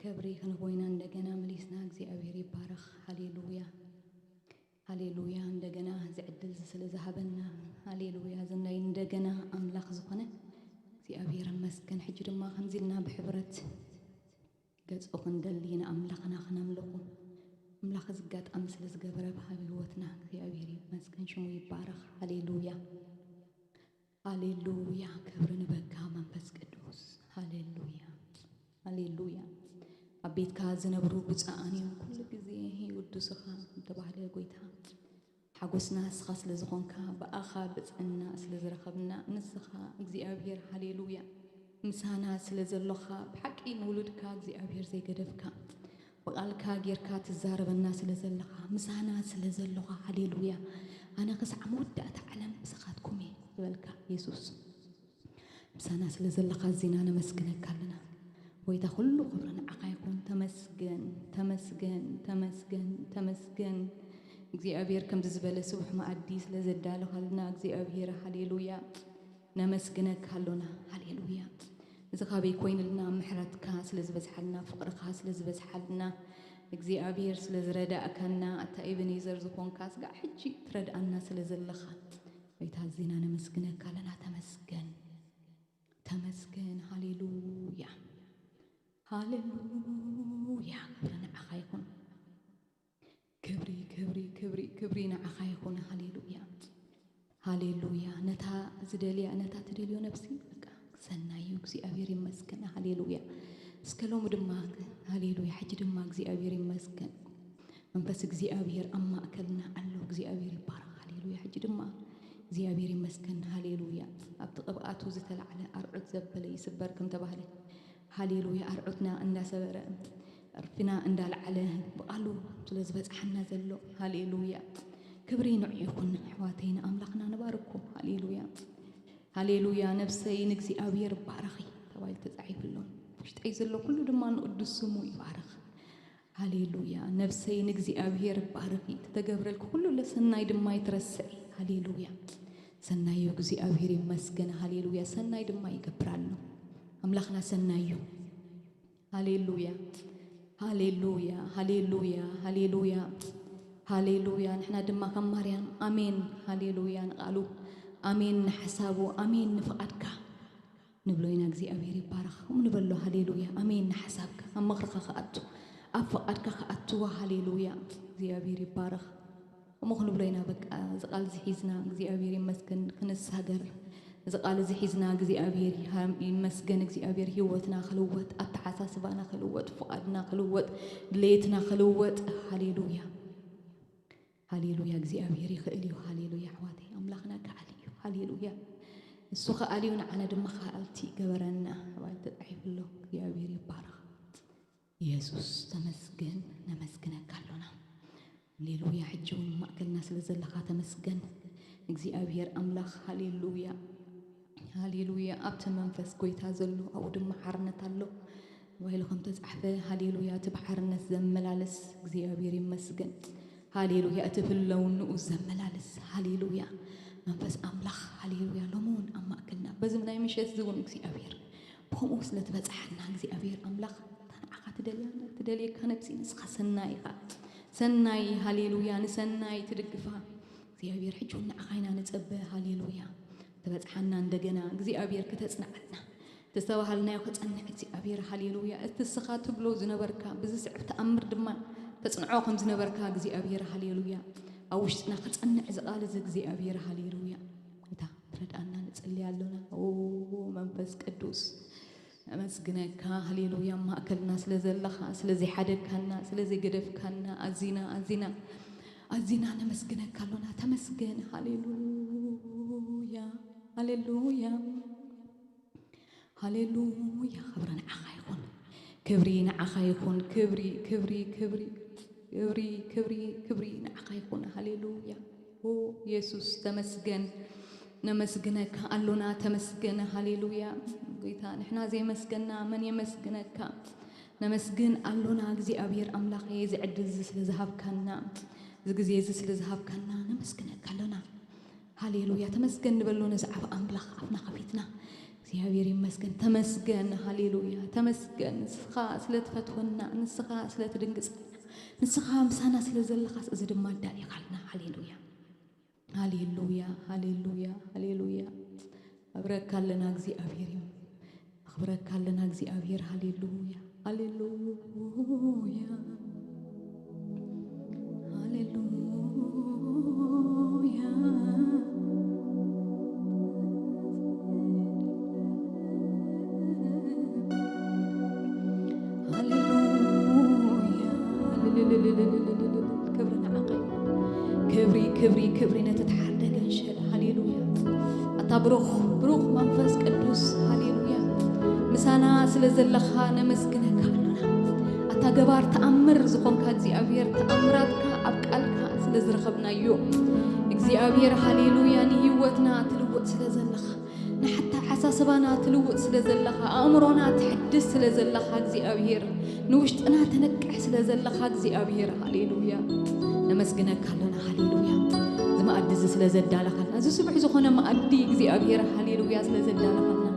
كبري كنبوينا እንደገና مليسنا እግዚአብሔር ይባረክ ሃሌሉያ ሃሌሉያ እንደገና ዝዕድል ስለዝሃበና ሃሌሉያ ዝናይ እንደገና አምላኽ ዝኾነ እግዚአብሔር ይመስገን ሕጂ ድማ ከምዚልና ብሕብረት ገጽ ክንደሊና አምላኽና ክነምልኹ አምላኽ ዝጋጣም ስለዝገበረ በህይወትና እግዚአብሔር ይመስገን ሽሙ ይባረክ ሃሌሉያ ሃሌሉያ ክብርን በካ መንፈስ ቅዱስ ሃሌሉያ ሃሌሉያ አቤትካ ዝነብሩ ብጻአኒም ኩሉ ግዜ ይውድስኻ ተባህለ ጎይታ ሓጎስና ስኻ ስለዝኾንካ በአኻ ብጽዕና ስለዝረኸብና ንስኻ እግዚአብሔር ሃሌሉያ ምሳና ስለዘለኻ ብሓቂ ንውሉድካ እግዚአብሔር ዘይገደፍካ በቃልካ ጌርካ ትዛረበና ስለዘለኻ ምሳና ስለዘለኻ ሃሌሉያ አነ ክሳዕ መወዳእታ ዓለም ብስኻትኩም ዝበልካ ኢየሱስ ምሳና ስለዘለኻ ዚና ነመስግነካ ኣለና ወይታ ሁሉ ክብርን ዓኻ ይኹን ተመስገን ተመስገን ተመስገን ተመስገን እግዚአብሔር ከም ዝበለ ስቡሕ ማዕዲ ስለዘዳለኸልና እግዚአብሔር ሃሌሉያ ነመስግነካ ኣለና ሃሌሉያ እዚ ኻበይ ኮይንልና ምሕረትካ ስለዝበዝሓልና ፍቕርካ ስለዝበዝሓልና እግዚአብሔር ስለዝረዳእካና ኣታ ኢብኔዘር ዝኾንካ ስጋ ሕጂ ትረዳእና ስለዘለኻ ወይታ ዚና ነመስግነካ ኣለና ተመስገን ተመስገን ሃሌሉያ ሃሌሉያ ክብሪ ንዓኻ ይኹን ክብሪ ክብሪ ክብሪ ክብሪ ንዓኻ ይኹን ሃሌሉያ ሃሌሉያ ነታ ዝደልያ ነታ ትደልዮ ነፍሲ በቃ ሰናዩ እግዚአብሔር ይመስገን ሃሌሉያ እስከሎም ድማ ሃሌሉያ ሕጂ ድማ እግዚአብሔር ይመስገን መንፈስ እግዚአብሔር አማእከልና ኣሎ እግዚአብሔር ይባረክ ሃሌሉያ ሕጂ ድማ እግዚአብሔር ይመስገን ሃሌሉያ ኣብቲ ቅብኣቱ ዝተላዕለ ኣርዑት ዘበለ ይስበር ከም ተባህለ ሃሌሉያ ኣርዑትና እንዳሰበረ ዕርፍና እንዳልዓለ በቃሉ ስለዝበፅሐና ዘሎ ሃሌሉያ ክብሪ ንዑ ይኹን ኣሕዋተይና ኣምላኽና ንባርኩ ሃሌሉያ ሃሌሉያ ነፍሰይ ንእግዚአብሔር ባረኺ ተባሂሉ ተጻሒፍሎ ውሽጠይ ዘሎ ኩሉ ድማ ንቅዱስ ስሙ ይባረኽ ሃሌሉያ ነፍሰይ ንእግዚአብሔር ባረኺ ተተገብረልኩ ኩሉ ለሰናይ ድማ ይትረስዕ ሃሌሉያ ሰናዩ እግዚአብሔር ይመስገን ሃሌሉያ ሰናይ ድማ ይገብራሉ አምላኽና ሰናዩ ሃሌሉያ ሃሌሉያ ሃሌሉያ ሃሌሉያ ሃሌሉያ ንሕና ድማ ከም ማርያም አሜን ሃሌሉያ ንቃሉ አሜን ንሓሳቡ አሜን ንፍቃድካ ንብሎ ኢና እግዚአብሔር ይባረኽ ንበሎ ሃሌሉያ አሜን ንሓሳብካ ኣብ መኽርኻ ከኣቱ ኣብ ፍቃድካ ከኣቱ ሃሌሉያ እግዚአብሔር ይባረኽ ومخلو بلينا بك زقال زحيزنا እግዚአብሔር ይመስገን ክንሳገር زقال زحيزنا እግዚአብሔር ይመስገን እግዚአብሔር ህይወትና خلوت አተሐሳስባና خلوت ፍቃድና خلوت ድሌትና خلوت ሃሌሉያ ሃሌሉያ እግዚአብሔር ይኽእል እዩ ሃሌሉያ አሕዋቴ አምላኽና ከዓል እዩ ሃሌሉያ እሱ ከዓል እዩ ንዓና ድማ ከዓልቲ ገበረና ባይ ተጻሒፍሎ እግዚአብሔር ይባረኽ ኢየሱስ ተመስገን ነመስግነካ ኣለና ሃሌሉያ ሕጂውን ማእከልና ስለዘለኻ ተመስገን እግዚአብሔር አምላኽ ሃሌሉያ ሃሌሉያ ኣብቲ መንፈስ ጎይታ ዘሎ ኣብኡ ድማ ሓርነት ኣሎ ባይሉ ከም ተጻሕፈ ሃሌሉያ እቲ ብሓርነት ዘመላለስ እግዚአብሔር ይመስገን ሃሌሉያ እቲ ፍለውን ንኡ ዘመላለስ ሃሌሉያ መንፈስ አምላኽ ሃሌሉያ ሎሙን ኣብ ማእከልና በዚ ናይ ምሸት ዝውን እግዚአብሔር ከምኡ ስለትበፅሐና እግዚአብሔር አምላኽ ተንዓኻ ትደልየካ ነብሲ ንስኻ ሰናይኻ ሰናይ ሃሌሉያ ንሰናይ ትድግፋ እግዚአብሔር ሕጂውን ንዓኻይና ንጸበ ሃሌሉያ ተበፅሐና እንደገና እግዚአብሔር ከተጽናዕና ተስተባሃልናዮ ከጸንዕ እግዚአብሔር ሃሌሉያ እትስኻ ትብሎ ዝነበርካ ብዝስዕብ ተኣምር ድማ ተጽንዖ ከም ዝነበርካ እግዚአብሔር ሃሌሉያ ኣብ ውሽጥና ከጸንዕ ዝቓል እዚ እግዚአብሔር ሃሌሉያ ጌታ ትረዳእና ንጸልይ ኣለና መንፈስ ቅዱስ ነመስግነካ ሃሌሉያ ማእከልና ስለዘለኻ ስለዚ ሓደግካና ስለዚ ገደፍካና ኣዚና ኣዚና ኣዚና ነመስግነካ ኣለና ተመስገን ሃሌሉያ ሃሌሉያ ሃሌሉያ ክብሪ ንዓኻ ይኹን ክብሪ ንዓኻ ይኹን ክብሪ ክብሪ ክብሪ ክብሪ ክብሪ ክብሪ ንዓኻ ይኹን ሃሌሉያ ኢየሱስ ተመስገን ነመስግነካ ኣለና ተመስገን ሃሌሉያ ጌታ ንሕና ዘይመስገና መን የመስግነካ ነመስግን ኣለና እግዚአብሔር አምላኽ ዝዕድል ስለዝሃብካና ዝግዜ ስለዝሃብካና ነመስግነካ ኣለና ሃሌሉያ ተመስገን ንበሎ ነዝዓብ አምላኽ ኣብና ከፊትና እግዚአብሔር ይመስገን ተመስገን ሃሌሉያ ተመስገን ንስኻ ስለተፈትወና ንስኻ ስለትድንግጽ ንስኻ ምሳና ስለዘለኻ እዚ ድማ ዳኢኻልና ሃሌሉያ ሃሌሉያ ሃሌሉያ ሃሌሉያ አብረካለና እግዚአብሔር አብረካለና እግዚአብሔር ሃሌሉያ ሃሌሉያ ሃሌሉያ كبري نتتحرك إن شاء الله هاليلويا أتبرخ بروخ منفس قدوس هاليلويا مسانا سلزلخا نمسكنك هالنا أتجبار تأمر زخون كأجزي أبير تأمراتك أبقالك سلزرخبنا يوم أجزي أبير هاليلويا نيوتنا تلوت سلزلخا نحتى حساسبنا تلوت سلزلخا أمرنا تحدث سلزلخا أجزي أبير نوشتنا تنكح سلزلخا أجزي أبير هاليلويا نمسكنك هالنا هاليلويا ما أدز سلزد على خلنا زو سبع زخنا ما أدي እግዚአብሔር هاليلويا سلزد على خلنا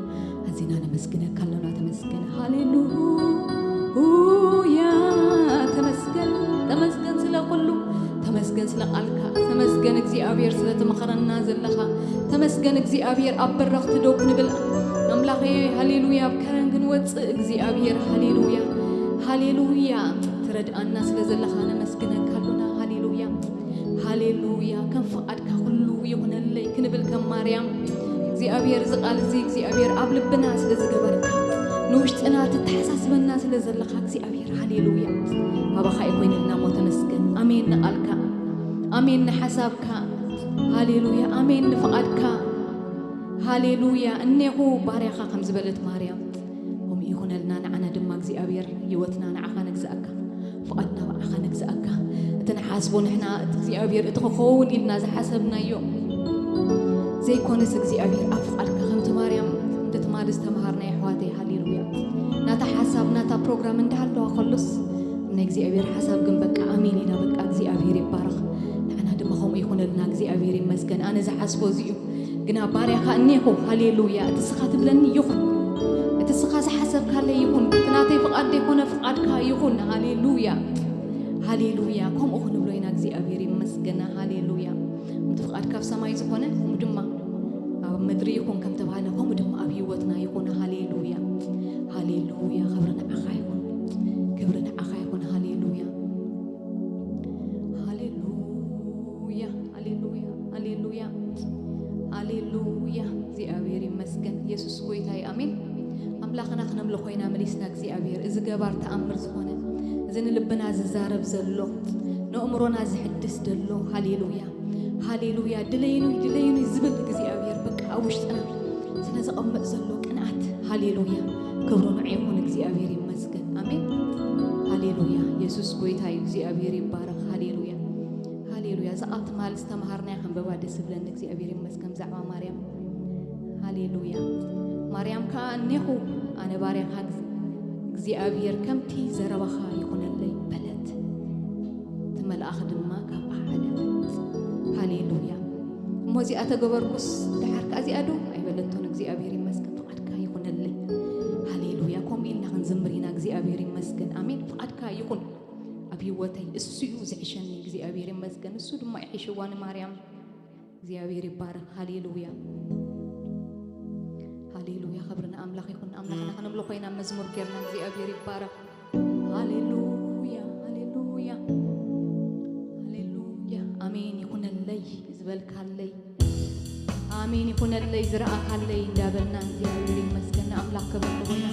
هزينا نمسكنك كلنا تمسكن هاليلويا تمسكن سلا كله تمسكن سلا قالك تمسكن እግዚአብሔር ስለተመخرنا زلخا تمسكن እግዚአብሔር أبرخت دوك نبل أملاخي هاليلويا بكرن كنوص እግዚአብሔር هاليلويا ترد أنا سلزلخا نمسكنك كلنا هاليلويا هاليلويا كم فقدك كله يهون اللي كنبل كم مريم እግዚአብሔር زقال زي እግዚአብሔር قبل بناس لزجبرك نوشت أنا تتحسس بالناس لزلخ እግዚአብሔር هاليلويا بابا خايف وين لنا متمسكن أمين نقلك أمين نحسابك هاليلويا أمين نفقدك هاليلويا إنه باريخا خمس بلد مريم هم يهون لنا نعنا دم እግዚአብሔር يوتنا نعخا نجزأك فقدنا بعخا نجزأك تنحاسبون إحنا እግዚአብሔር اتخون إلنا زحسبنا يوم زي كونس እግዚአብሔር أفقالك خمت مريم انت مارس تمهرنا يا حواتي هاليلويا ناتا حساب ناتا بروغرام اندهالو أخلص من እግዚአብሔር حساب جنبك أمين إنا بك እግዚአብሔር يبارخ نحنا دمخهم يكون لنا እግዚአብሔር يمسكن أنا زحسبو زيو قنا باريخا أنيخو هاليلويا اتسخات بلني يخن اتسخات حسب كالي يخن تناتي فقاد يكون فقادك يخن هاليلويا هاليلويا كم أخن بلوينا እግዚአብሔር يمسكن هاليلويا متفقاد كاف سماي زخونه مدما مدري يكون كم تبعنا هم مدما أبيوتنا يكون هاليلويا هاليلويا خبرنا أخايكم كبرنا أخايكم هاليلويا هاليلويا هاليلويا هاليلويا هاليلويا እግዚአብሔር يمسكن يسوع كويتاي آمين أملاخنا خنا ملخوينا مليسنا እግዚአብሔር إذا جبار تأمر زخونه إذن لبنا ززارب زلو نأمرنا زحدس دلو هاليلويا هاليلويا دلينو زبل እግዚአብሔር بك أوشتنا سنزا أمق زلو قنعت هاليلويا كبرنا عيون እግዚአብሔር يمسكن آمين هاليلويا يسوع كويتاي እግዚአብሔር يبارك هاليلويا هاليلويا زقات مال استمهرنا خم ببادس بلن እግዚአብሔር يمسكن زعما مريم هاليلويا مريم كأنه أنا باريخ እግዚአብሔር كمتي زربخا يكون لي بلد تملأخ دما كبحالت هاليلويا موزي أتجبركس دحرك أزي أدو أي بلدتون እግዚአብሔር يمسكن فقدك يكون لي هاليلويا كم إلنا خنزمرينا እግዚአብሔር يمسكن آمين فقدك يكون أبي وتي السيو زعشني እግዚአብሔር يمسكن السود ما يعيش وان مريم እግዚአብሔር يبارك هاليلويا هاليلويا خبرنا أملاخ يكون أملاخنا خنبلو خينا مزمور كيرنا እግዚአብሔር يبارك هاليلويا هاليلويا هاليلويا آمين يكون اللي زبالك اللي آمين يكون اللي زرعك اللي دابلنا እግዚአብሔር يمسكن أملاخ كبرنا خينا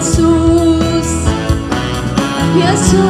Jesus Hallelujah.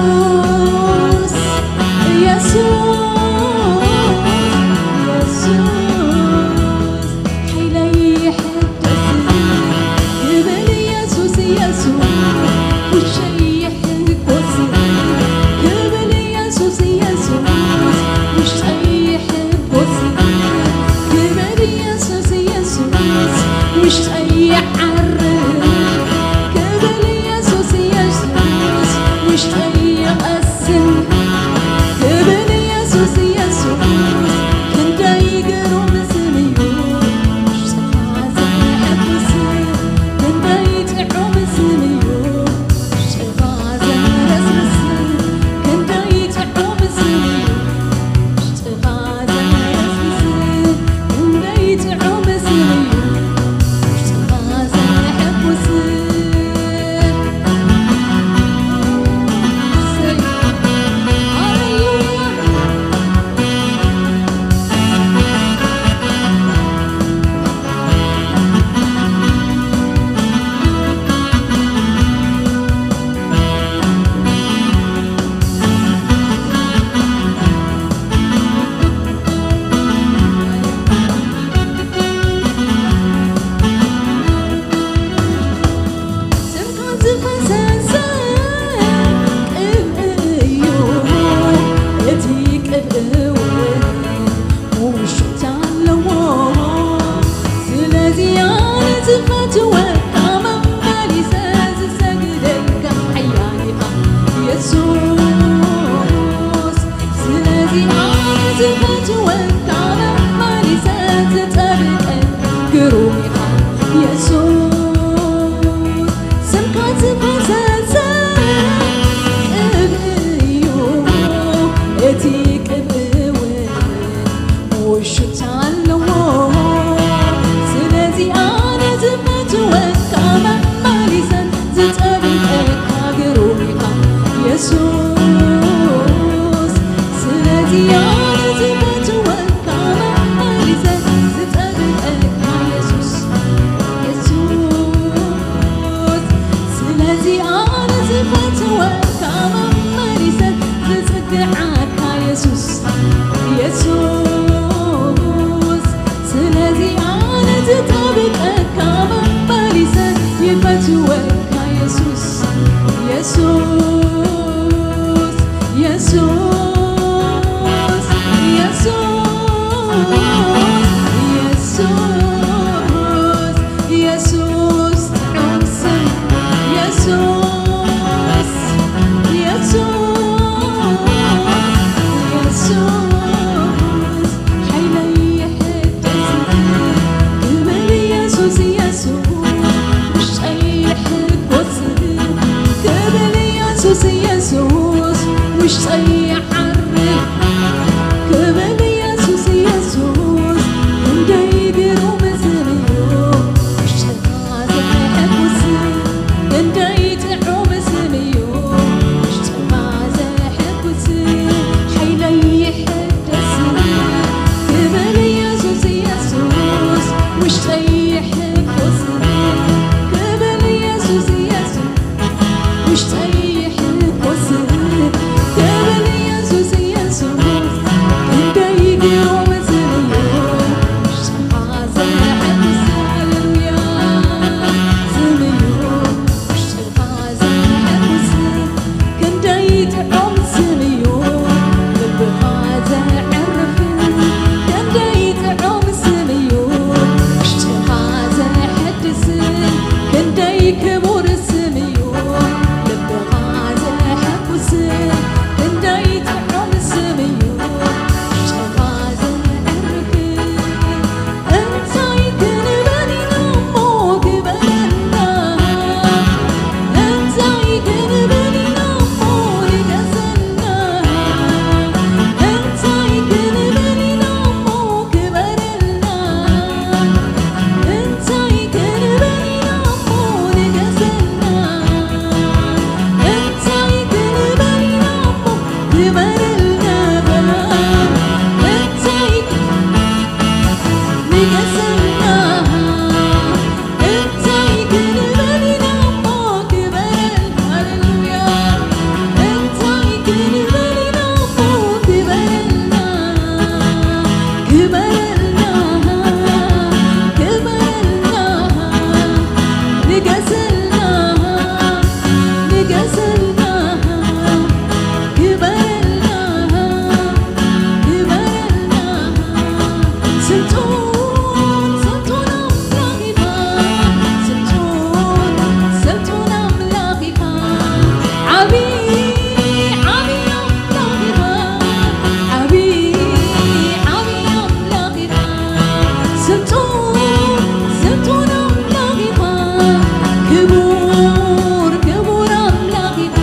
كبور كبور أملاكك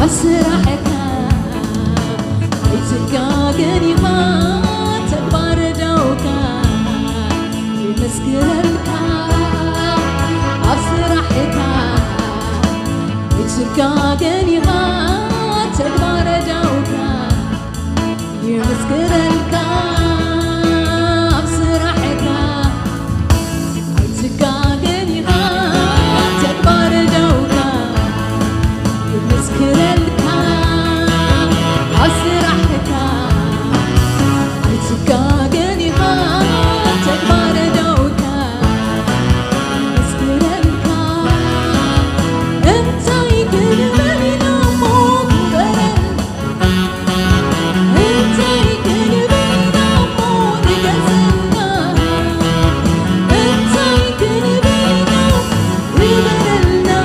أسرحك يتكاغني ما تكبر دوكا يمسكرك أسرحك يتكاغني ما تكبر دوكا يمسكرك أسرحك يتكاغني ما تكبر دوكا يمسكرك أسرحك يتكاغني ما تكبر دوكا يمسكرك أنت يكن من أمك برد أنت يكن من أمك جسدنا أنت يكن من أمك برلنا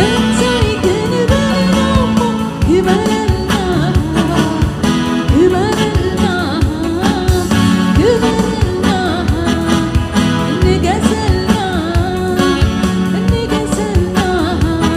أنت يكن من أمك برلنا برلنا برلنا نجسلنا نجسلنا برلنا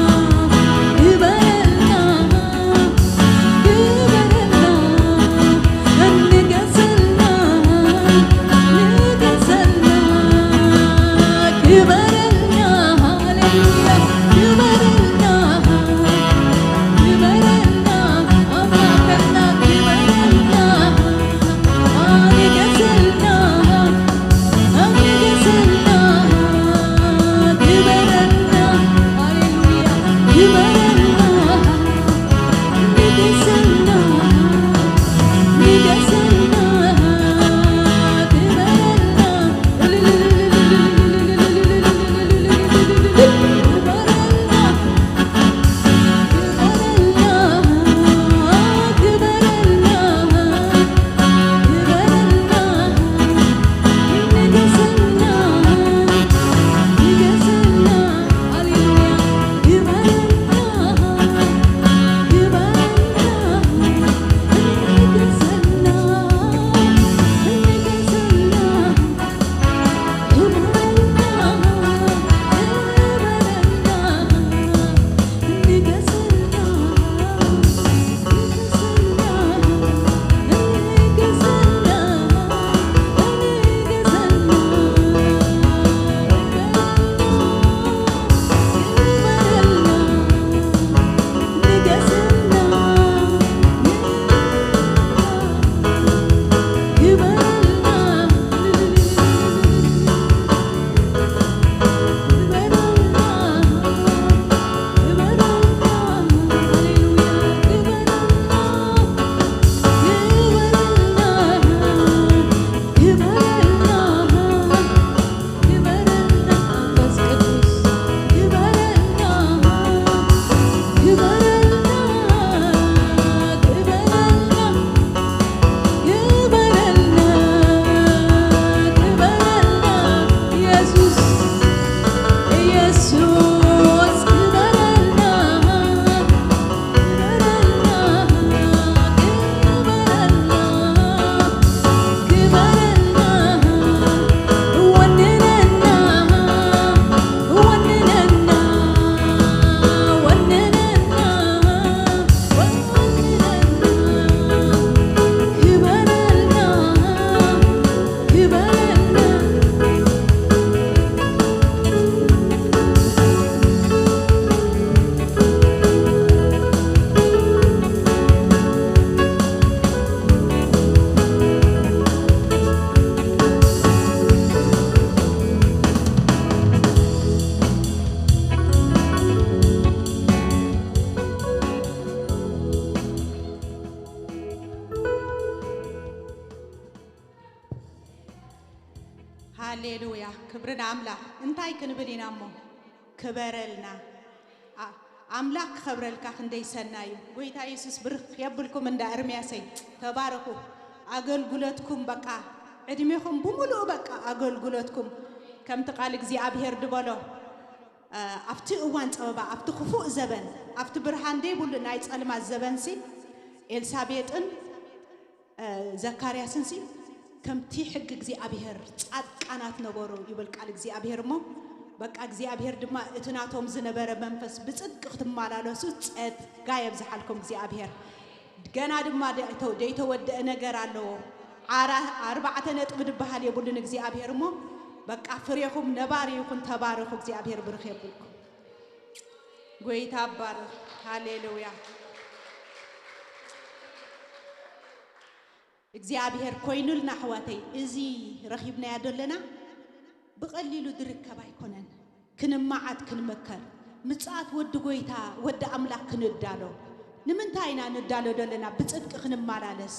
ሃሌሉያ ክብርን አምላክ እንታይ ክንብልና እሞ ክበረልና አምላክ ከብረልካ ክንደይ ሰናዩ ጎይታ ኢየሱስ ብርክ የብልኩም እንደ ኤርምያሰይ ተባረኩ አገልግሎትኩም በቃ እድሜኩም በሙሉ በቃ አገልግሎትኩም ከምት ቃል እግዚአብሔር ድበሎ አፍቲ እዋን ጸበባ አፍቲ ክፉእ ዘበን አፍቲ ብርሃን ደይብሉ ናይ ጸልማት ዘበንሲ ኤልሳቤጥን ዘካርያስን ሲ ከምቲ ሕግ እግዚአብሔር ጻድቃናት ነበሩ ይብል ቃል እግዚአብሔር ሞ በቃ እግዚአብሔር ድማ እትናቶም ዝነበረ መንፈስ ብጽድቅ ክትማላለሱ ጸጋ ይብዛሓልኩም እግዚአብሔር ገና ድማ ደይተወደአ ነገር አለው 4 ነጥብ ድበሃል የቡልን እግዚአብሔር ሞ በቃ ፍሬኹም ነባሪ ይኹን ተባረኹ እግዚአብሔር ብርኽ ይብልኩም ጎይታ ባረኽ ሃሌሉያ እግዚአብሔር ኮይኑልና አሕዋተይ እዚ ረኺብና ያደለና بقليل درك بايكونن كنمعات كنمكر مصات ود ጎይታ ወደ አምላክ ክንዳለው ንምንታይና ንዳለው ደለና ብጽድቅ ክንማላለስ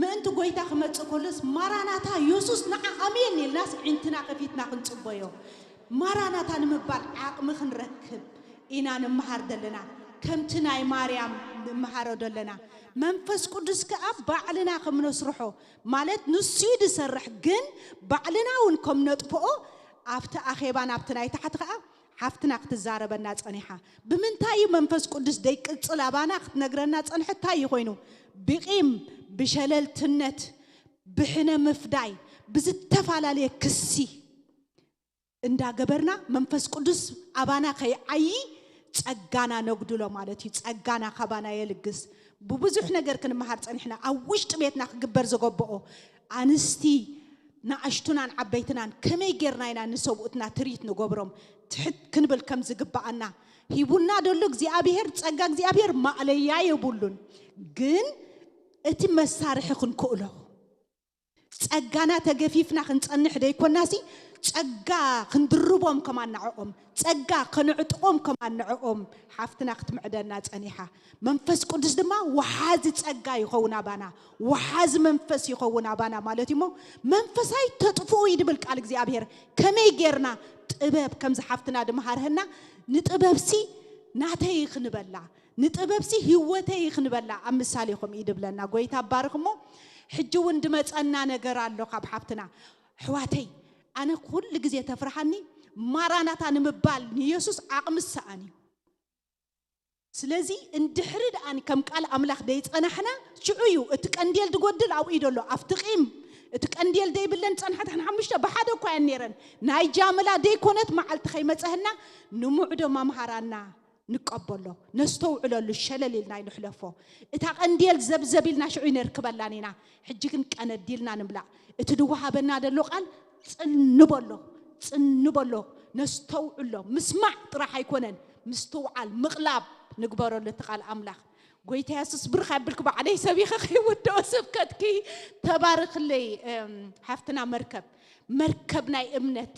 ምእንት ጎይታ ክመጽኮልስ ማራናታ ኢየሱስ ንዓ አሜን ይልናስ እንትና ከፊትና ክንጽበዮ ማራናታ ንምባል ዓቅም ክንረክብ ኢና ንምሃር ደለና ከምትናይ ማርያም ንምሃር ደለና መንፈስ ቅዱስ ከአብ ባዕልና ከምነስርሖ ማለት ንሱ ይሰርሕ ግን ባዕልናውን ከምነጥፎ አፍተ አኼባን አፍተናይ ተሓትኻ ሓፍትና ክትዛረበና ጸኒሓ ብምንታይ መንፈስ ቅዱስ ደይቅጽል አባና ክትነግረና ጸንሕታይ ይኮይኑ ብቂም ብሸለልትነት ብሕነ ምፍዳይ ብዝተፈላለየ ክሲ እንዳገበርና መንፈስ ቅዱስ አባና ከይዓይ ጸጋና ነግድሎ ማለት እዩ ጸጋና ከባና የልግስ ببزح نجار كن مهار صنحنا أوشت بيتنا خبر زغبؤ أنستي نعشتنا عن عبيتنا كم يجرنا إن نسوقتنا تريت نجبرم تحت كنبل كم زغبأنا هيبولنا دولك زي أبيهر تسجع زي أبيهر ما عليا يبولون جن أتم مسارح خن كله تسجعنا تجفيفنا خن صنح ده يكون ناسي تسجع خندربهم كمان نعوم تسجع خنعتهم كمان نعوم حفتنا ختم عدنا تانيها منفس قدس دما وحاز تسجع يخونا بانا وحاز منفس يخونا بانا مالتي مو منفس هاي تطفو يدبلك على زي أبير كم يجرنا تقبب كم زحفتنا دم هارهنا نتقبب سي نعتي خنبلا نتقبب سي هوتي خنبلا أم ساليكم يدبلنا قويت باركمو حجون دمت أنا نجار الله قب حفتنا حواتي أنا كل جزية تفرحني مرانا تاني مبال يسوع عقم الساني سلازي اندحرد أن كم قال أملاك ديت أنا حنا شعيو اتكنديل تقدل أو إيدلو أفتقيم اتكنديل دي بلن أنا حتى حمشنا بحدا كوان نيرن ناي جاملا دي كونت مع التخيمة سهنا نمعدو ما مهرانا نقبله نستوعله للشلل الناي نحلفه اتكنديل زبزبيل نشعي نركب لانينا حجكن كان ديلنا نملا اتدوها بنا دلو قال نبلو نستوعله مسمع راح يكونن مستوعل مغلاب نقبره لتقال أملاك قويت يا سس برخاب بالكم عليه سبيخ خي ودوسب كتكي تبارك لي حفتنا مركبنا إمنت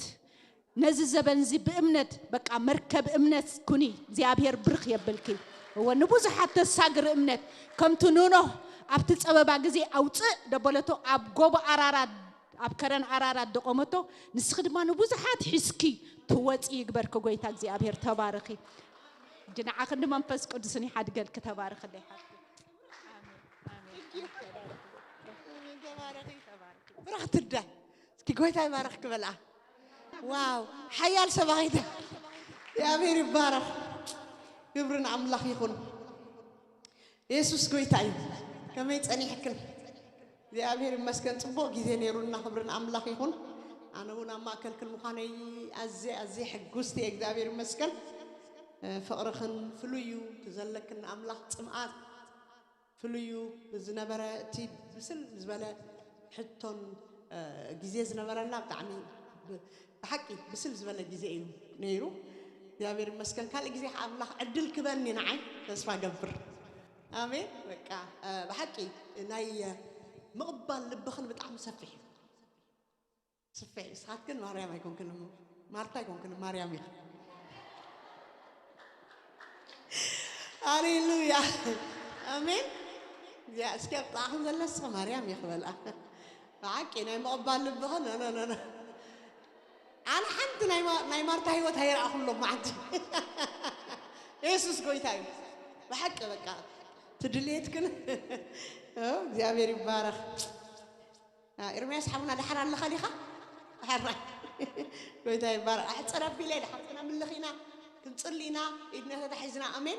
نزل زبن زي بإمنت بقى مركب إمنت كوني زي أبير برخ يبلكي هو نبوز حتى الساقر إمنت كم تنونه أبتس أبا بعزي أوت دبلته أبجوب أرارات أبكرن أرارات دقمته نسخد ما نبوز حات حسكي توت يكبر كقويت زي أبير تباركي جنا عقد ما نفس قدسني حد قال كتبارك الله حبيبي آمين تباركي برحت الده كي قويت هاي بارك بلا واو حيال سبعيده يا أمير بارك يبرن عملاق يكون يسوس قويت هاي كم يتأني حكل يا أمير مسكن تبوق جزين يرونا خبرن عملاق يكون أنا هنا ما أكل كل مخاني أزي حق قستي أقدر مسكن فقرخن فلويو تزلكن أملاح تسمعات فلويو زنبرة تي بسل زبالة حتون جزيز زنبرة بتعمي بحكي بسل زبالة جزيء نيرو يا بير مسكن كان جزيء أملاح عدل كبرني نعي تسمع جبر آمين بكا بحكي ناي مقبل لبخن بتعمل سفح ساكن مريم يكون كنا مارتا يكون كنا مريم هاليلويا آمين يا سكيب طاحن زلا اسمه مريم يخبل معك أنا ما أقبل لبهن أنا أنا حد ناي مارتا هي وتهير أخذ له معدي يسوس قوي تايم بحق بقى تدليت كن يا بيري بارخ إرميس حمنا دحر الله خليخة حرة قوي تايم بارخ أحد صرف في ليلة حطنا من لخينا كنصلينا إدنا تحزنا أمين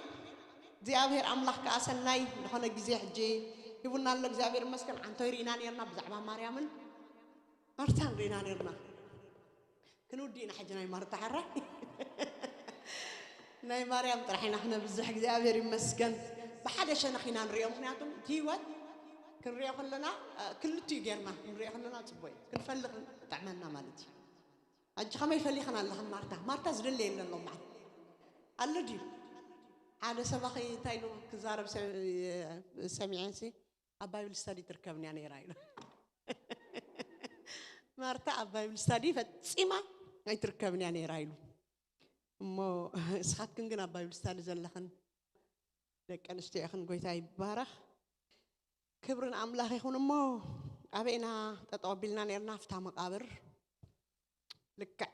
زيابير أملاك كأسناي نحن جزيه جي يبون الله زيابير مسكن عن طيرنا نيرنا بزعما مريمن مرتان رينا نيرنا كنودينا حاجة ناي مرتا حرة ناي مريم طرحنا احنا بزح እግዚአብሔር ይመስገን بحدا شنخينا نريهم ምክንያቱም تيوت كنريو خلنا كلتو يجرنا نريو خلنا تبوي كنفلق طعمنا مالتي اجي خما يفليخنا الله مارتا زدل يلنا لهم معنا الله دي على سبخي تايلو كزارب سميعينسي اباي بالستادي تركبني انا راينا مارتا اباي بالستادي فتصيما اي تركبني انا رايلو مو سخاتكن كن اباي بالستادي زلخن دك انستي اخن غويتا يبارخ كبرن املاخ يكون مو ابينا تطوبلنا نيرنا فتا مقابر لك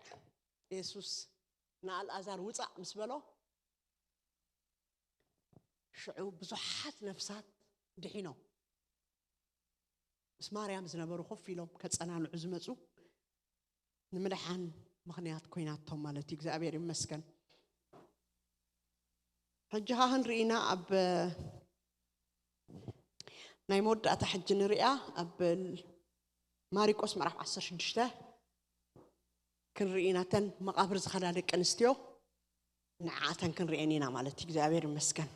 يسوس نال ازار وصا مسبلو شعوب بزحات نفسات دحينو بس مريم زنبرو خف لهم كتصنانو عزمصو نمدحان مخنيات كويناتهم مالتي እግዚአብሔር ይመስገን حجها هنرينا اب ناي مودة حج نريا اب ماريكوس مرح 16 كنرينا تن مقابر زخلالك انستيو نعاتن كنرينينا مالتي እግዚአብሔር ይመስገን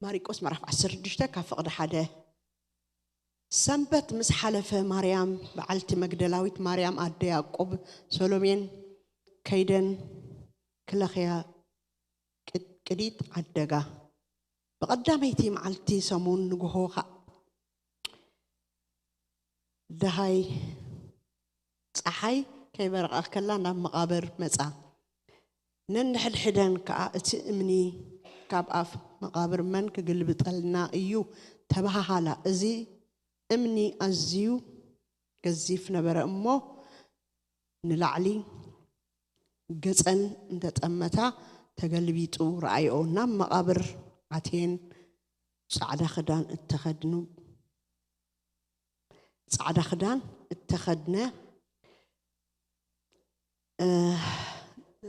ماريكوس مرح 16 كفقد حدا سنبت مس حلفه مريم بعلتي مجدلاويت مريم ادي يعقوب سولومين كيدن كلخيا قديت عدغا بقداميتي معلتي سمون نغوخا دهاي صحاي كيبرق كلا ناب مقابر مصا ننحدحدن كاتي امني كاب اف مقابر من كقلبطلنا ايو تبهالا ازي امني ازيو كزيف نبر امو نلعلي قصن انت تأمتا تقلبيتو رأيو نام مقابر عتين سعادة خدان اتخدنو سعادة خدان اتخدنا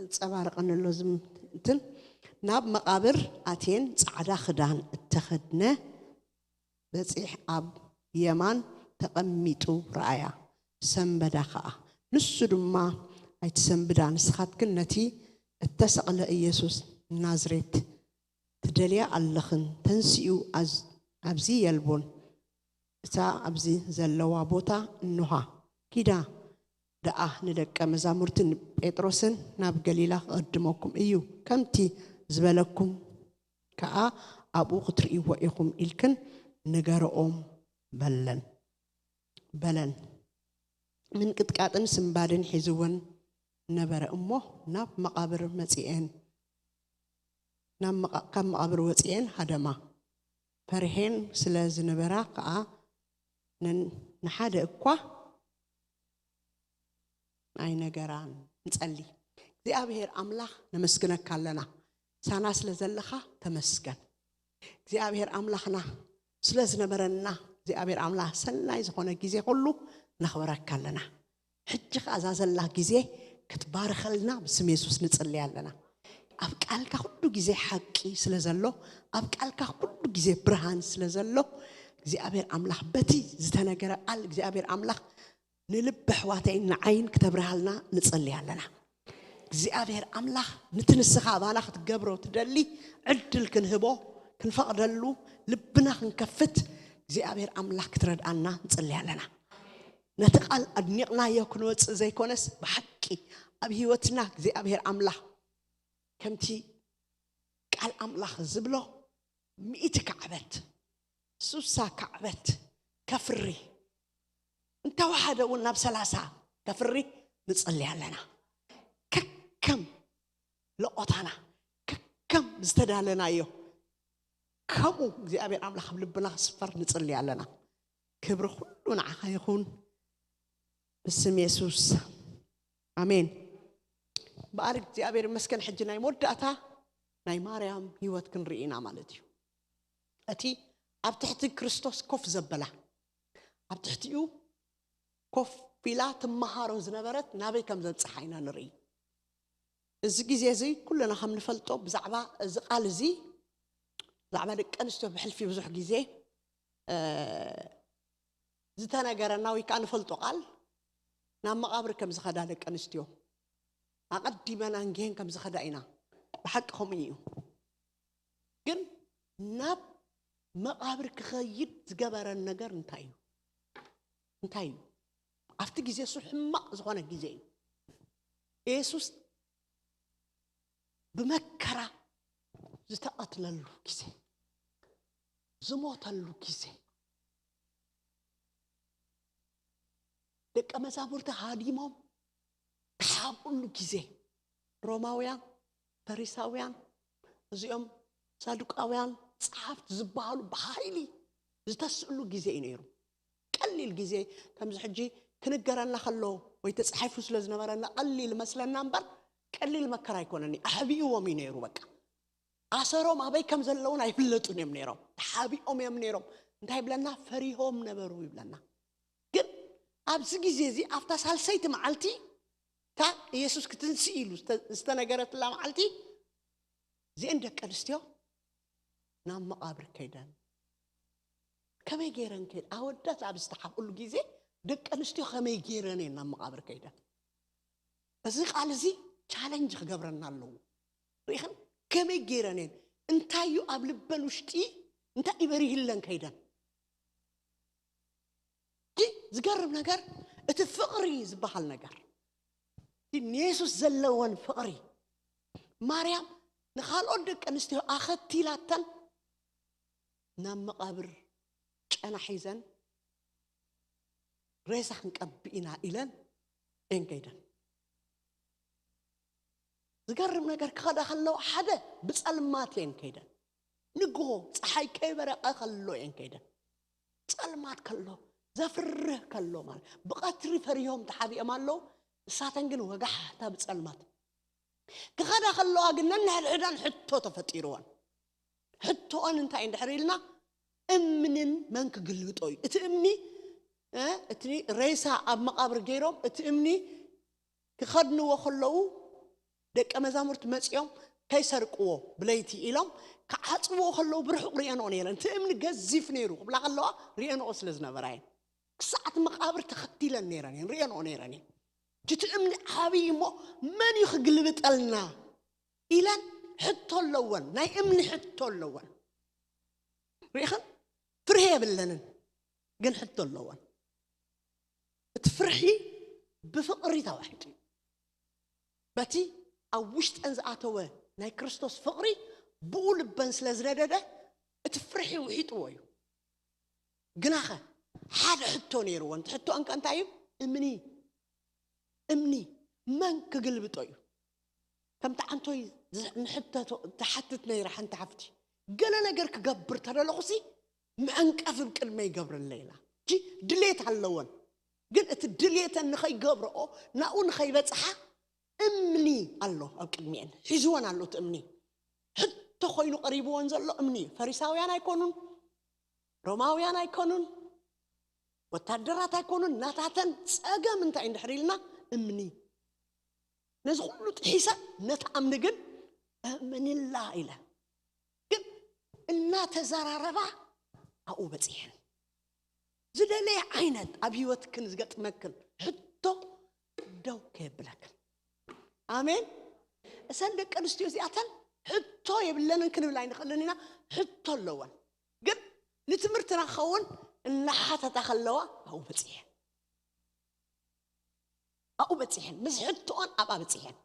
صبارق ان اللازم تن ناب مقابر عتين سعادة خدان اتخدنا بصيح اب يمان تقميتو رأيا سنبداخا نسدما ايت سنبدا نسخات كنتي اتسقل يسوس نازريت تدليا اللخن تنسيو ابزي يلبون تا ابزي زلوا بوتا نوها كيدا دأ ندك مزامرتن بيتروسن ناب غليلا قدمكم ايو كمتي زبلكم كا ابو خطري وإيكم إلكن نغرؤم بلن من قطقاطن سنبادن حزون نبر امه ناب مقابر مصيئن نام كم مقابر وصيئن هدما فرهين سلاز نبرا كا نحاده اكوا اي نغران نصلي እግዚአብሔር አምላክ ነመስግነክ አለና ሳና ስለዘለኻ ተመስገን እግዚአብሔር አምላክና ስለዝነበረና እግዚአብሔር አምላክ ሰናይ ዝኾነ ጊዜ ሁሉ نخبرك لنا حجك أزازل جزء كتبارك لنا بسم يسوع نصلي علينا أبقالك كل جزء حقي سلزلو أبقالك كل جزء برهان سلزلو جزء أبير أملاح بتي زتنا جرا قال جزء أبير أملاح نلب حواتين عين كتبرها لنا نصلي علينا جزء أبير أملاح نتنسخ أبانا خدجبرو تدلي عدل كنهبو كنفقدلو لبنا كنكفت جزء أبير أملاح كترد عنا نصلي علينا نتقال أدنيقنا يكون وص زي كونس بحقي أبي وتنا زي أبير أملاح كمتي قال أملاح زبلو 100 كعبت سوسا كعبت كفري انت واحد قلنا بثلاثة كفري نصلي علينا كم لقطنا كم استدالنا يو كم زي أبير أملاح بلبنا صفر نصلي علينا كبر كلنا يكون بسم يسوع آمين بارك زي أبير مسكن حجنا يمدأتا ناي مريم هيوت كن رئينا مالتي أتي أبتحت كريستوس كوف زبلة أبتحتيو كوف بلات مهارو زنبرت نابي كم زد صحينا نري الزجي زي كلنا هم نفلتو بزعبا قال زي زعما دق انستو بحلفي بزح غزي زتناغرنا وي كان فلطو قال نام مقابر كم زخدا دق انستو اقدمنا انجين كم زخدا اينا بحقهم يو ግን ናብ መቃብር ክኸይድ ዝገበረ ነገር እንታይ እዩ ኣብቲ ግዜ እሱ ሕማቅ ዝኾነ ግዜ እዩ ኢየሱስ ብመከራ ዝተቀትለሉ ግዜ ዝሞተሉ ግዜ ደቀ መዛሙርቱ ሃዲሞም ሓቁሉ ግዜ ሮማውያን ፈሪሳውያን እዚኦም ሳዱቃውያን صحافت زبالو بحايلي زتسألو جزء نيرو قليل جزء كم زحجي كنقرنا خلو ويتصحفوا سلازنا مرنا قليل مثلا نمبر قليل مكرا يكونني أحبيهم ينيرو بقى عصرهم أبي كم زلون يفلتون يمنيرو أحبيهم يمنيرو انتهي بلنا فريهم نبرو يبلنا قل أبز جزء أفتح سالسيت معلتي تا يسوع كتنسيلو استنقرت الله معلتي زي عندك أرستيو نام مقابر كيدان كم يجيرن كيد أودت عبد استحب كل جزء دك أنستيو كم يجيرن نام مقابر كيدان بس على زي challenge خبرنا له ريخن كم يجيرن انتايو قبل بلوشتي انت يبريه لنا كيدان دي زقرب نجار اتفقري زبحال نجار دي يسوع زلون فقري مريم نخال أودك أنستيو أخذتي لاتن نام مقابر أنا حيزن ريسخ نكبئنا إلن إن كيدا زقرب نقر كخدا خلو حدا بسأل مات إن كيدا نقو صحي كيبر أخلو إن كيدا بسأل مات كلو زفره كلو مال بقتري فريهم تحبي أمالو ساتنجن وقح تبسأل مات كخدا خلو أجنن هالعدان حتو تفتيروان حتو أن أنت عند حريلنا أمنن منك قلبتوي اتأمني اتني رئيسا أب مقابر جيروم اتأمني كخدنو وخلو دك أمزامرت مسيوم كيسر قوة بليتي إلهم كعصبو خلو برحق ريانو نيران تأمني جزيف نيرو بلا خلوها ريانو أسلزنا براين ساعة مقابر تختيلا نيرانين ريانو نيرانين تتأمني حبيمو من يخقلبت لنا إلان حتى اللون ناي امني حتى اللون ريخن فرحي باللنن قن حتى اللون تفرحي بفقري واحد باتي اوشت انزعاتوه ناي كريستوس فقري بقول بنس لزردده تفرحي وحيطوي قناخه حدا حتى نيرو انت حتى انك انت عيب امني من كقلبتوي كم تعنتوي نحتى تحتت نيرة حنت عفتي قال أنا قرك قبر ترى لغسي معنك أفهم كلمة يقبر الليلة جي دليت هاللون قلت دليت أن خي قبر أو نقول خي بتصحى أمني الله الكلمين حزوان الله تأمني حتى خيلو قريبون زلوا أمني فريساويان يكونون روماويان يكونون وتدرات يكونون ناتاتن ساقا من تعين حريلنا أمني نزغلو تحيسا نتأمن قل من الله إله قل إنا تزارربا أو بتيحن زد لي عينت أبيوت كنز قط مكن حتى دو كيبلك آمين أسندك أنستيو زياتن حتى يبلنا نكن بلاين خلينا حتى اللون قل نتمرتنا خون إن حتى تخلوا أو بتيحن أو بتيحن مش حتى أن أبا بتيحن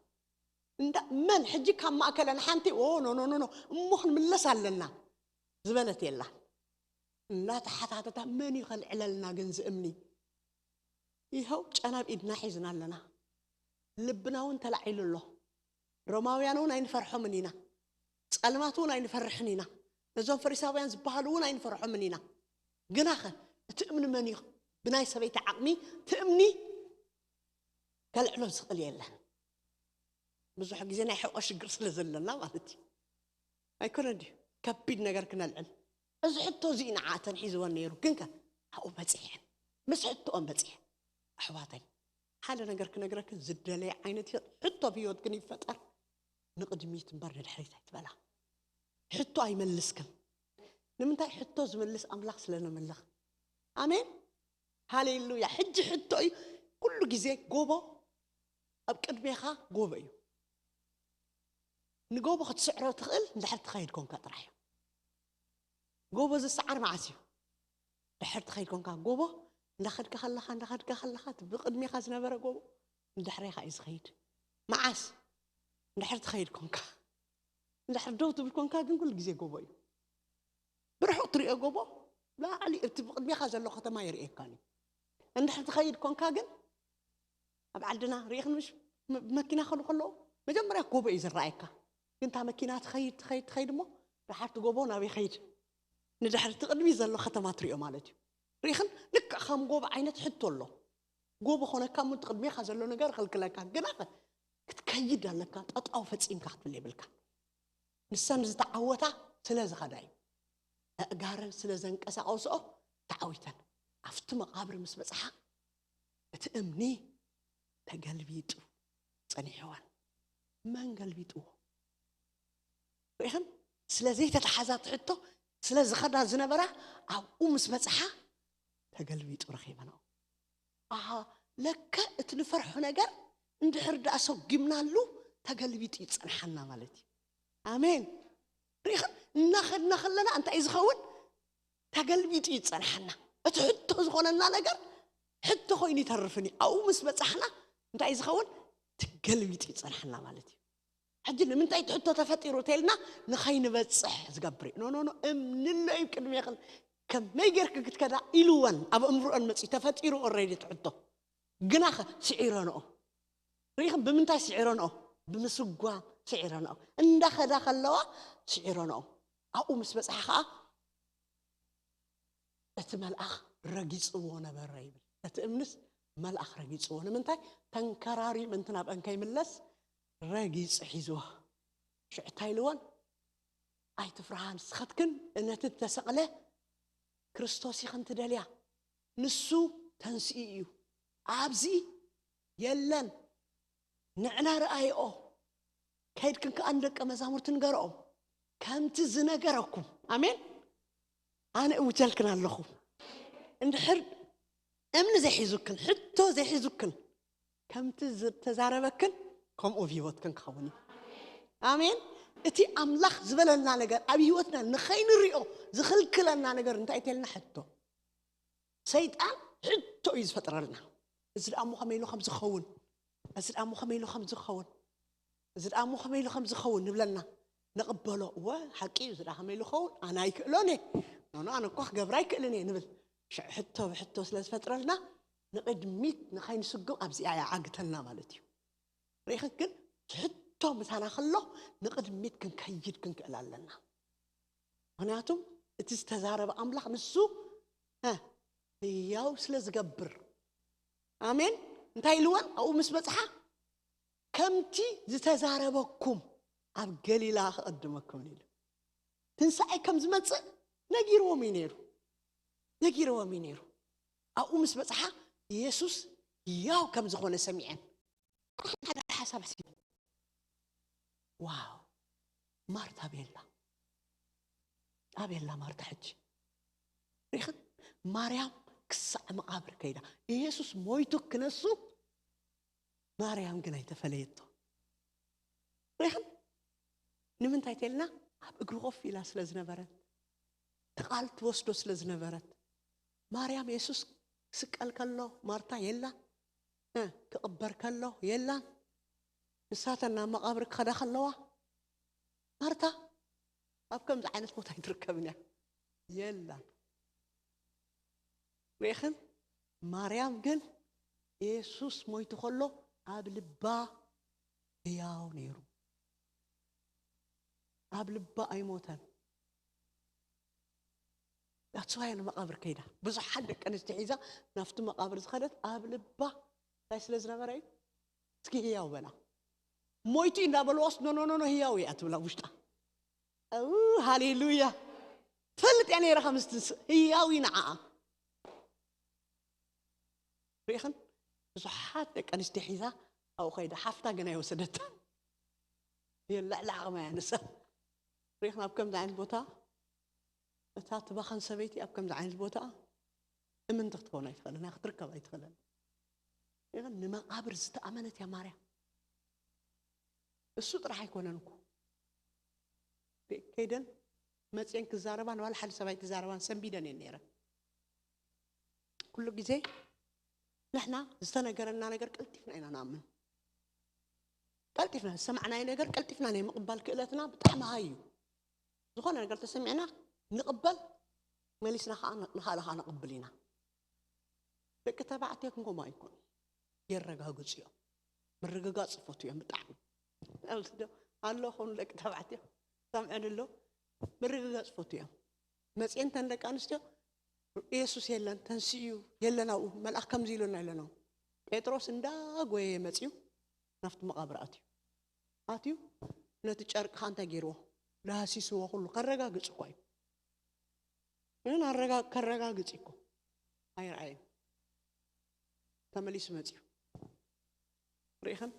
من حجي كم ما أكلنا حنتي أوه نو مخن من لسان لنا زبنتي الله لا تحت هذا من يخل على لنا جنز أمني يهو أنا بإيدنا حزنا لنا لبنا وانت لعيل الله روماويانون أين فرحوا مننا سألماتون أين فرحنينا نزوم فريساويان زبالون أين فرحوا مننا جناخه تأمن مني بناي سبيت عقمي تأمني كالعلو سقلي الله بزو حق زينا يحوش قرص لزلنا مالتي ما يكون عندي كبيد نجار كنا العلم بس حطوا زين عاتن حيزوان نيرو كنكا هاو بتيحن بس حطوا أم بتيحن أحواتي حالا نجار كنا جرا كزد لي عينتي حطوا فيود كني فتر نقدميت مبرد حريت بلا حطوا أي ملسكن نمنتاي حتو زملس أملاخ سلنا ملخ آمين هاليلويا حج حتو أي كل جزء جوبا أبكر بيخا جوبا أيو نجوبا خد سعره تقل لحد تخيل كون كطرح جوبا زي السعر معسيو لحد تخيل كون كا جوبا ندخل كخلخان تبقد ميخا زنبرة جوبا ندحري خايز خيد معاس ندحر تخيل كون كا ندحر دوت بالكون كا كل جزء جوبا أيو برحو طريقة جوبا لا علي تبقد ميخا زلو ختما يرئيك كاني ندحر تخيل كون كا جن أبعدنا ريخ مش مكينة خلو مجمرة جوبا إذا رأيك أنت مكينات خيد مو رحت جوبونا بخيد ندحر تقدمي زلو ختمات ريو مالتي ريخن لك خام جوب عينت حطوا له جوب هنا كم تقدمي خزلو نجار خلك لك جناح كتكيد لك أطأو فتسين كحت اللي بالك نسان زتعوتا سلاز خداي أجارن سلازن كسا أوسو تعويتن عفت مقابر مسبصحة تأمني تقلبيتو صني حوان من قلبيتو ريخن سلازي تتحازات حطو سلاز خدا زنبرة أو مسبصحة تقلبيتو رخيبنا لك اتنفرح نجار ندحر داسو جبنا له تقلبيتو يتصنحنا مالتي آمين ريخن نخلنا أنت إذا خون تقلبيتو يتصنحنا اتحطو زغوننا نجار حتى خويني تعرفني أو مسبصحنا أنت إذا خون تقلبيتو يتصنحنا مالتي حجنا من تاي تحطو تفطيرو تيلنا نخاين بصح زغبري نو من الله يمكن يخل كم ما يجرك كذا إلوان أبو أمر أن متي تفطيرو أوريدي تحطو جناخ سعيرانو ريخن بمنتاي سعيرانو بمسقوا سعيرانو إن دخل لوا سعيرانو أو مسبصحا أتملأخ رجيس وانا برايب أتأمنس ملأخ رجيس وانا منتاي تنكراري من تناب أنكاي ملس رجيس حيزوه شعتاي لوان أي تفرحان سختكن إن تتسقله كريستوس يخن تدليا نسو تنسيو عابزي يلن نعنا رأيو كايدكن كأندك مزامور تنقرأو كم تزنقرأكم آمين أنا أوجلكنا اللخو إن حر أمن زي حيزوكن حتى زي حيزوكن كم تزاربكن كم أوفيوتكن خوني آمين إتي أملاخ زبلنا نجار أبيوتنا نخين الرئو زخل كلنا نجار أنت أيتلنا حتى سيدان حتى إذ فترنا إذا أمو خميلو خمس خون إذا أمو خميلو خمس خون إذا أمو خميلو خمس خون نبلنا نقبله وحكي إذا خميلو خون أنا يكلوني أنا كوخ جبراي كلني نبل حتى سلاس فترنا نقد ميت نخين سجوا أبزي عقتنا مالتي ريخن كن حتى مثلا خلّه نقد ميت كن كيد كن كلالنا هناتم تستزارب أملاخ نسو ياو سلاس جبر آمين انتهي لون أو مسبتها كمتي زتزاربكم أب قليلا قدمكم ليل تنسعي كم زمان نجيرو مينيرو أو مسبتها يسوس ياو كم زخون سميعين هذا حسب سيد واو مارتا أبيلا مارتا حج ريخن مريم كسع مقابر كيدا يسوس مويتو كنسو مريم جناي تفليتو ريخن نمن تايتلنا أبقرو غفي لا سلزنا برد تقالت وسطو سلزنا برد مريم يسوس سكال كله مارتا يلا تقبر كله يلا نساتنا مقابر خدا خلوا مارتا أبكم زعانت موتا يتركبنا يلا ويخن مريم قل يسوس مويتو خلو أبلبا ياو نيرو أبلبا أي موتان لا تسوي أنا مقابر كيدا بس حد كان استعيزة نفط مقابر زخدت أبلبا ليش لازم مريم تكي هي وبنا مويتي نابلوس نو هي ويا تبلا وشتا هاليلويا فلت يعني رقم هي وينعا ريخن بس حد كان استعيزة أو خيدا حفتا جنا يوسدت هي لا ما ينسى ريخنا بكم دعين بوتا እታት ባኻን ሰበይቲ ኣብ ከምዚ ዓይነት ቦታ እምንቲ ክትኮን ኣይትኽእልን ክትርከብ ኣይትኽእልን ይግን ንመቃብር ዝተኣመነት ያ ማርያም እሱ ጥራሕ ኣይኮነን እኮ ከይደን መፅን ክዛረባን ዋላ ሓደ ሰባይ ክዛረባን ሰንቢደን ነይረ ኩሉ ግዜ نحنا ዝተነገረና ነገር ቀልጢፍና ኢና ናምን ቀልጢፍና ሰማዕናይ ነገር ቀልጢፍና ናይ መቅባል ክእለትና ብጣዕሚ ሃዩ ዝኾነ ነገር ተሰሚዕና ንቅበል መሊስና ንኻልኻ ንቅብል ኢና ደቂ ተባዕትዮ ክንጎማ ኣይኮን የረጋግፁ እዮም ምርግጋፅ ጽፈቱ እዮም ብጣዕሚ ኣለኹም ደቂ ተባዕትዮ ሰምዐን ኣሎ ምርግጋፅ ጽፈቱ እዮም መፅን ተንደቂ ኣንስትዮ ኢየሱስ የለን ተንስኡ የለናው መልአክ ከምዚ ኢሉና ይለናው ጴጥሮስ እንዳጎየ መፅዩ ናፍቲ መቃብር ኣትዩ ነቲ ጨርቅ ካንተ ገይርዎ ዳሲስዎ ሁሉ ከረጋግፅ እኮ እዩ እን ከረጋግፅ እኮ ኣይርአይ ተመሊስ መፅዩ ሪኢኸን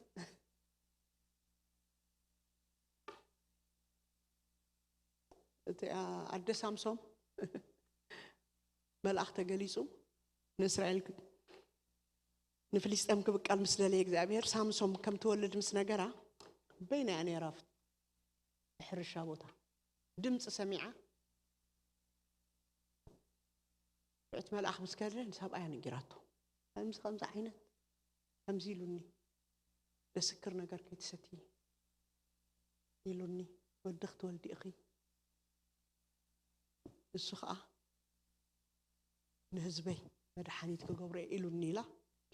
እቲ ኣደ ሳምሶም መልአክ ተገሊጹ ንእስራኤል ንፍልስጤም ክብቃል ምስ ደለየ እግዚአብሔር ሳምሶም ከም ተወልድ ምስ ነገራ በይና ነይራ ሕርሻ ቦታ ድምፅ ሰሚዓ እቲ መልአክ ምስ ከደለ ሰብኣያ ነጊራቶ ከምዚ ዓይነት ከምዚ ኢሉኒ ደስክር ነገር ከይትሰቲ ኢሉኒ ወድኽ ትወልዲ እኺ እሱ ከዓ ንህዝበይ መድሓኒት ክገብሮ ኢሉኒ ኢላ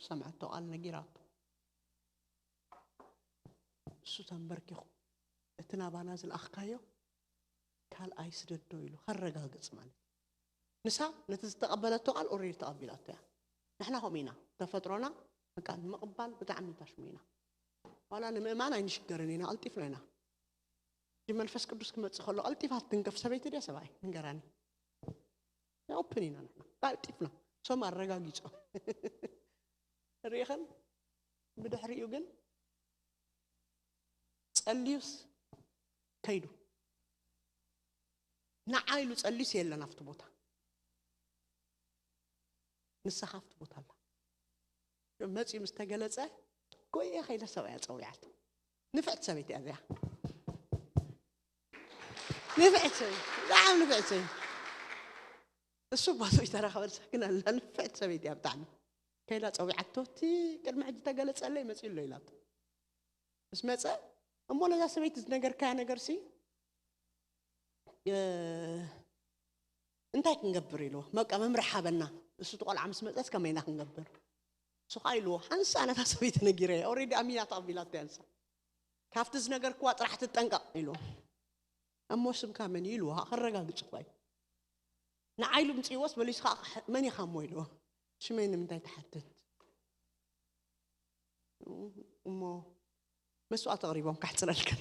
ሰምዐቶ ቃል ነጊራቶ እሱ ተንበርኪኹ እቲ ናባና ዝለኣኽካዮ ካልኣይ ስደዶ ኢሉ ከረጋግፅ ማለት ንሳ ነቲ ዝተቐበለቶ ቃል ኦልሬዲ ተቐቢላቶ እያ ንሕና ከምኡ ኢና ተፈጥሮና ቃል ምቕባል ብጣዕሚ ታሽሙ ኢና ዋላ ንምእማን ኣይንሽገርን ኢና ቀልጢፍና ኢና መንፈስ ቅዱስ ክመፅእ ከሎ ቀልጢፋት ትንከፍ ሰበይቲ ድያ ሰብኣይ ንገራኒ ኦፕን ኢና ንሕና ቀልጢፍና ሶም ኣረጋጊፆ ሪኢኸን ብድሕሪኡ ግን ጸልዩስ ከይዱ ንዓይሉ ጸልዩስ የለን ኣብቲ ቦታ ንስኻ ኣብቲ ቦታ ኣላ መፅኡ ምስ ተገለፀ ጎየ ከይደ ሰብኣያ ፀዊዓት ንፍዕት ሰበይቲ እያ እዚኣ ንፍዕት ሰበይቲ ብጣዕሚ ንፍዕት ሰበይቲ እሱ ባቶ ይተረኸበል ሰክን ኣላ ንፍዕት ሰበይቲ እያ ብጣዕሚ ከይዳ ፀዊዓቶ እቲ ቅድሚ ሕጂ ተገለፀለይ መፅኡ ኣሎ ኢላቶ ምስ መፀ እሞ ነዛ ሰበይቲ ዝነገርካያ ነገርሲ እንታይ ክንገብር ኢልዎ መቃ መምርሕ ሃበና እሱ ተቆልዓ ምስ መፀት ከመይና ክንገብር እሱ ከዓ ኢልዎ ሓንሳ ነታ ሰበይቲ ነጊረ ኦልሬዲ ኣሚና ተቐቢላቶ እያ ንሳ ካብቲ ዝነገርክዋ ጥራሕ ትጠንቀቕ ኢልዎ እሞ ስምካ መን ኢልዎ ከረጋግፅ እኳ እዩ ንዓይሉ ምፅይዎስ በሊሱ ከዓ መን ኢኻ እሞ ኢልዎ ሽመይ ንምንታይ ተሓትት እሞ መስዋዕት ኣቕሪቦም ካሕፅለልከን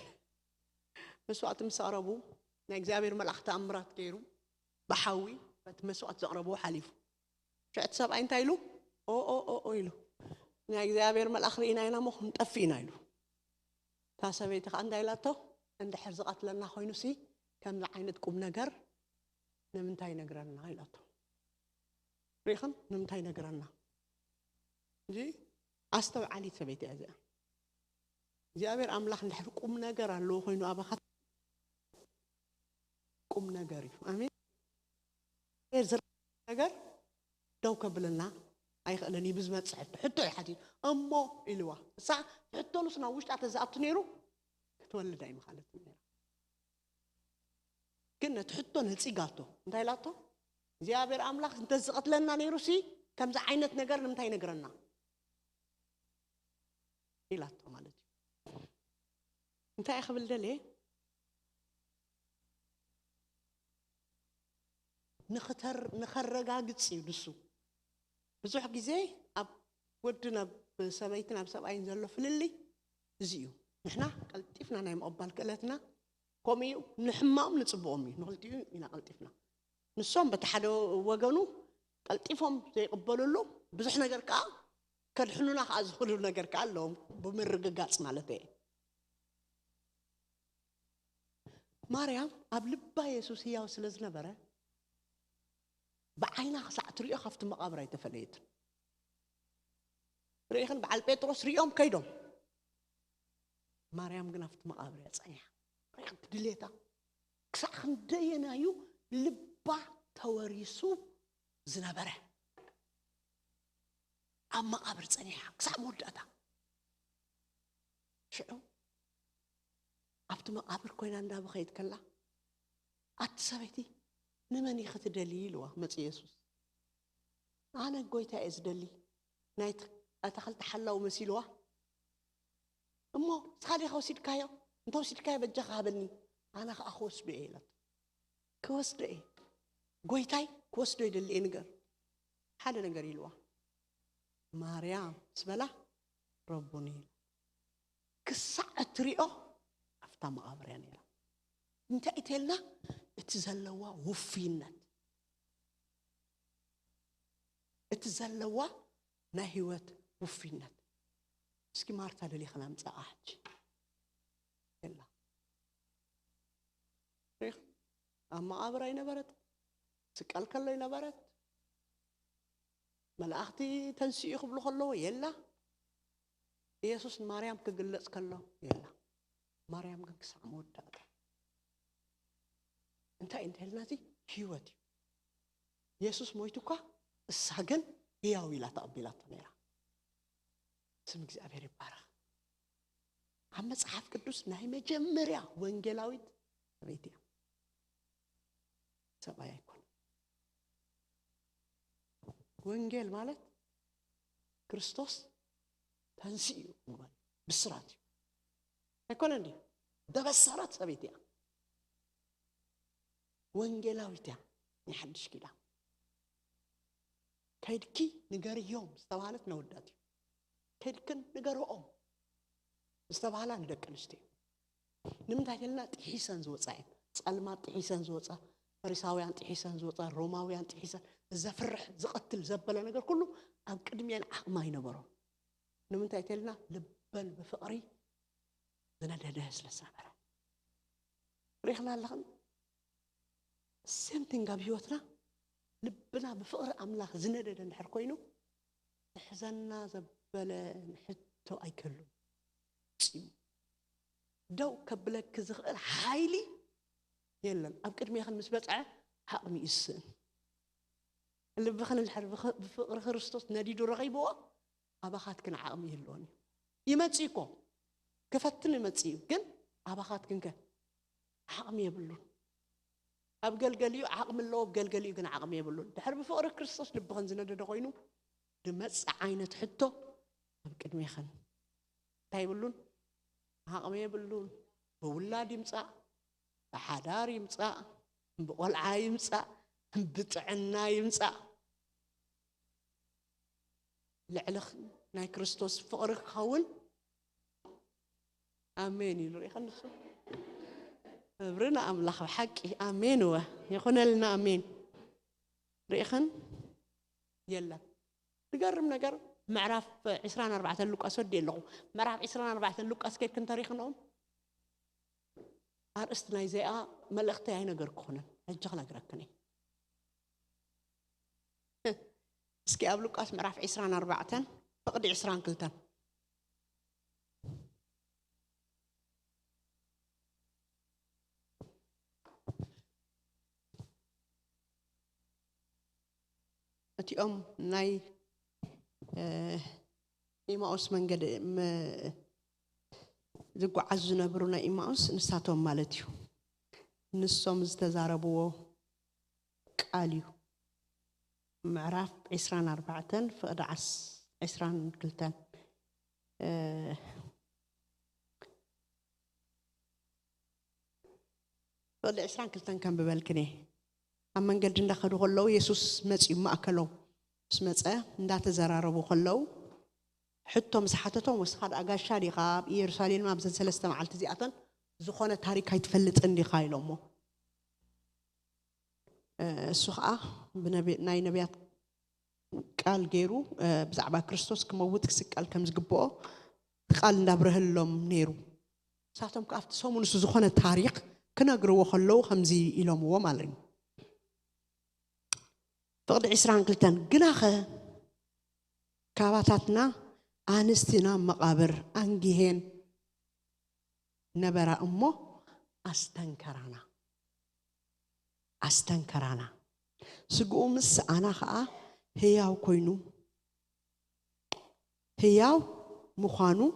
መስዋዕት ምስ ኣቕረቡ ናይ እግዚአብሔር መልአክ ተኣምራት ገይሩ ብሓዊ በቲ መስዋዕት ዘቕረብዎ ሓሊፉ ሽዕቲ ሰብኣይ እንታይ ኢሉ ኦ ኢሉ ናይ እግዚአብሔር መልአክ ርኢና ኢና ሞ ክንጠፊ ኢና ኢሉ እታ ሰበይቲ ከዓ እንታይ ኢላቶ እንድሕር ዝቐትለና ኮይኑሲ ከምዚ ዓይነት ቁም ነገር ንምንታይ ነግረና ኢላቶ ሪኢኸን ንምንታይ ነግረና እንጂ ኣስተውዓሊት ሰበይቲ እያ እዚኣ እግዚአብሔር ኣምላኽ እንድሕር ቁም ነገር ኣለዎ ኮይኑ ኣባኻ ቁም ነገር እዩ ኣሜን ነገር ደው ከብለና ኣይኽእልን እዩ ብዝመፅሕ ሕቶ ይሓቲት እሞ ኢልዋ እሳ ሕቶሉስ ናብ ውሽጣ ተዝኣቱ ነይሩ ክትወልድ ኣይምኻለት ነይራ ግን ነቲ ሕቶ ነፂጋቶ እንታይ ኢላቶ እግዚአብሔር ኣምላኽ እንተዝቐትለና ነይሩሲ ከምዚ ዓይነት ነገር ንምንታይ ነግረና ኢላቶ ማለት እዩ እንታይ ክብል ደልየ ንኸረጋግፅ እዩ ንሱ ብዙሕ ግዜ ኣብ ወድን ኣብ ሰበይትን ኣብ ሰብኣይን ዘሎ ፍልሊ እዚ እዩ ንሕና ቀልጢፍና ናይ ምቕባል ክእለትና ከምኡ እዩ ንሕማኦም ንፅብኦም እዩ ንኽልቲኡ ኢና ቀልጢፍና ንሶም በቲ ሓደ ወገኑ ቀልጢፎም ዘይቕበሉሉ ብዙሕ ነገር ከዓ ከድሕኑና ከዓ ዝኽእሉ ነገር ከዓ ኣለዎም ብምርግጋፅ ማለት እየ ማርያም ኣብ ልባ የሱስ ህያው ስለ ዝነበረ بعينا خسعت ريو خفت مقابر يتفليت ريخن بعل بيتروس ريوم كيدوم مريم قنفت مقابر يتصنع ريخن تدليتا كسع خندينا يو لبا توريسو زنبره أما قبر تصنيحة كسع مودتا شو أبت مقابر كوينا ندا بخيت كلا أتسبيتي نمني خت دليل ومت يسوع أنا قويتا إز دليل نايت أتخلت حلا ومسيلوا أمو سخالي خوسيد كايو انتو سيد كايو بجاخ هابني أنا أخوس بإيلت كوس دي قويتاي كوس دي دلي نقر حدا نقر يلوا مريم سبلا ربوني كسع تريو أفتح مقابر يعني لا انت اتلنا اتزلوا وفينا اتزلوا نهيوت وفينا اسكي مارتا اللي خلنا متاحج يلا ريخ اما ابراي نبرت سقال كله نبرت ملاختي تنسيخ بلو خلو يلا يسوس مريم كغلص كله يلا مريم كسع مودات انت لناتي هيوتي يسوس مويتوكا الساجن هياو إلى تقبيلات نيرا اسم እግዚአብሔር ይባረክ አብ መጽሐፍ ቅዱስ ናይ መጀመሪያ ወንጌላዊት ቤትያ ሰባይ አይኮን ወንጌል ማለት ክርስቶስ ተንሲኡ ማለት ብስራት አይኮን እንዴ ደበሰራት ሰቤትያ ወንጌላዊት ይሐድሽ ኪዳ كيدكي نجار يوم استوالت نوداتي كيدكن نجارهم استوالها ندك نشتي نمت هجلنا تحسن زوجين سألمات تحسن زوجة فريساويان تحسن زوجة روماويان تحسن زفرح زقتل زبلة نجار كله أم كدميان ما ينبرو نمت هجلنا لبن بفقري زنا دهس لسامرة ريحنا لهم سمتين قبيوتنا لبنا بفقر أملاك زندة نحر كوينو حزنا زبالة نحتو أي كله دو كبلك زغل حايلي يلا أبكر ميخن مسبتعه حقمي السن اللي بخن الحر بفقر خرستوس ناديدو رغيبوا أباخات كن عقمي اللوني يمتيكو كفتن يمتيو كن أباخات كن حقمي يبلون أبقلقليو عقم الله وبقلقليو كان عقم يبلون تحرب فقر كريستوس لبخن زنده دقينو دمس عينة حتو أبقد ميخن تايبلون عقم يبلون بولاد يمسع بحدار يمسع بقلعة يمسع بتعنا يمسع لعلخ ناي كريستوس فقر خول آمين يلوري خلصو برنا أملاخ حقي آمين يخون لنا آمين ريخن يلا نقرب معرف 24 لوقاس ودي له معرف 24 لوقاس كيف كنت تاريخنا أرستنا زيا ملختي هنا قرقونا الجغل قرقني اسكي أب لوقاس معرف 24 فقد 20 كلتان أتيهم ناي إيماوس من قد ذكوا عزنا برونا إيماوس نساتهم مالتيو نسوم استزاربوا قاليو معرف 24 فقد 20 كلتان فقد 20 كلتان كان ببالكني أما نقدر ندخله خلوا يسوس مسيح ما أكلوا اسمه ندات زراربو خلوا حتى مسحتهم وسخاد أجاشاري غاب يرسالين ما بزن سلسلة مع التزيئة زخانة تاريخ هيتفلت عندي خايلهم السخاء بنبي ناي نبيات قال جيرو بزعبا كريستوس كموت كسك قال كم زقبوه قال نبره لهم نيرو ساعتهم كافت سومون زخانة تاريخ كنا جرو خلوا خمزي إلهم ومالين فقد عسران قلتن قناخة كاباتاتنا آنستنا مقابر أنجيهن نبرا أمه أستنكرانا سقو مس أنا خا هياو كوينو هياو مخانو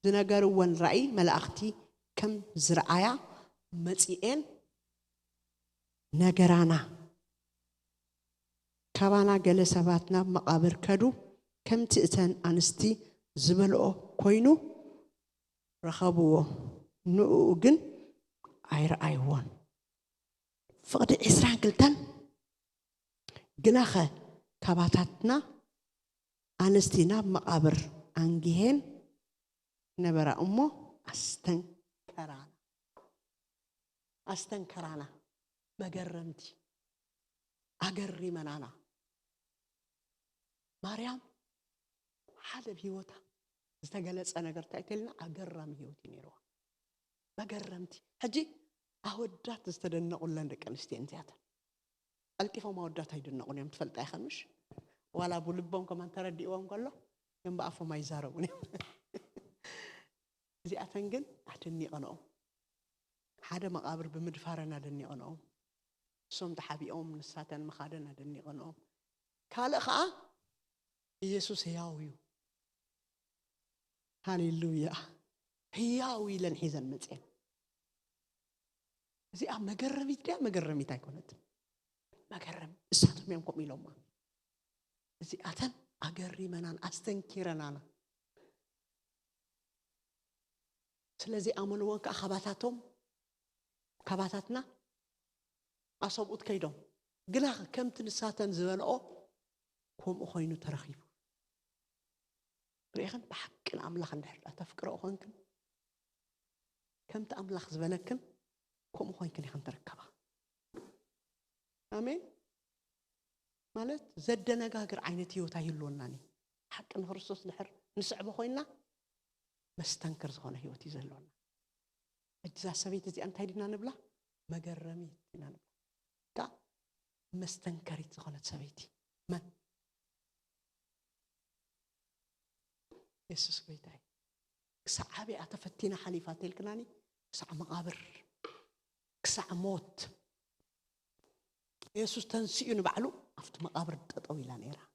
زنقرون رأي ملأختي كم زرعايا متئين نقرانا كابانا جلساتنا مقابر كدو كم تئتن أنستي زبلو كوينو رخبوه نوجن أيوان فقد إسرائيل قلتن جناخة كاباتاتنا أنستينا مقابر أنجيهن نبرا أمه أستنكرانا مجرمتي أجري منانا مريم حدا بيوتها استجلس أنا قرتيت لنا أجرم هيوتي نيروها ما جرمتي هجي أودات استدنا قلنا لك أنستين تياتا قلتي فما ودات هيدنا قلنا متفلت أي خمش ولا بولبهم كمان تردي وام قالوا يوم بقفوا ما يزاروني زي أتنجن أحتني أنا حدا مقابر بمدفارنا دني أنا سوم تحبي من الساتن مخادنا دني أنا كاله خا يسوع هياوي هاليلويا هياوي لنحزن متين زي مجرمي تايكونت مجرم الساتم يومكم يلوما زي أتن أجري منان أستنكرنا أنا سلزي أمنوا كأخباتاتهم كباتاتنا أصابوت كيدهم قلنا كم تنساتن زبالو كم أخوينو ترخيب ريخن بحق الأملاخ نحن أتفكر أخوينكم كم تأملاخ زبالكن كم أخوينكن يخن تركبها آمين مالت زدنا قاقر عينتي وتايلوناني حق نخرصوص لحر نسعب أخوينا مستنكر زغونا هيوتي زلونا أجزاء سبيت زي أنت هيدنا نبلا مقرمي تنا نبلا تا مستنكريت زغونا سبيتي من يسوس بيتاي كسعابي أتفتينا حليفات الكناني كسع مقابر كسع موت يسوس تنسيون بعلو أفت مقابر طويلة نيرا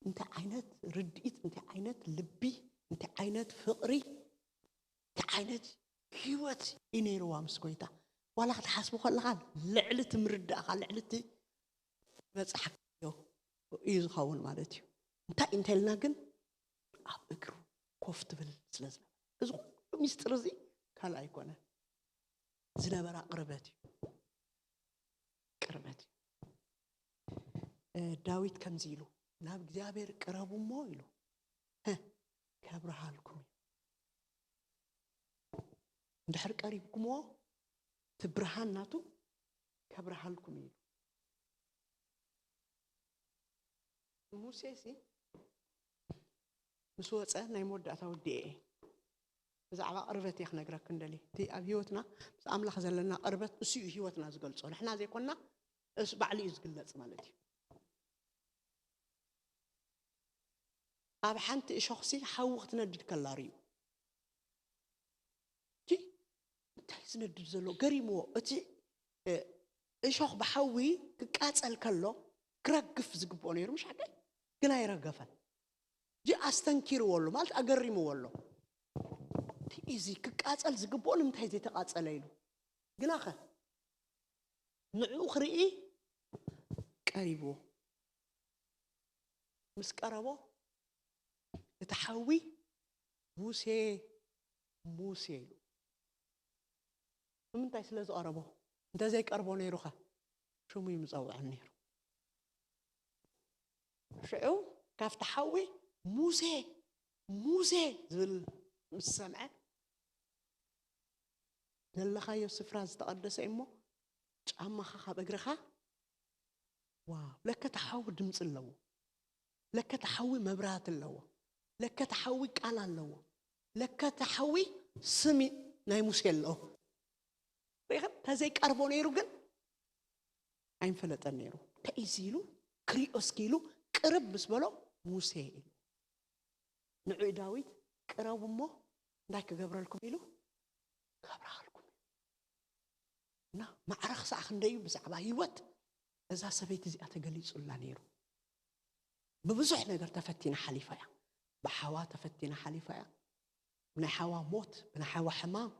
انت عينت رديت انت عينت لبي انت عينت فقري انت عينت هيوت إنيروا مسكويتا ولا قد حاسبوا خلقان لعلت مرد أخال لعلت بس حكيو يزخون مالتي انت لنا جن أبكرو كفت بالسلسلة إذا مسترزي كلا يكونه زنبرا قربتي داويد كم زيلو ناب جابر قربوا مويلو كبرهالكم ندحر قريبكم تبرهان ناتو كبرهالكم يلو موسى سي مسوصه ناي موداتا ودي بزعبا قربت يخ نغرك ندلي تي ابيوتنا بس املاخ زلنا قربت اسيو هيوتنا زغلصو نحنا زي كنا اس بعلي يزغلص مالتي اب حنت شخصي حوخت ندد كلاريو تي تحسندد زلو غريمو اتي اشخ بحوي كقاصل كلو كرغف زغبو نيرو مش حق غنا يرغفن جي استنكير ولو مالت اغريمو ولو تيزي كقاصل زغبو لمتاي زي تقاصليلو غناخه نعو خرئي قريبو مسقربو تحوي موسى ممتاي سلاز قربو انت زي قربو نيروخه شو يمصوع نيرو شعو كاف تحوي موسى زل السمع نلخا يوسف راز تقدس امو ጫማ በእግርኻ ዋው ለከ ተሐው ድምጽ አለው ለከ ተሐው መብራት አለው ለከ ተሐው ቃል አለው ለከ ተሐው ስሚ ናይ ሙሴ አለው ريخن تزي قربو نيرو جن عين فلتن نيرو تأيزيلو كريوس كيلو قرب بسبلو موسى نعي داويد قربو مو داك جبرالكم يلو جبرالكم نا معرخ ساعة خنديو بزعبا هيوت إذا سبيت زي أتجلس الله نيرو ببزح نقدر تفتينا حليفة بحوا تفتينا حليفة من حوا موت من حوا حمام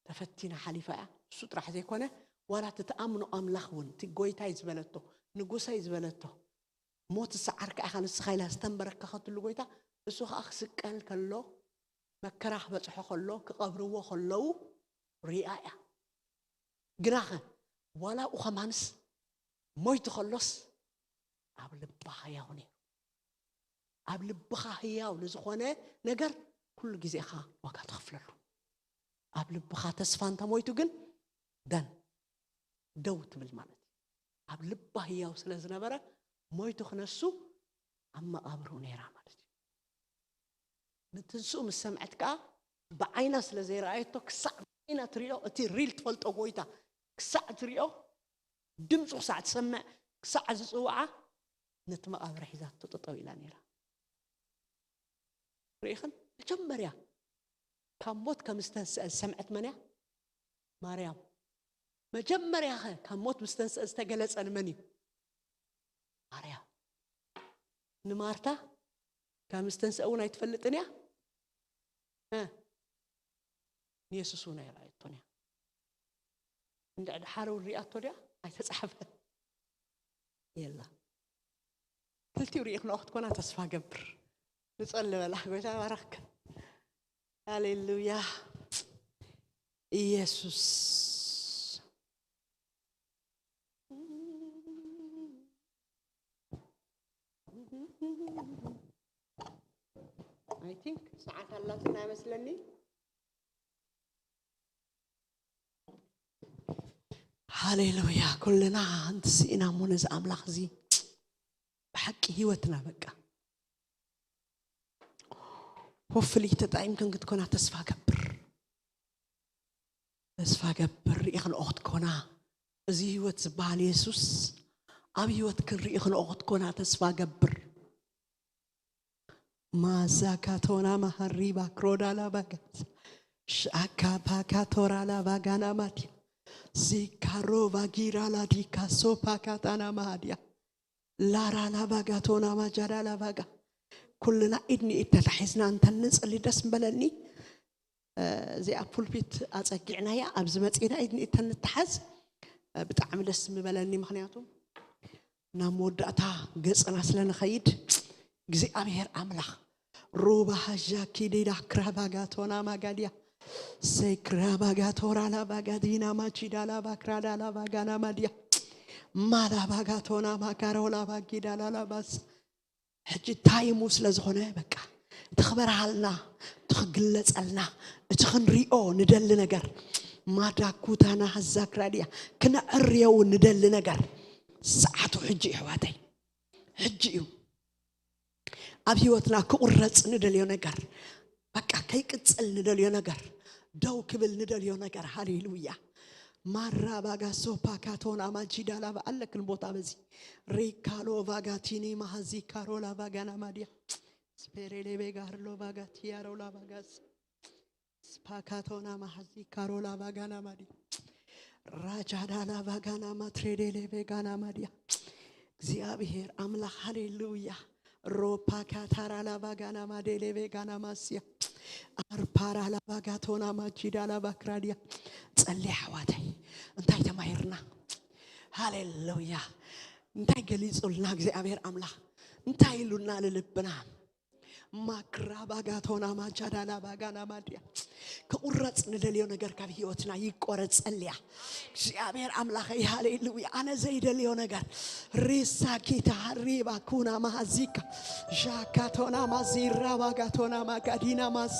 تفتينا حليفة سوت راح زي كونه ولا تتأمنوا أملاخون تجوي تايز بلدته نجوس تايز بلدته موت السعر كأخن السخيلة استنبرك كخط اللجويتا السوق أخسك كله مكره بتحو خلو كقبرو خلو رياء جناخ ولا أخمانس مويت خلص قبل بخايا هوني قبل بخايا ولزخونه نجر كل جزء خا وقت خفلو قبل بخا تسفان تمويتو جن دن دوت بالمعنى قبل بخايا وسلز نبرة مويتو خنسو أما قبرو نيرا مالتي نتنسو من سمعتك بعينا سلزي رأيتو كسع بعينا تريو أتي ريل تفلت أقويتا كسع تريو دمسو ساعة تسمع كسع زوعة نتما قبر حيزات تطويلة نيرا ريخن جمريا كم موت كم سمعت منيا مريم ما جمريا كم موت استجلس أنا مني مريم نمارتا كم استنسأونا يتفلتني ها يسوسونا يرايتوني عند حارو الرئاتوريا هاي تسحبها يلا قلتي وريقنا أختكم أنا تصفى قبر نصلي بالله قلت أنا بارك هاليلويا يسوس I think ساعات الله تنام مثلني هاليلويا كلنا عند سينا منز أملاخ زي بحق هيوتنا بقى وفلي تتعيم كنت تكون تسفى قبر يخن أخت كنا زي هيوت زبال يسوس أبي هيوت كن يخن أخت كنا تسفى قبر ما زكاتونا مهريبا كرودا لا باغاس شاكا باكاتورا لا باغانا ماتي زيكارو باغيرا لا ديكاسو باكاتانا ماديا لارا لا باغاتونا ماجارا لا باغا كلنا إدني إتتحسنا أنت نصلي دس بلني زي أبول بيت أتقعنا يا أبزمت إنا إدني إتنتحز بتعمل اسم بلني مخنياتهم نمود أتا قص أنا سلنا خيد جزء أبير أملاخ روبا حجا كيدي دا كراباغاتونا ماغاديا سي كراباغاتورا لا باغادينا ما تشيدا لا باكرادا لا باغانا ماديا مالا باغاتونا ماكارولا باغيدا لا باس حجي تايموس لزخونه بقى تخبر حالنا تخغلص علنا تخنريو ندل نجر مادا كوتانا حزاكراديا كنا اريو ندل نجر ساعته حجي حواتي حجيو أبيوتنا كوررت ندليو نجار بقى كيكتسل ندليو نجار دو كبل ندليو نجار هاليلويا مرة بقى سوبا كاتونا ما جدا لا بقلك البوتا بزي ريكالو باغاتيني مهزي كارولا باغانا ماديا سبيريلي بيغارلو باغاتيارو لا باغاس سباكاتونا مهزي كارولا باغانا ماديا راجادا لا باغانا ماتريديلي بيغانا ماديا زيابير أملا هاليلويا روبا كاتارا لا باغانا ماديلي بيغانا ماسيا أربارا لا باغاتونا ما جدا لا باكراديا تصلي حواتي انتي تمايرنا هاليلويا انتي قليص لنا እግዚአብሔር አምላክ انتي لنا للبنا ማክራባጋቶና ማጃዳላ ባጋና ማዲያ ከኡራጽ ንደልዮ ነገር ካብ ህይወትና ይቆረጽ ጸልያ እግዚአብሔር አምላክ ሃሌሉያ አነ ዘይደልዮ ነገር ሪሳኪታ ሪባ ኩና ማዚካ ጃካቶና ማዚራ ባጋቶና ማጋዲና ማስ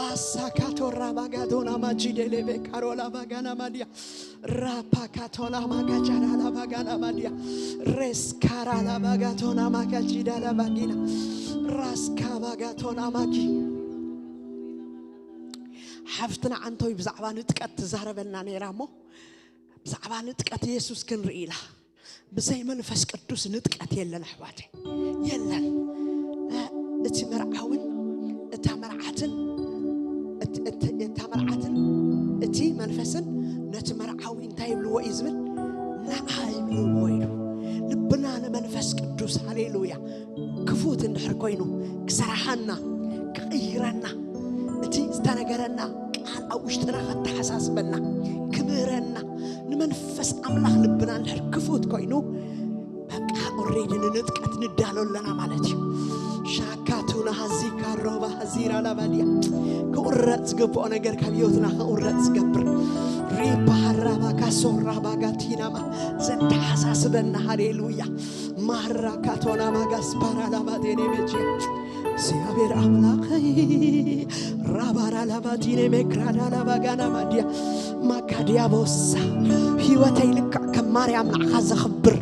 አሳካቶራ ባጋዶና ማጂደሌ በካሮላ ባጋና ማዲያ ራፓካቶና ማጋጃዳላ ባጋና ማዲያ ሬስካራላ ባጋቶና ማጋጂዳላ ባጊና Raska bagatona maki. حفتنا عنتوي بزعبان نتقت زهربنا نيرامو بزعبان نتقت يسوس كنرئيلا بزي منفس قدوس نتقت يلن حواتي يلن اتي مرعاون اتا مرعاتن اتي منفسن نت مرعاوي انتاي بلو يزبل نعاي بلو ويلو لبنا لمنفس قدوس هاليلويا كفوت اندحر كوينو كسرحنا كغيرنا اتي استنغرنا قال اوشتنا خدحساسبنا كبرنا نمنفس املاح لبنا اندحر كفوت كوينو بقى اوريدي نتقت ندالو لنا مالتي شاكاتونا هزيكا روبا هزيرا لباليا كورت غبو ነገር ከቢዮትና ከورت غبر ريبا حرابا كاسورا باغاتينا ما زنت حساسبنا هاليلويا ማራካቶና ማጋስፓራ ላባቴኔ መቼ ሲያቤር አምላከይ ራባራ ላባቲኔ መክራዳ ላባጋና ማዲያ ማካዲያ ቦሳ ህይወተይ ልክ ከማርያም ናኻ ዘኽብር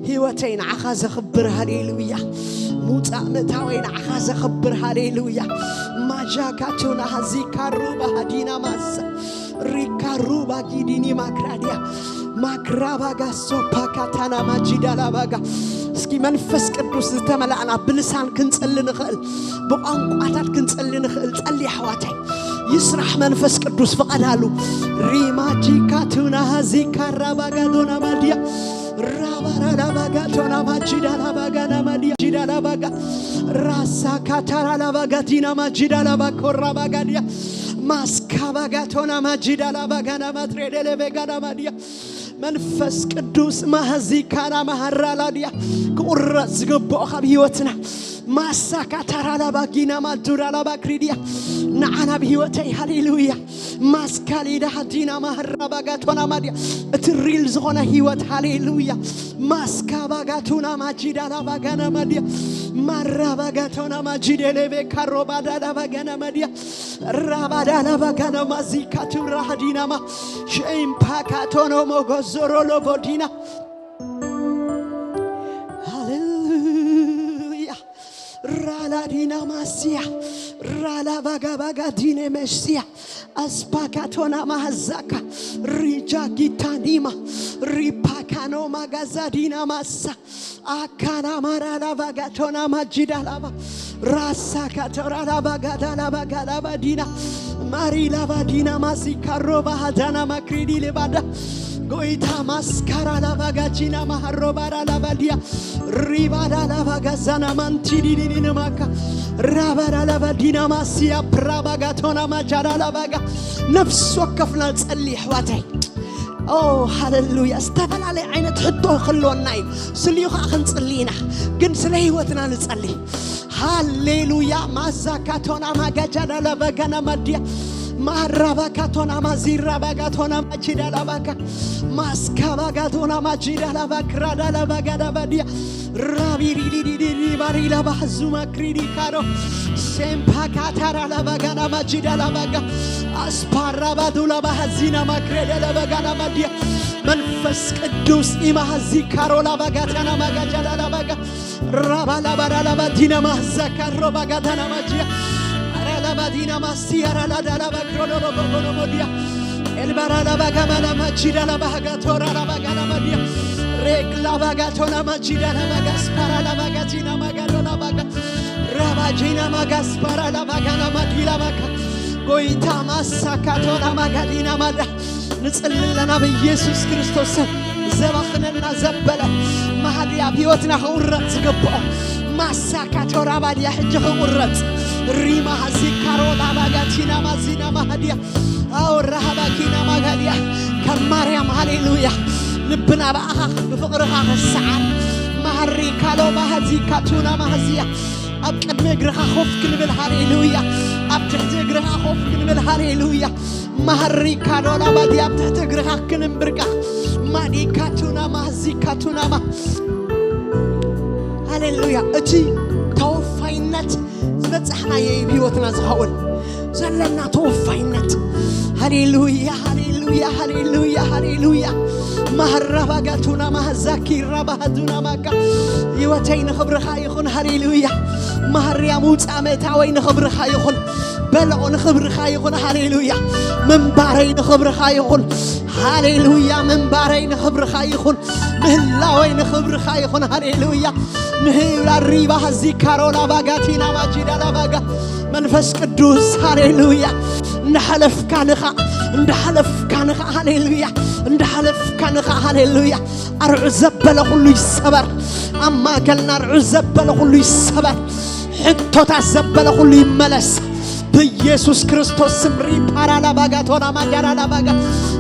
ህይወተይ ናኻ ዘኽብር ሃሌሉያ ሙጻመታወይ ናኻ ዘኽብር ሃሌሉያ ማጃካቶና ሀዚካሩ ባሃዲና ማሳ ሪካሩባ ጊዲኒ ማክራዲያ ማክራባጋ ሶፓካታና ማጂዳላባጋ እስኪ መንፈስ ቅዱስ ተመላአና ብልሳን ክንጸል ንኽእል በቋንቋታት ክንጸል ንኽእል ጸልይ አሕዋታይ ይስራሕ መንፈስ ቅዱስ ፈቀዳሉ ሪማጂካቱና ሀዚካራባጋ ዶና ማዲያ ራባራላባጋ ዶና ማጂዳላባጋ ናማዲያ ጂዳላባጋ ራሳካታራላባጋ ዲና ማጂዳላባጋ ኮራባጋዲያ ማስካባጋቶና ማጂዳላባጋና ማትሬደለ በጋና ማዲያ መንፈስ ቅዱስ ማህዚካና ማህራላዲያ ቁርጽ ገባው ሀብይወትና ማሳካታራላባጊና ማዱራላባክሪዲያ ናአና በህይወተይ ሃሌሉያ ማስካሊዳ ሀዲና ማህራባጋቶና ማዲያ እትሪል ዝሆነ ህይወት ሃሌሉያ ማስካባጋቶና ማጂዳላባጋና ማዲያ ማራባጋቶና ማጂደለ በካሮባዳላባጋና ማዲያ ራባዳላባጋና ማዚካቱ ራሃዲናማ ሸምፓካቶኖ ሞጎዞሮ ሎቦዲና ሃሌሉያ ራላዲና ማሲያ ራላባጋባጋ ዲኔ መሲያ አስፓካቶና ማዛካ ሪጃጊታኒማ ሪፓካኖ ማጋዛዲና ማሳ አካና ማራላባጋቶና ማጂዳላባ ራሳካቶራላባጋዳላባጋላባዲና ማሪላባዲና ማሲካሮባ ሀዳና ማክሪዲ ለባዳ ጎይታ ማስካራ ላባጋጂና ማሃሮባራ ላባዲያ ሪባዳ ላባጋዛና ማንቲዲዲኒ ማካ ራባራ ላባዲና ማሲያ ፕራባጋቶና ማጃራ ላባጋ ነፍስ ወከፍና ጸልይ አሕዋታይ ኦ ሃሌሉያ استفላለይ አይነት ሕቶ ክልወናይ ስልዩኻ ክንጽልይና ግን ስለ ህይወትና ንጸልይ ሃሌሉያ ማዛካቶና ማጋጃዳ ላባጋና ማዲያ ማራባካቶና ማዚራባጋቶና ማጂዳላባካ ማስካባጋቶና ማጂዳላባክራዳ ላባጋዳባዲያ ራቢሪዲዲዲ ባሪላ ባዙማ ክሪዲካሮ ሴምፓካታራ ላባጋና ማጂዳላባጋ አስፓራባዱላ ባሃዚና ማክሬዳ ላባጋና ማዲያ መንፈስ ቅዱስ ኢማሃዚካሮ ላባጋታና ማጋጃላባጋ ራባላባራላባዲና ማዛካሮ ባጋታና ማጂያ ራላባዲና ማሲያራ ላዳላባክሮሎ ቦቦኖሞዲያ ኤልባራላባጋማና ማጂዳላባጋቶራ ላባጋና ማዲያ ሬክላባጋቶና ማጂዳላባጋስፓራ ላባጋቲና ማጋዶና ባጋ ራባጂና ማጋስፓራ ላባጋና ማዲላባካ ጎይታ ማሳካቶና ማጋዲና ማዳ ንጽልለና በኢየሱስ ክርስቶስ ዘባኽነና ዘበለ ማህዲያ ህይወትና ኸውረጽ ዝገባው ማሳካቶራ ባዲያ ሕጅ ኸውረጽ ሪማ ሀዚካሮ ላባጋቲና ማዚና ማህዲያ አውራሃባኪና ማጋዲያ ከማርያም ሃሌሉያ ልብና በአኻ በፍቅርኻ ከሰዓር ማህሪ ካሎ ማህዚካቱና ማህዚያ ኣብ ቅድሚ እግርኻ ኾፍ ክንብል ሃሌሉያ ኣብ ትሕቲ እግርኻ ኾፍ ክንብል ሃሌሉያ ማህሪ ካሎ ላባዲያ ኣብ ትሕቲ እግርኻ ክንብርካ ማዲካቱና ማህዚካቱና ሃሌሉያ እቲ ተወፋይነት ዝበፅሕና የህይወትና ዝኸውን ዘለና ተወፋይነት هللويا هللويا هللويا هللويا مهرباغاتونا مهزاكي رباهدونا ماكا يوتين خبرخا يخون هللويا مهريا موصامتا وين خبرخا يخون بلعون خبرخا يخون هللويا منبارين خبرخا يخون هللويا منبارين خبرخا يخون مهلا وين خبرخا يخون هللويا نهيلا ريبا هزي كارولا باغاتينا ماجيدا لاباغا منفس قدوس هللويا نحلف كانخا هللويا نحلف كانخا هللويا ارع زبل كل يسبر اما كلنا ارع زبل كل يسبر حتو تزبل كل يملس بيسوس كريستوس سمري بارالا باغاتونا ماجارالا باغا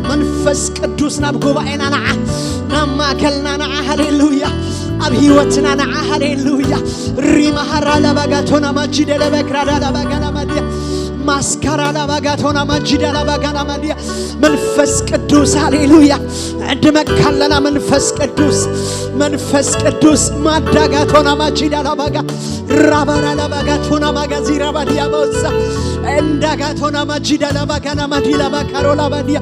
منفس قدوس نبغوباينا نما كلنا نع هللويا ابيوتنا نع هللويا ريما هرالا باغاتونا ماجيدا لبكرادا باغانا ماديا ماسكارا لباغاتونا ماجيدا لباغانا ماديا منفس قدوس هللويا عندما كلنا منفس قدوس ماداغاتونا ماجيدا لباغا رابانا لباغاتونا ماغازيرا باديا موسا انداغاتونا ماجيدا لباغانا ماديلا باكارولا باديا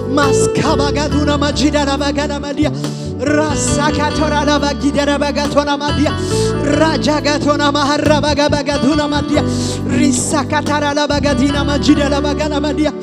ماسكاباغاتونا ماجيدا لباغانا ماديا راساكاتورا لباغيدا لباغاتونا ماديا راجاغاتونا مهرباغا باغاتونا ماديا ريساكاتارا لباغادينا ماجيدا لباغانا ماديا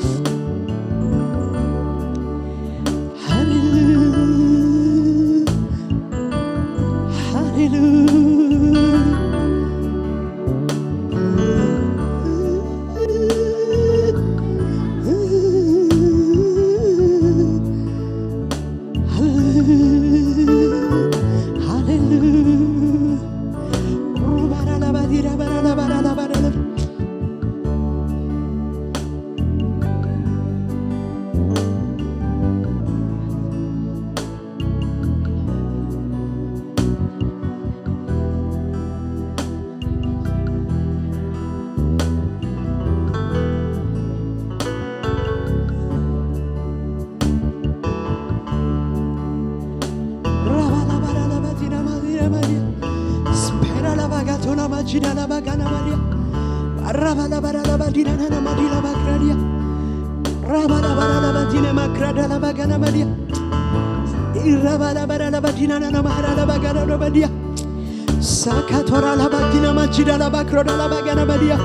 Majida la bagana Maria, Rabala Barala Badina Madila Bagradia, Rabala Barala Badina Macrada la bagana Maria, Rabala Barala Badina Namara la bagana Badia, Sakatora la Badina Majida la Bacroda la bagana Badia.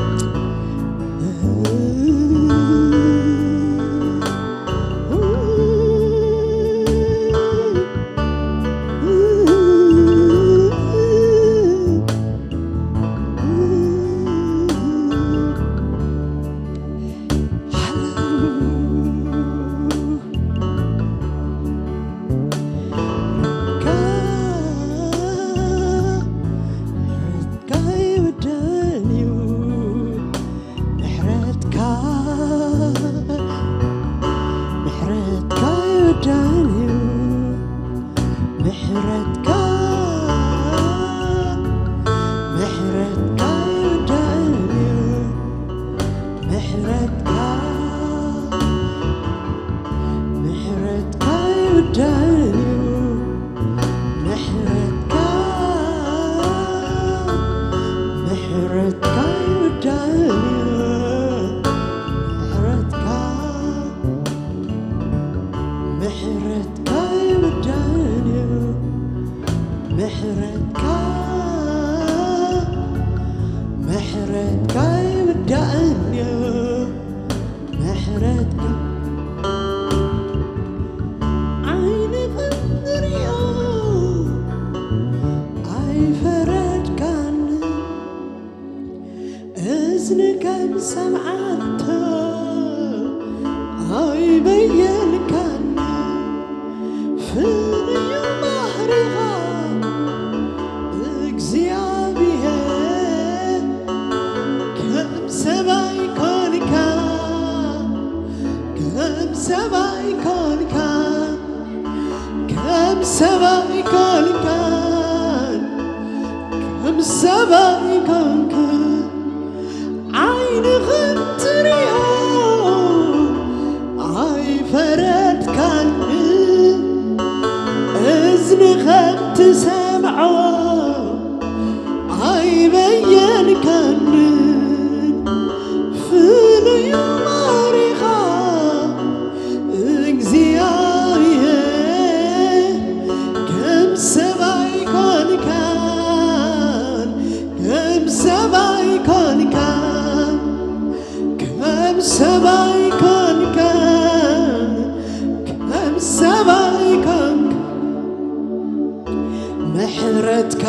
محرتك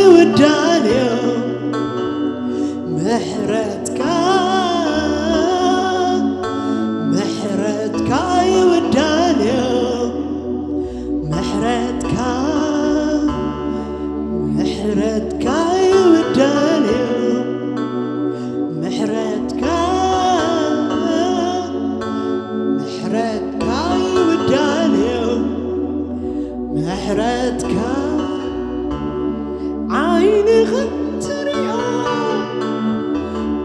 يوداني محرتك يوداني محرتك يوداني محرتك يوداني محرتك عيني غتريا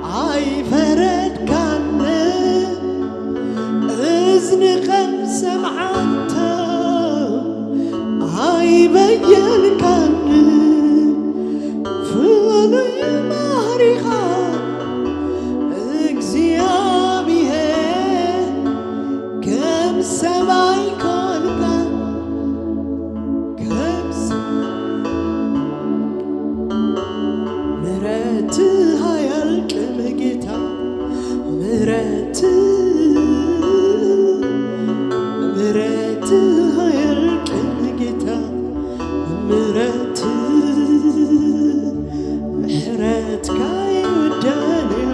عي فردك إذن خمس سمعتا عي بينك فلي مهرقا اكزيابي كم سمعي كونك كم مراتها يلقم جيتا مراتها يلقم جيتا محرتك يوداني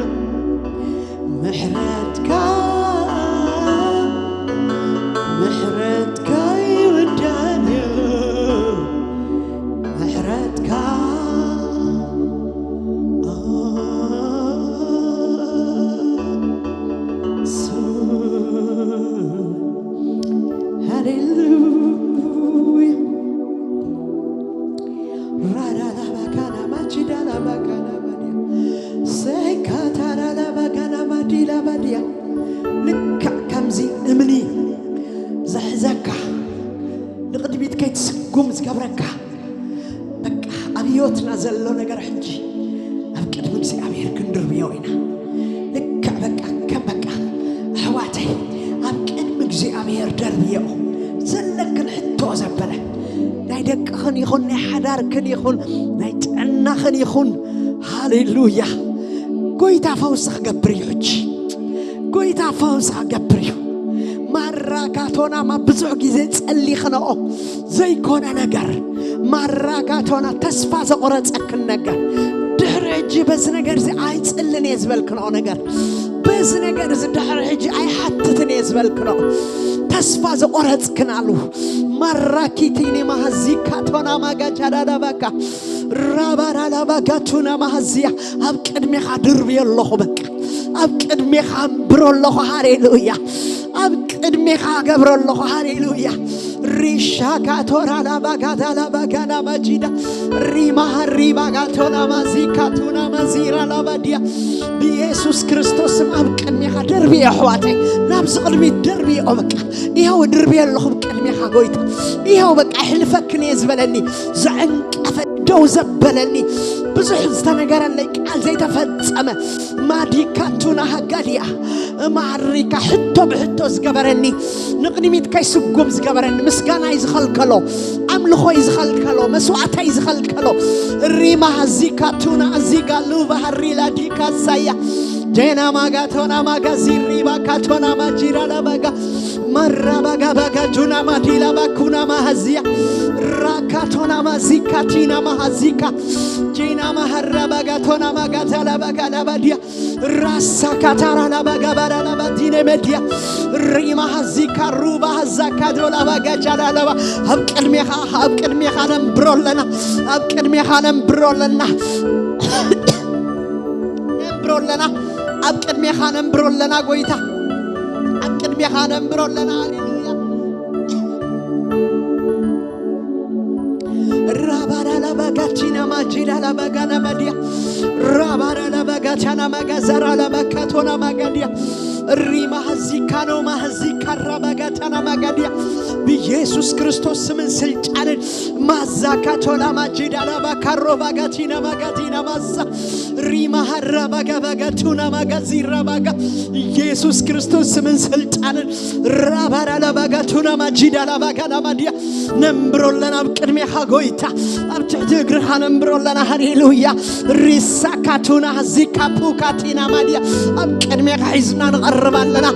محرتك يوداني محرتك هاليلويا رادا لا بكانا ماجدا لا بكانا بديا سيكاتا لا بكانا ماديلا بديا لك كمزي امني زحزكا نقدبيت كيتسقم زقبركا بك ابيوتنا زلو نغير حجي ابقد مكسي ابير كندر بيوينا لك بك كم بك حواتي ابقد مكسي ابير دربيو زلك الحتو زبله نايدك خن يخون نحدار كن يخون نايتعنا خن يخون هاليلويا قويتا فوسخ قبريوش قويتا فوسخ قبريو ማራካቶና ማብዙ ጊዜ ጸልይ ኸነኦ ዘይኮነ ነገር ማራካቶና ተስፋ ዘቆረጸክን ነገር ድህረ እጂ በዝ ነገር ዚ አይጽልን የዝበልክነኦ ነገር በዝ ነገር ዚ ድህረ እጂ አይሐትትን የዝበልክነኦ ተስፋ ዘቆረጽክናሉ ማራኪቲኒ ማህዚካቶና ማጋጃዳዳ በቃ ራባራላ ባጋቱና ማህዚያ አብቅድሜኻ ድርብ የለኹ በቃ አብቅድሜኻ ብሮለኹ ሃሌሉያ أبقدميخا قبر الله هاليلويا ريشا كاتورا لا باغادا لا باغانا ماجيدا ريما هريبا غاتونا مازيكاتونا مازيرا لا باديا بيسوس كريستوس أبقدميخا دربي أحواتي نابز قلبي دربي أبقى إيهو دربي الله بقدميخا قويتا إيهو بقى حلفك نيزبلني زعنك أفدو زبلني بزح استنقر لك زي تفتسمه ماديكاتونا هقاليا معريكا حتو بحتو زقبرني نقنميت كاي سقوم زقبرني مسكانا يزخلكلو أملخو يزخلكلو مسوعتا يزخلكلو الريما هزيكاتونا أزيقالو بحريلا ديكا سايا جينا ماغاتونا ماغازير ريبا كاتونا ماجيرا لباغا مرة باغا باغا جونا ماديلا باكونا مهزيا راكاتونا مازيكاتينا مهزيكا جينا مهرا باغاتونا ماغاتالا باغا لباديا راسا كاتارا لباغا بادا لبادينة مديا ريما هزيكا روبا هزاكا دولا باغا جالا لبا هبكر ميخا نمبرولنا هبكر ميخا نمبرولنا نمبرولنا هبكر ميخا نمبرولنا قويتا هبكر ميخا نمبرولنا هاليلويا رابارا لباغاتينا ماجيرا لباغانا مديا رابارا لباغاتانا ماغازارا لباكاتونا ماغاديا ريما هزيكانو مهزيكا رباغاتانا ماغاديا بيسوس كريستوس من سلطان مازاكاتونا ماجيدا لباكارو باغاتينا ماغادينا مازا ريما هرباغا باغاتونا ماغازيرا باغا يسوس كريستوس من سلطان رابارا لباغاتونا ماجيدا لباغانا ماديا نمبرولنا بقدمي حغويتا ابتحت اغرها نمبرولنا هاليلويا ريساكاتونا هزيكا بوكاتينا ماديا ابقدمي حيزنا نقربالنا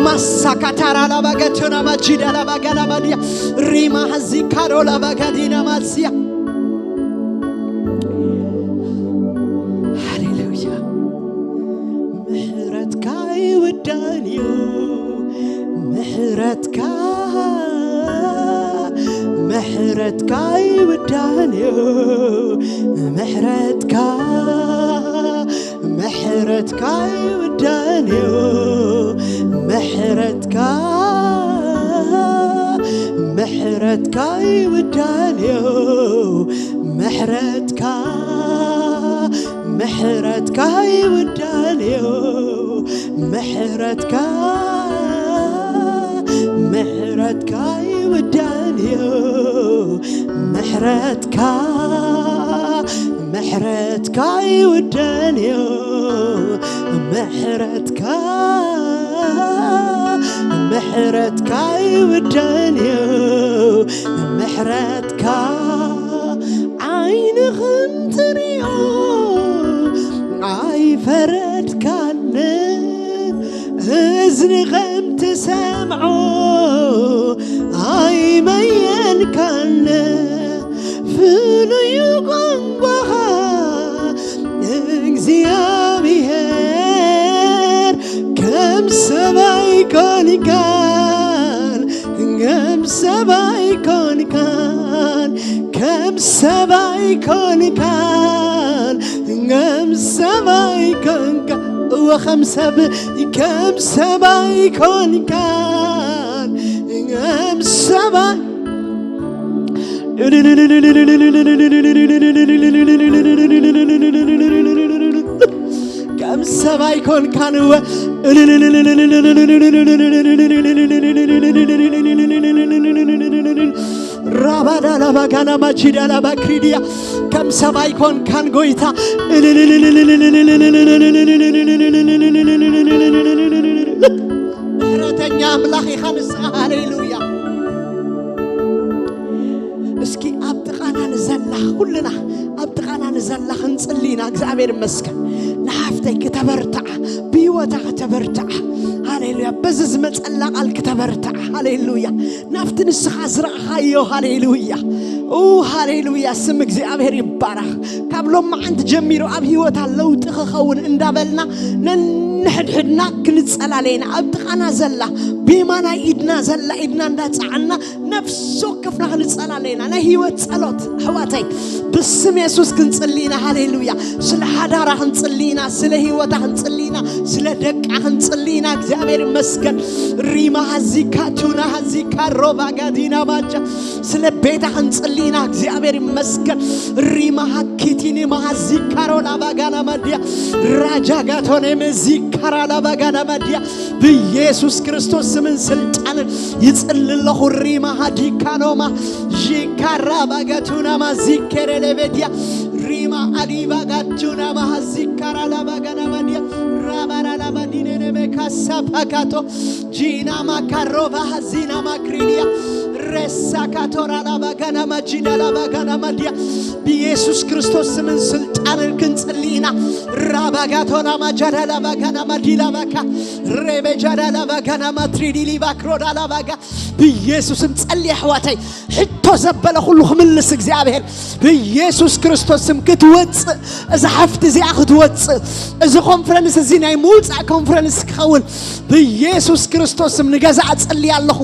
مساكاتارا لباغاتونا ماجيدا لباغانا ماديا ريما هزيكارو لباغادينا ماسيا ودانيو محرتك ودانيو محرتك ودانيو محرتك ودانيو محرتك ودانيو محرتك ودانيو محرتك ودانيو محرتك ودانيو محرتك عين غمتريو عي فرد كان إذن غمت سمعو عي مين كان فلو يقوم بها እግዚአብሔር كم سبعي كون كان كم سبعي كون كان كم سبعي كون كان كم سبعي كون كان وخمسة كم سبعي كون كان كم سبعي كم سبعي كون كان رابادا لما كان ماجدا لما كريديا كم سبعي كون كان غويتا رتنيا أملاخي خمس هاليلويا اسكي أبتقانا نزلح كلنا أبتقانا نزلح نصلينا እግዚአብሔር ይመስገን نحفتي كتبرتع بيوتك تبرتع هاليلويا بزز مصلا قال كتبرتع هاليلويا نافت نسخ ازرع هايو هاليلويا او هاليلويا سم እግዚአብሔር ይባረክ ካብሎም አንተ ጀሚሮ አብ ህይወት አለው ጥخኸውን እንዳበልና نحدنا كنصلالينا ابتقانا زلا بيمانا ايدنا زلا ايدنا እንዳጻعنا نفسو كفنا كنصلالينا انا هيوت ጸሎት حواتي بسم يسوع كنصلينا هاليلويا سለ حدارا كنصلينا سለ هيوتا كنصلينا سለ دقا كنصلينا እግዚአብሔር ይመስገን ريما هزيكاتونا هزيكا روبا غادينا ماجا سለ ቤታ كنصلينا እግዚአብሔር ይመስገን ريما هكيتيني مهزيكا رولا باغانا ماديا راجا غاتوني مزي كرالا باغانا ماديا بيسوع ክርስቶስ ስምን ስልጣን ይጽልልሁ ريما هديكانوما جيكارا باغاتونا مازيكرلبيديا ريما اديبا غاتونا مازيكارا لا باغانا ماديا رابارا لا مدينه مكاسا باكاتو جينا ماكاروفا هزينا ماكريديا رساكاتورا لا باغانا ماجينا لا باغانا ماديا بيسوع ክርስቶስ ስምን ስልጣን ክንጽልይና راباغاتونا ماجادا لا باغانا ماديلا باكا ريبجادا لا باغانا ماتريدي لي باكرودا لا باغا بيسوع سم ጸልይ حواتي حتى زبل كله خملس እግዚአብሔር بيسوع ክርስቶስ سم كتوص اذا حفت زي اخدوص اذا كونفرنس زي ناي موص كونفرنس كون بيسوع ክርስቶስ سم نغزا ጸልያለሁ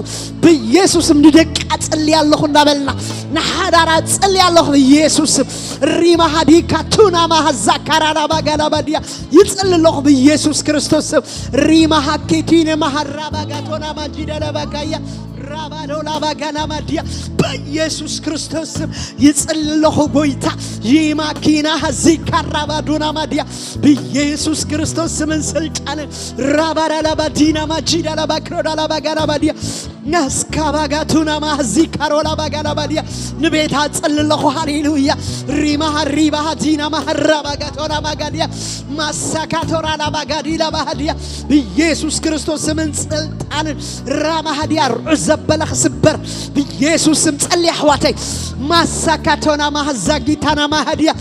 بيسوع سم ندق ጸልያለሁ እንዳበልና نحዳራ ጸልያለሁ بيسوع سم ريما هديكا تونا ما هزكرالا باغالا باديا يصللو بيسوع ክርስቶስ سم ريما هكيتين مهربا غاتونا ماجيدا باكايا رابادو لا باغانا ماديا بيسوع ክርስቶስ سم يصللو بويتا يماكينا هزكرالا دونا ماديا بيسوع ክርስቶስ سمن سلطان رابالا لا بادينا ماجيدا لا باكرودا لا باغانا ماديا ناسكاباغاتونا ما هزكارولا باغالا ماديا نبيتا صللو هاليلويا ريما هريبا هدينا مهرباغاتونا ماغاديا ماساكاتورا لا باغادي لا باهديا بيسوع ክርስቶስ سمن سلطان راما هديا زبلخ سبر بيسوع سم ጸልይ حواتي ماساكاتونا ما هزاغيتانا ما هديا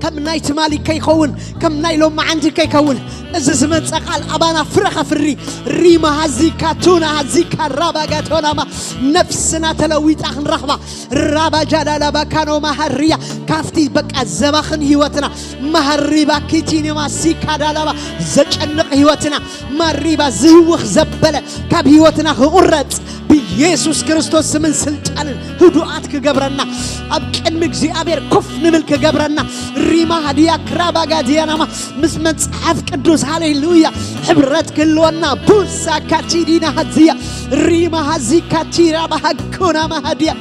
كم نايت مالي كيكون كم نايلو ما عندي كيكون إذا سمعت قال أبانا فرخ فري ريما هزيكا تونا هزيكا رابا جاتونا ما نفسنا تلويت أخن رحمة رابا جالا بكانو مهريا كافتي بك الزباخن هيوتنا مهريبا كيتيني ما سيكا دالابا زجنق هيوتنا مهريبا زهوخ زبلة كاب هيوتنا غرت بيسوس كريستوس من سلطان هدوءات كجبرنا أبكن مجزي أبير كفن ملك جبرنا ريما هديا كرابا جاديانا ما مسمت حفك الدوس هاليلويا حبرت كلونا بوسا كاتيدينا هزيا ريما هزي كاتيرا بهكونا ما هديا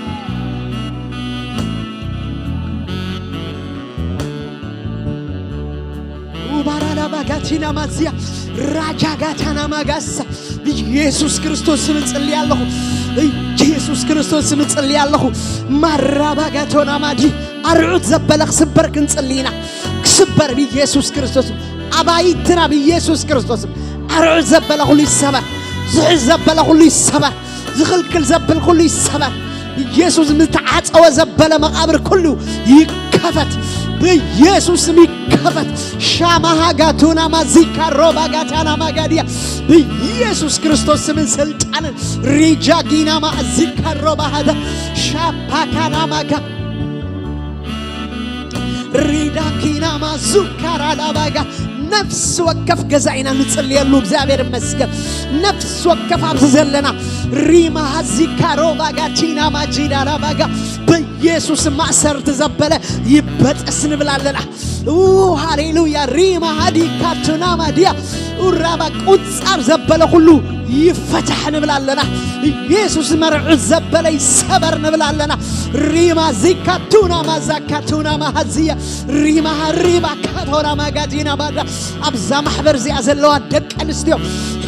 وبارا باغاتينا مازيا راجا غاتانا ماغاسا بيسوس كريستوس نصلي الله بيسوس كريستوس نصلي الله مرابا غاتونا ماجي ارعد زبلخ سبرك نصلينا كسبر بيسوس كريستوس أبايتنا بيسوس كريستوس ارعد زبلخ لي السبر زعز زبلخ لي السبر زخلكل زبلخ لي السبر بيسوس متعاصوا زبل مقابر كله يكفت بيسوس ميكفت شامها غاتونا مازيكا روبا غاتانا ماغاديا بيسوس كريستوس من سلطان ريجاغينا مازيكا روبا هذا شاباكانا ماغا ريداكينا مازوكارا لاباغا نفس وقف جزعنا نصلي له እግዚአብሔር ይመስገን نفس وقف አብዘለና ሪማ ሀዚካ ሮባ ጋቲና ማጂዳ ራባጋ በኢየሱስ ማሰር ተዘበለ ይበጠስን ብላለና ሃሌሉያ ሪማ ሀዲካ ቱና ማዲያ ኡራባ ቁጻር ዘበለ ሁሉ ይፈታህን ብላለና ኢየሱስ መርዑ ዘበለ ይሰበርን ብላለና ሪማ ዚካቱና ማዛካቱና ማሐዚያ ሪማ ሪባ ካቶራ ማጋዲና ባዳ አብዛ ማህበር ዚያዘለው ደቀንስቲው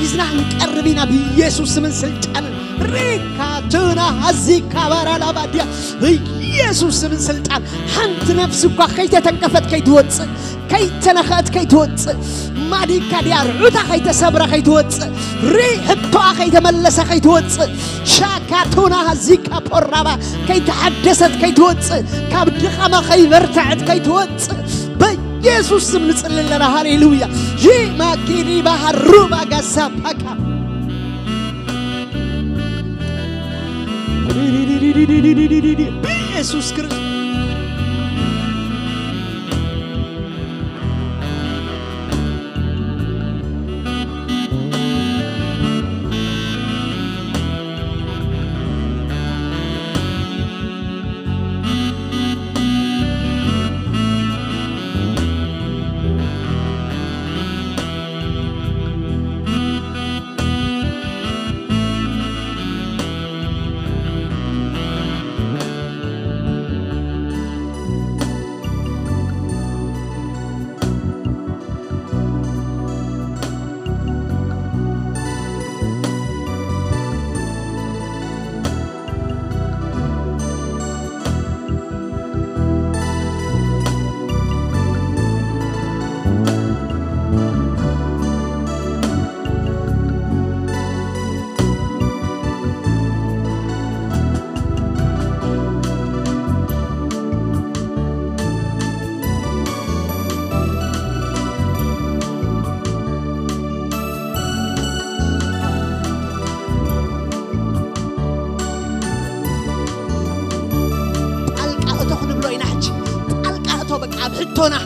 ይዝና እንቀርቢና በኢየሱስ ምን ስልጣን ሪካቱና ሀዚካ ባራላ ባዲያ በኢየሱስ ምን ስልጣን አንተ ነፍስ እኮ ከይተ ተንቀፈት ከይትወጽ ከይተነኸት ከይትወጽ ማዲካ ዲያር ዑታ ከይተሰብረ ከይትወጽ ሪህቷ ከይተመለሰ ከይትወጽ ሻካቱና ሀዚካ ፖራባ ከይተሐደሰት ከይትወጽ ካብድኸማ ከይበርታዕት ከይትወጽ በኢየሱስ ስም ንጽልለና ሃሌሉያ ጂማኪኒ ባህሩባ ጋሳፓካ በኢየሱስ ክርስቶስ تونا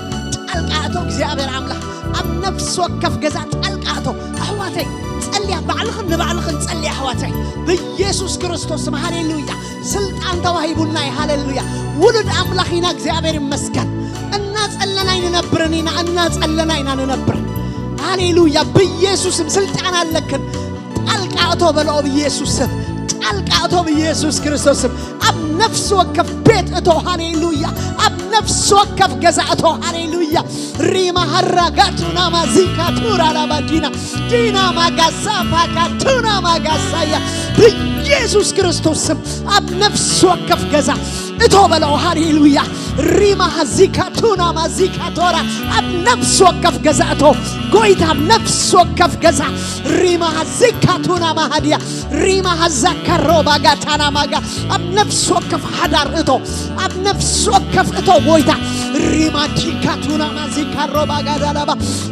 تلقاتو እግዚአብሔር አምላክ አብ ነፍስ ወከፍ ገዛ ተልቃቶ አህዋተይ ጸልያ ባልኽን ባልኽን ጸልያ አህዋተይ በኢየሱስ ክርስቶስ ሃሌሉያ ስልጣን ተዋሂቡና ሃሌሉያ ውሉድ አምላክና እግዚአብሔር ይመስገን እና ጸለናይን ነበርኒና እና ጸለናይና ነበር ሃሌሉያ በኢየሱስም ስልጣን አለከን ተልቃቶ በለው በኢየሱስ ተልቃቶ በኢየሱስ ክርስቶስ አብ ነፍስ ወከፍ ቤት እቶ ሃሌሉያ አብ ነፍስ ወከፍ ገዛቶ ሃሌሉያ ሪማ ሐራጋቱና ማዚካ ቱራ ላባዲና ዲና ማጋሳ ፓካቱና ማጋሳያ በኢየሱስ ክርስቶስ አብ ነፍስ ወከፍ ገዛ እቶ በለው ሃሌሉያ ሪማ ሀዚካ ቱና ማዚካ ቶራ አብ ነፍስ ወከፍ ገዛቶ ጎይታ ነፍስ ወከፍ ገዛ ሪማ ሀዚካ ቱና ማሃዲያ ሪማ ሀዛካ ሮባ ጋታና ማጋ አብ ነፍስ ወከፍ ሐዳር እቶ አብ ነፍስ ወከፍ እቶ ጎይታ ሪማቲካቱና ማዚካሮ ባጋዳላባ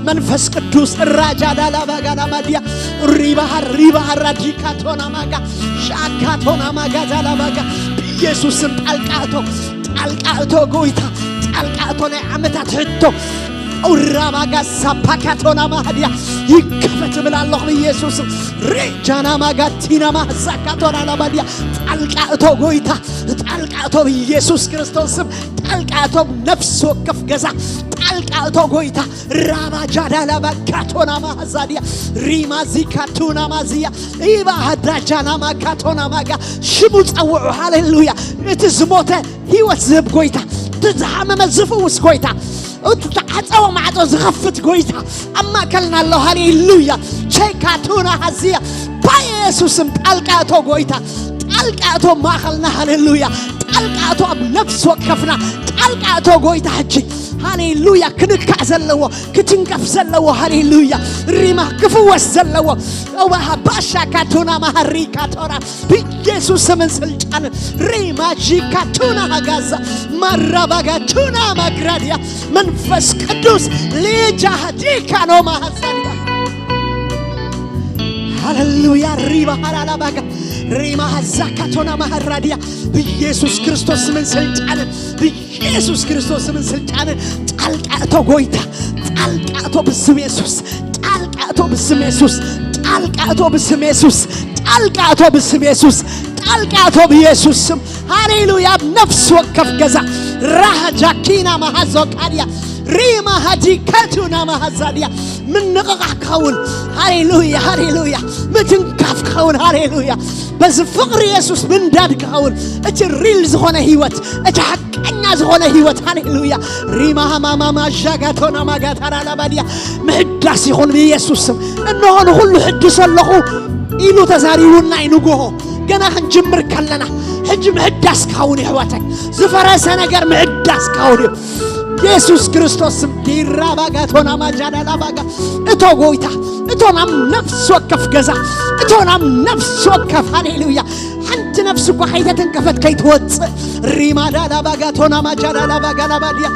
መንፈስ ቅዱስ ራጃዳላባ ጋላባዲያ ሪባሃር ራዲካቶና ማጋ ሻካቶና ማጋዳላባጋ ኢየሱስም ጣልቃቶ ጎይታ ጣልቃቶ ላይ ዓመታት ሕቶ ኦራባጋ ሳፓካቶና ማህዲያ ይከፈት ብላለሁ ኢየሱስ ሬጃና ማጋቲና ማሳካቶና ላባዲያ ጣልቃቶ ጎይታ ጣልቃቶ ኢየሱስ ክርስቶስም ጣልቃቶ ነፍስ ወከፍ ገዛ ጣልቃቶ ጎይታ ራባጃዳላ ባካቶና ማዛዲያ ሪማዚካቱና ማዚያ ኢባሃዳጃና ማካቶና ማጋ ሽቡ ጸውዑ ሃሌሉያ እትዝሞተ ህይወት ዝብ ጎይታ تزحم مزفوس كويتا وتتعطوا معطو زغفت كويتا أما كلنا الله هاليلويا شيكاتونا هزيا بايسوسم تالكاتو كويتا تالكاتو ما خلنا هاليلويا تالكاتو بنفس وكفنا تالكاتو كويتا حجي هاليلويا كنكع زلوا كتنكف زلوا هاليلويا ريما كفوس زلوا وها باشا كاتونا مهريكاتونا بيسوس من سلطان ريما جيكاتونا هغازا مراباغاتونا مغراديا منفس قدوس ليجاهديكانو مهزانيا هاليلويا ريما هالالاباغا ريما هزاكاتونا مهراديا بيسوس كريستوس من سلطان بيسوس كريستوس من سلطان طالقاتو غويتا طالقاتو بسم يسوس طالقاتو بسم يسوس طالقاتو بسم يسوس طالقاتو بسم يسوس طالقاتو بيسوس هاليلويا بنفس وكف غزا راجاكينا مهزوكاديا ريما هديكاتونا مهزاديا من نقع كون هاليلويا هاليلويا متن كف كون هاليلويا بس فقر يسوس من داد كون اتريل زغونه هيوت اتحقنا زغونه هيوت هاليلويا ريما ماما جاغاتونا ماغاتارا لاباديا محداس يكون بيسوس انه كل حدث له إلو تزاريونا ينقوه جنا هنجمر كلنا حج محداس كون يحواتك زفرس نجر محداس كون يسوع كريستوس ديراباغاتونا ماجادالاباغا اتو غويتا اتو نام نفس وكف غزا اتو نام نفس وكف هاليلويا انت نفسك وحيده تنكفت كي توص ريمادالاباغاتونا ماجادالاباغا لاباديا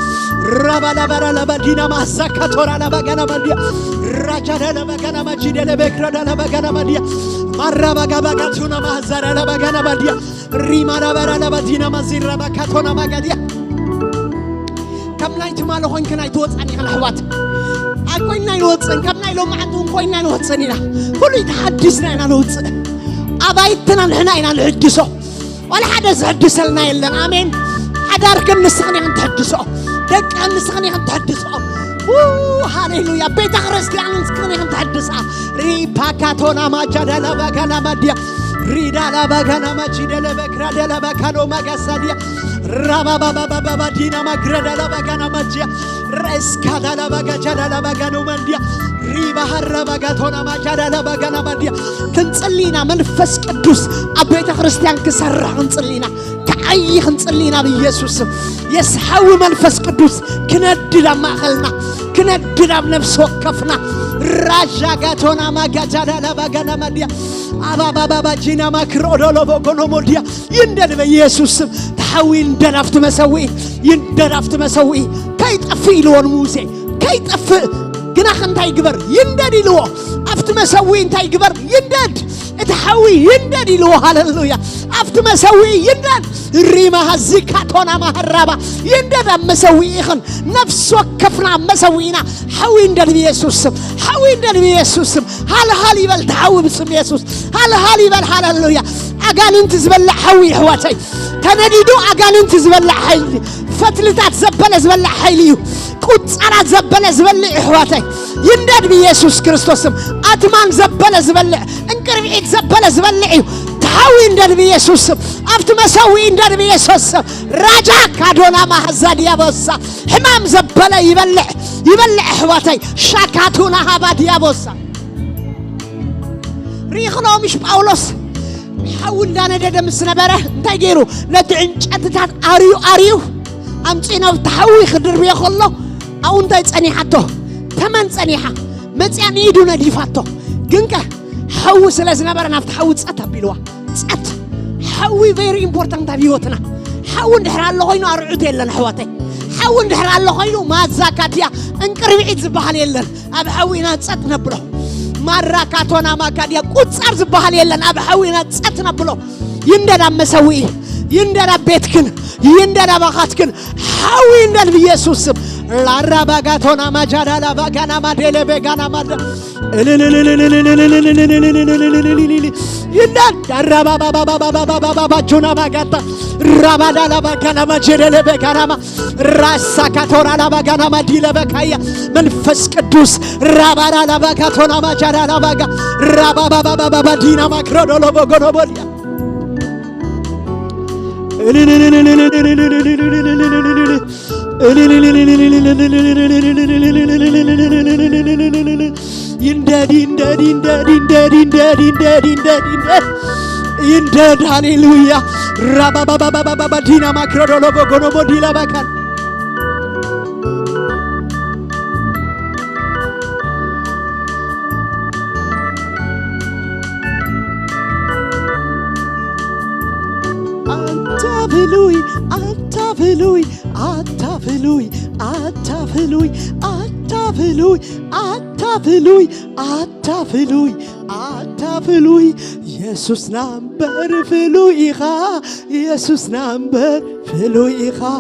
رابالابارالابادينا ماساكاتورا لاباغاناباديا راجادالاباغانا ماجيدالبكرادالاباغاناباديا ماراباغاباغاتونا مازارالاباغاناباديا ريمادالابارالابادينا مازيراباكاتونا ماغاديا كم نايت ماله هون كنا يتوصل عني الحوات أكوينا يوصل كم نايلو معندهم كوينا يوصلنا كل يتحدثنا أنا نوصل أبايتنا نحنا إنا نحدثه ولا حدا يحدث لنا إلا آمين حدا ركن نسخني عن تحدثه دك عن نسخني عن تحدثه هاليلويا بيت خرستي عن نسخني عن تحدثه ريباكاتونا ما جدلا بكنا مديا ريدالا بكنا ما جدلا بكرادلا بكانو ما قصديا رابابابابا دينا ما غردالا بكنا ما جيا رسكادالا بكجدلا بكانو منديا ريبا هرباغاتونا ما جدلا بكنا مديا كنصلينا منفس قدوس ابيت خريستيان كسرع كنصلينا كأي كنصلينا بيسوع يسحو منفس قدوس كندلا ماخلنا كندلا بنفس وكفنا راجاغاتونا ما جدلا بكنا مديا أبا جينا ما كرودولو بكونو موديا يندل بيسوع تحوين درفت مسوي يندرفت مسوي كيت أفيلون موسى كيت أف جناح انتاي جبر يندد يلو أفت مسوي انتاي جبر يندد تحوي يندد يلو هاللويا أفت مسوي يندد ريما هزيكاتونا مهربا يندد مسوي إخن نفس وكفنا مسوينا حوي يندد بيسوس حوي يندد بيسوس هال يبل تحوي باسم يسوس هال يبل هاللويا أجانين تزبلع حوي حواتي تنديدو أجانين تزبلع حيلي فتلتات زبلة زبلع حيليو كنت أنا زبلة زبلع حواتي يندد بيسوس كريستوس أتمان زبلة زبلع انكربيك زبلة زبلعيو تحوي يندد بيسوس أفت مسوي يندد بيسوس رجع كادونا مهزاديا بوسا حمام زبلة يبلع حواتي شاكاتونا هباديا بوسا ريخنو مش باولوس حاول لنا دم السنبرة تجيرو نتعنج أتتات أريو أمتينا تحوي خدر بيخلو أو أنت تصنيحته ثمن صنيحة متعني يدونا ديفاتو جنكه حوي سلسنبرة نفت حوي تسأت بيلوا تسأت حوي very important تبيوتنا حاول نحرق الله ينو أرعوتي لنا حواتي حاول نحر الله خينو ما زكاتيا انقربيت زبحال يلن اب حوينا تصت نبلو ማራካቶና ማካዲያ ቁጻር ዝባል የለን አብሐዊና ጸትና ብሎ ይንደራ መሰዊ ይንደራ ቤትክን ይንደራ ባኻትክን ሐዊ እንደል ኢየሱስ ላራባጋቶና ማጃዳላ ባጋና ማደለ በጋና ማደ ይንደር ዳራባባባባባባባጆና ባጋታ ራባዳላ ባጋና ማጀደለ በጋናማ ራሳካቶና ባጋና ማዲለ በካያ መንፈስ ቅዱስ ራባዳላ ባጋቶና ማጃዳላ ባጋ ራባባባባባ ዲና ማክሮዶሎ በጎኖቦሊያ ይንደድ ሃሌሉያ ራባባባባባ ዲና ማክሮዶሎ በጎኖቦዲላ ባጋ Atafelui, atafelui, atafelui, atafelui, atafelui, atafelui, atafelui. Jesus number feluiha, Jesus number feluiha,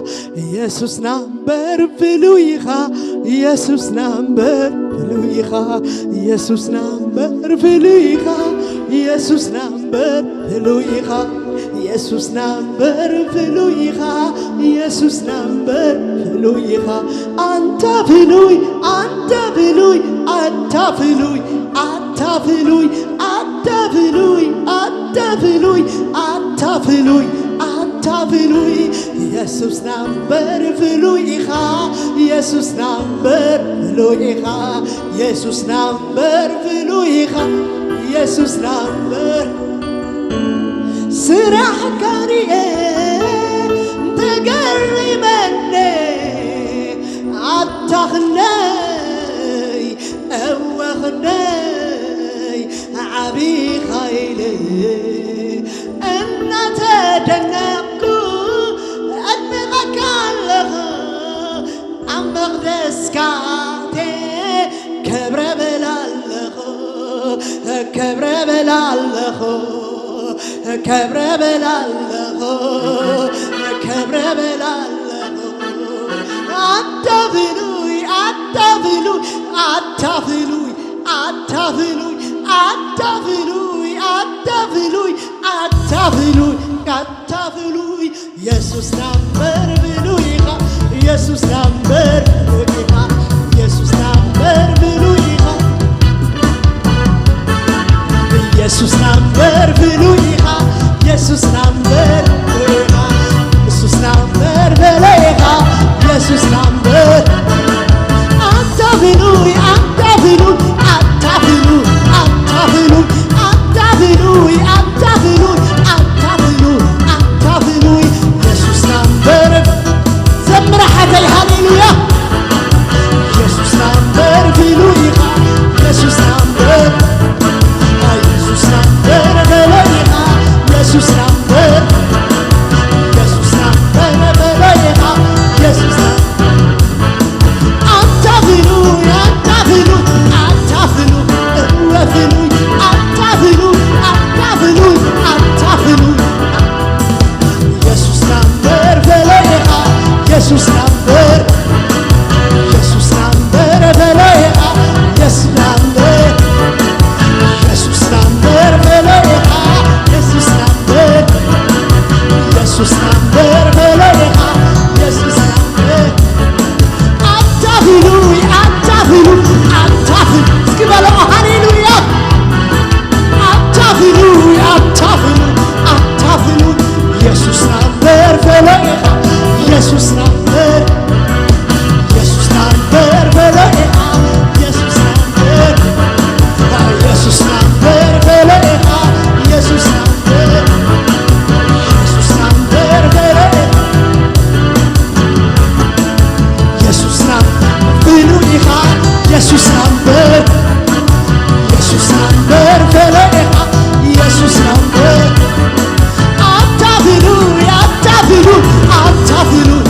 Jesus number feluiha, Jesus number feluiha, Jesus number feluiha, Jesus number feluiha. Jesus number feluiha, Jesus number feluiha. Anta felui, anta felui, anta felui, anta felui, anta felui, anta felui, anta felui, anta felui. Jesus number feluiha, Jesus number feluiha, Jesus number feluiha, Jesus number سرح كاريه تقري مني عالتغني أوغني عبي خيلي أنا تدنقو أدمغك علغا عم بغدس كاتي كبر بلالغو كبر بلالغو كبر بلالغو كبر بلالغو أتفلوي أتفلوي أتفلوي أتفلوي أتفلوي أتفلوي أتفلوي أتفلوي يسوس نمبر بلويها يسوس نمبر بلويها يسوس نمبر بلويها Jesus number feluiha, Jesus number feluiha, Jesus number feluiha, Jesus number. Anta felui, anta felui, anta felui, anta felui, anta felui, anta felui, anta felui, anta felui. Jesus number. زمر حتى هاليلويا. Jesus number feluiha, Jesus number. Jesus number feluiha, Jesus number. Jesus number feluiha, Jesus number. Anta felui, anta felui, anta felui, anta felui, anta felui, anta felui, anta felui. Jesus number feluiha, Jesus number. Jesus number feluiha, Jesus number. Jesus number feluiha, Jesus number. Jesus number feluiha, Jesus number. Anta felui, anta felui, anta felui. Skibalo hallelujah. Anta felui, anta felui, anta felui. Jesus number feluiha, Jesus number. Jesus number feluiha, Jesus number. Jesus number feluiha, Jesus number. Jesus number feluiha. Jesus number feluiha, Jesus number. Jesus number feluiha, Jesus number. Anta felui, anta felui, anta felui,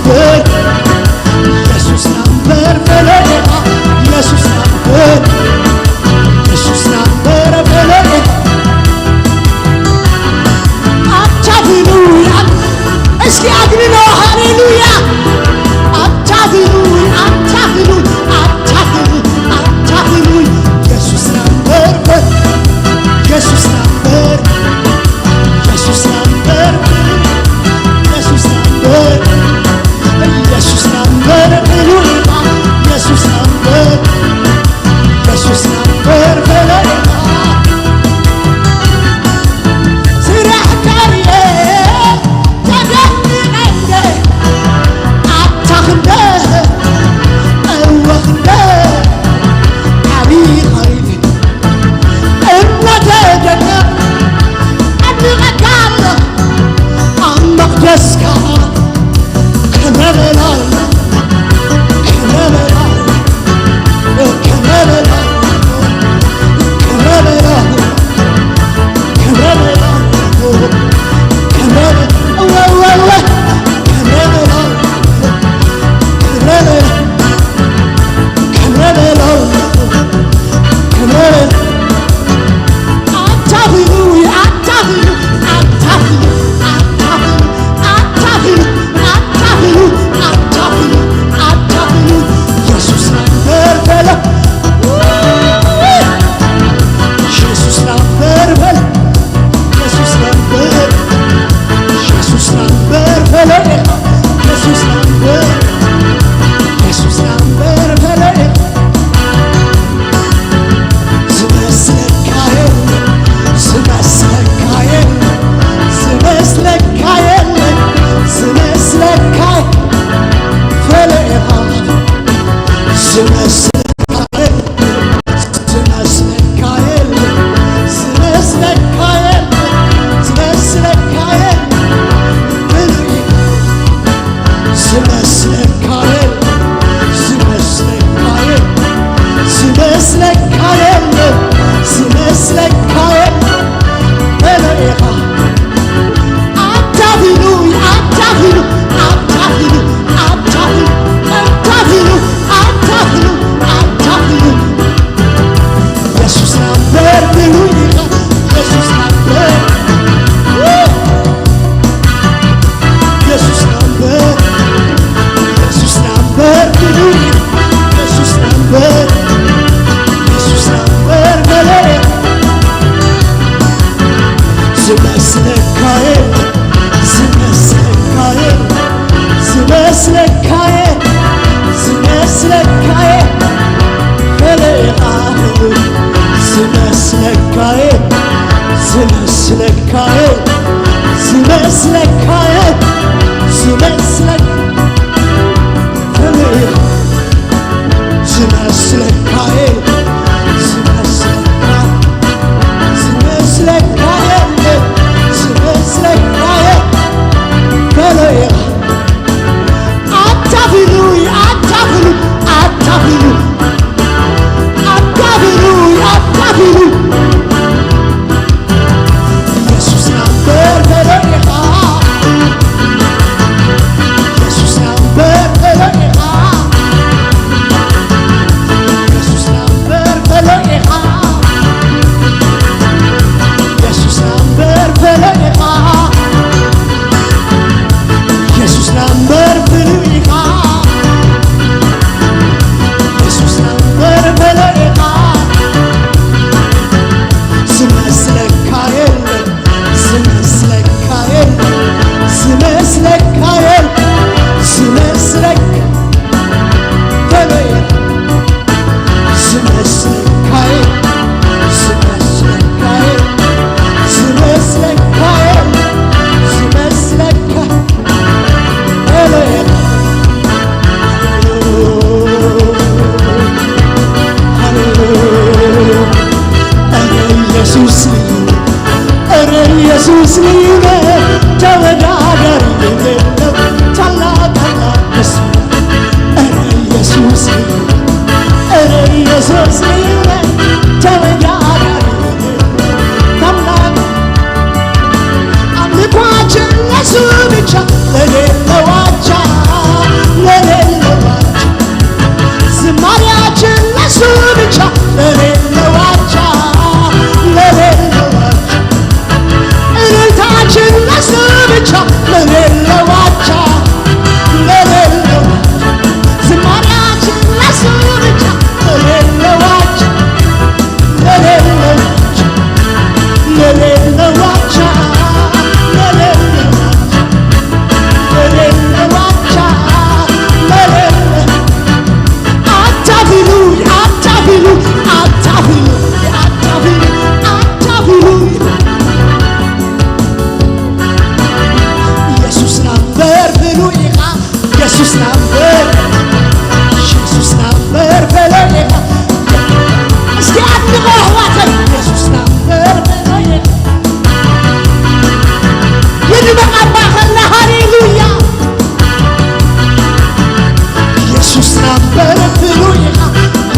number, Jesus number, Jesus number, Jesus number, Hallelujah, እስኪ አግንኖ ሃሌሉያ አታግኑኝ አታግኑኝ አታግኑኝ አታግኑኝ ኢየሱስ number, Jesus number, Jesus number, Jesus number, Jesus number, Jesus number, Jesus number,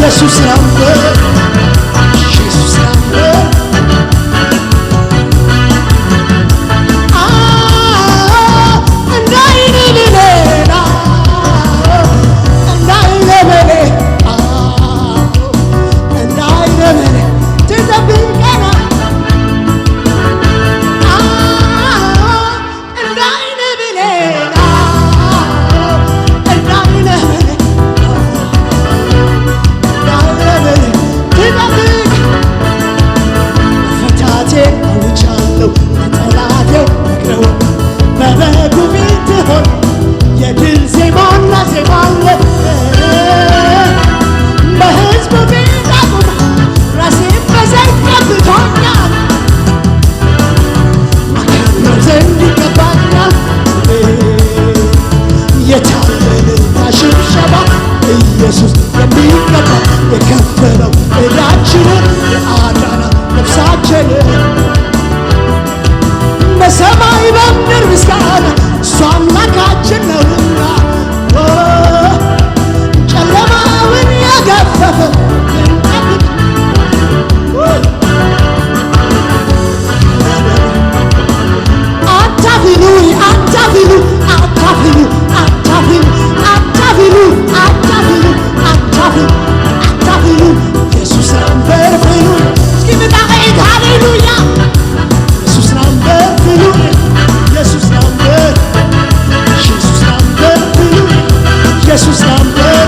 ኢየሱስ ነበር ኢየሱስ ነበር ኢየሱስ የሚገባ የከፈለው ዕዳችንን የአዳነ ነፍሳችንን በሰማይ በምድር ምስጋና እሱ አምላካችን ነውና ጨለማውን የገፈፈ አታፊሉ አታፊሉ አታፊሉ አታፊሉ አታፊሉ አታፊሉ አታፊሉ አታፊሉ ኢየሱስ ነበር ፍሉ እስኪ ምጣቀይት ሃሌሉያ ኢየሱስ ነበር ፍሉ ኢየሱስ ነበር ኢየሱስ ነበር ፍሉ ኢየሱስ ነበር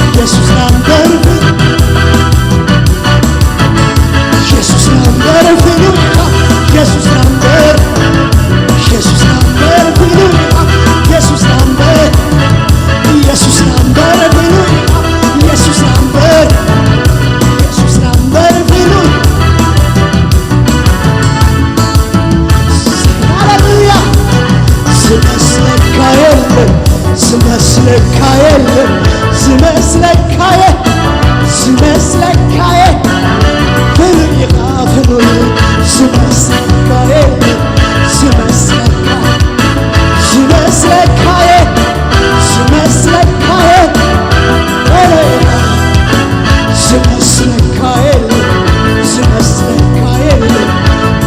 ኢየሱስ ነበር ፍሉ ኢየሱስ ነበር ፍሉ ኢየሱስ ነበር ኢየሱስ ነበር ፍሉ ኢየሱስ ነበር ኢየሱስ ነበር ፍሉ ኢየሱስ ነበር ኢየሱስ ነበር ፍሉ ሃሌሉያ ስመስለካ የለም ስመስለካ የለም ስመስለካ ስመስለካ ፍሉ ይኻፍሉ ስመስለካ የለም ስመስለካ ስመስለካ ስመስለካ ስመስለካ ስመስለካ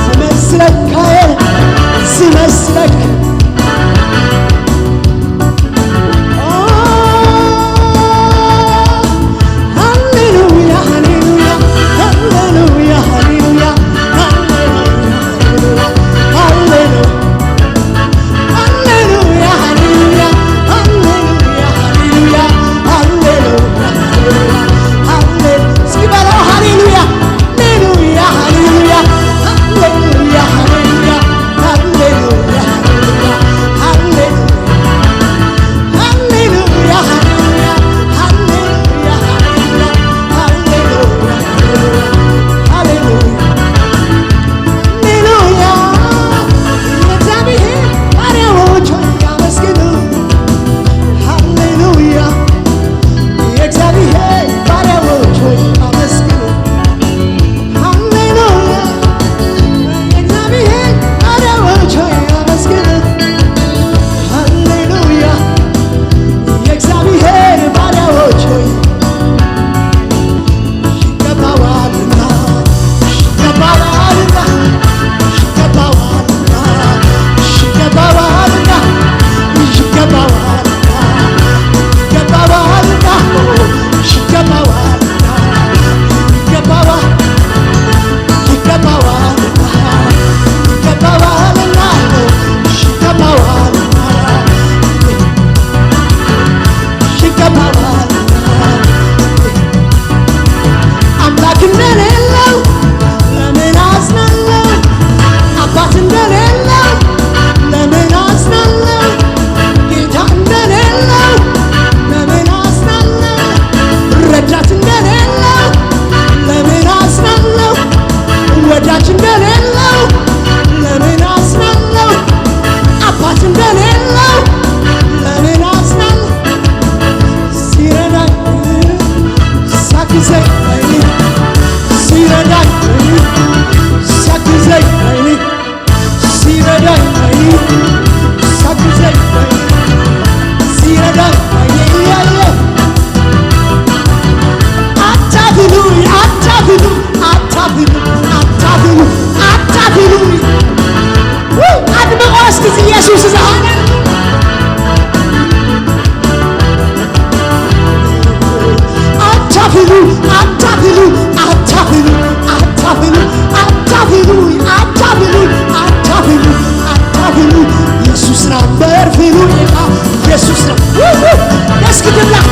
ስመስለካ ስመስለካ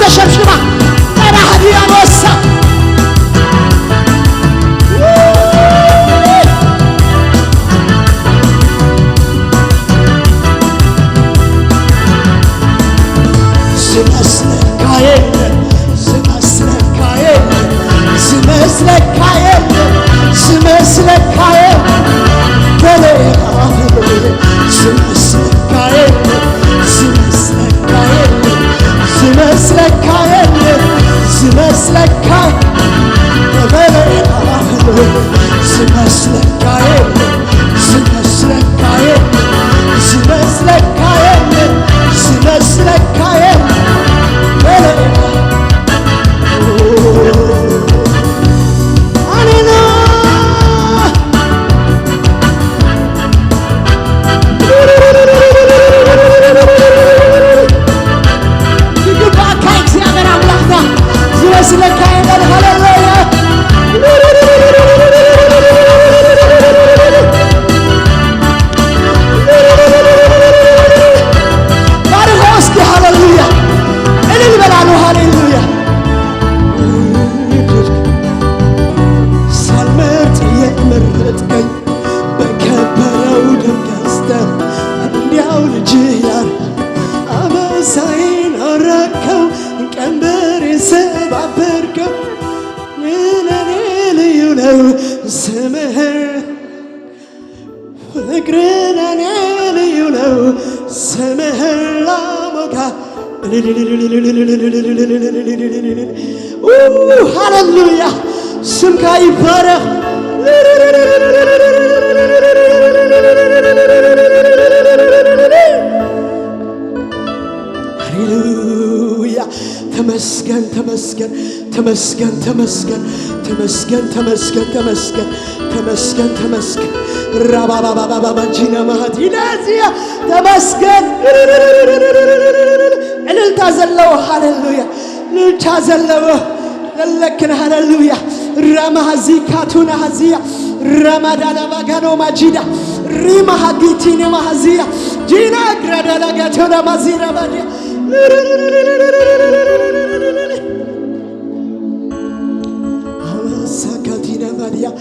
شبشبة أنا هدي أبوسا سمسلك كاين سمسلك كاين سمسلك كاين سمسلك كاين كلي أفضل سمسلك كاين سمسلك كاين سمسلك كاين سمسلك كاين كلي أفضل سمسلك كاين سمسلك كاين سمسلك كاين سمسلك كاين كلي هاللويا سمك يبارك هاللويا تمسكن تمسكن تمسكن تمسكن تمسكن تمسكن تمسكن تمسكن تمسكن رابا بابا بابا جينا مهدينا زيا تمسكن التازلوا هاللويا التازلوا لكن هاللويا رما هزيكاتنا هزيا رما دالا باغانو ماجيدا ريما هاغيتيني مهزيا جينا غرادا لاغاتونا مازيرا باديا سكاتينا باديا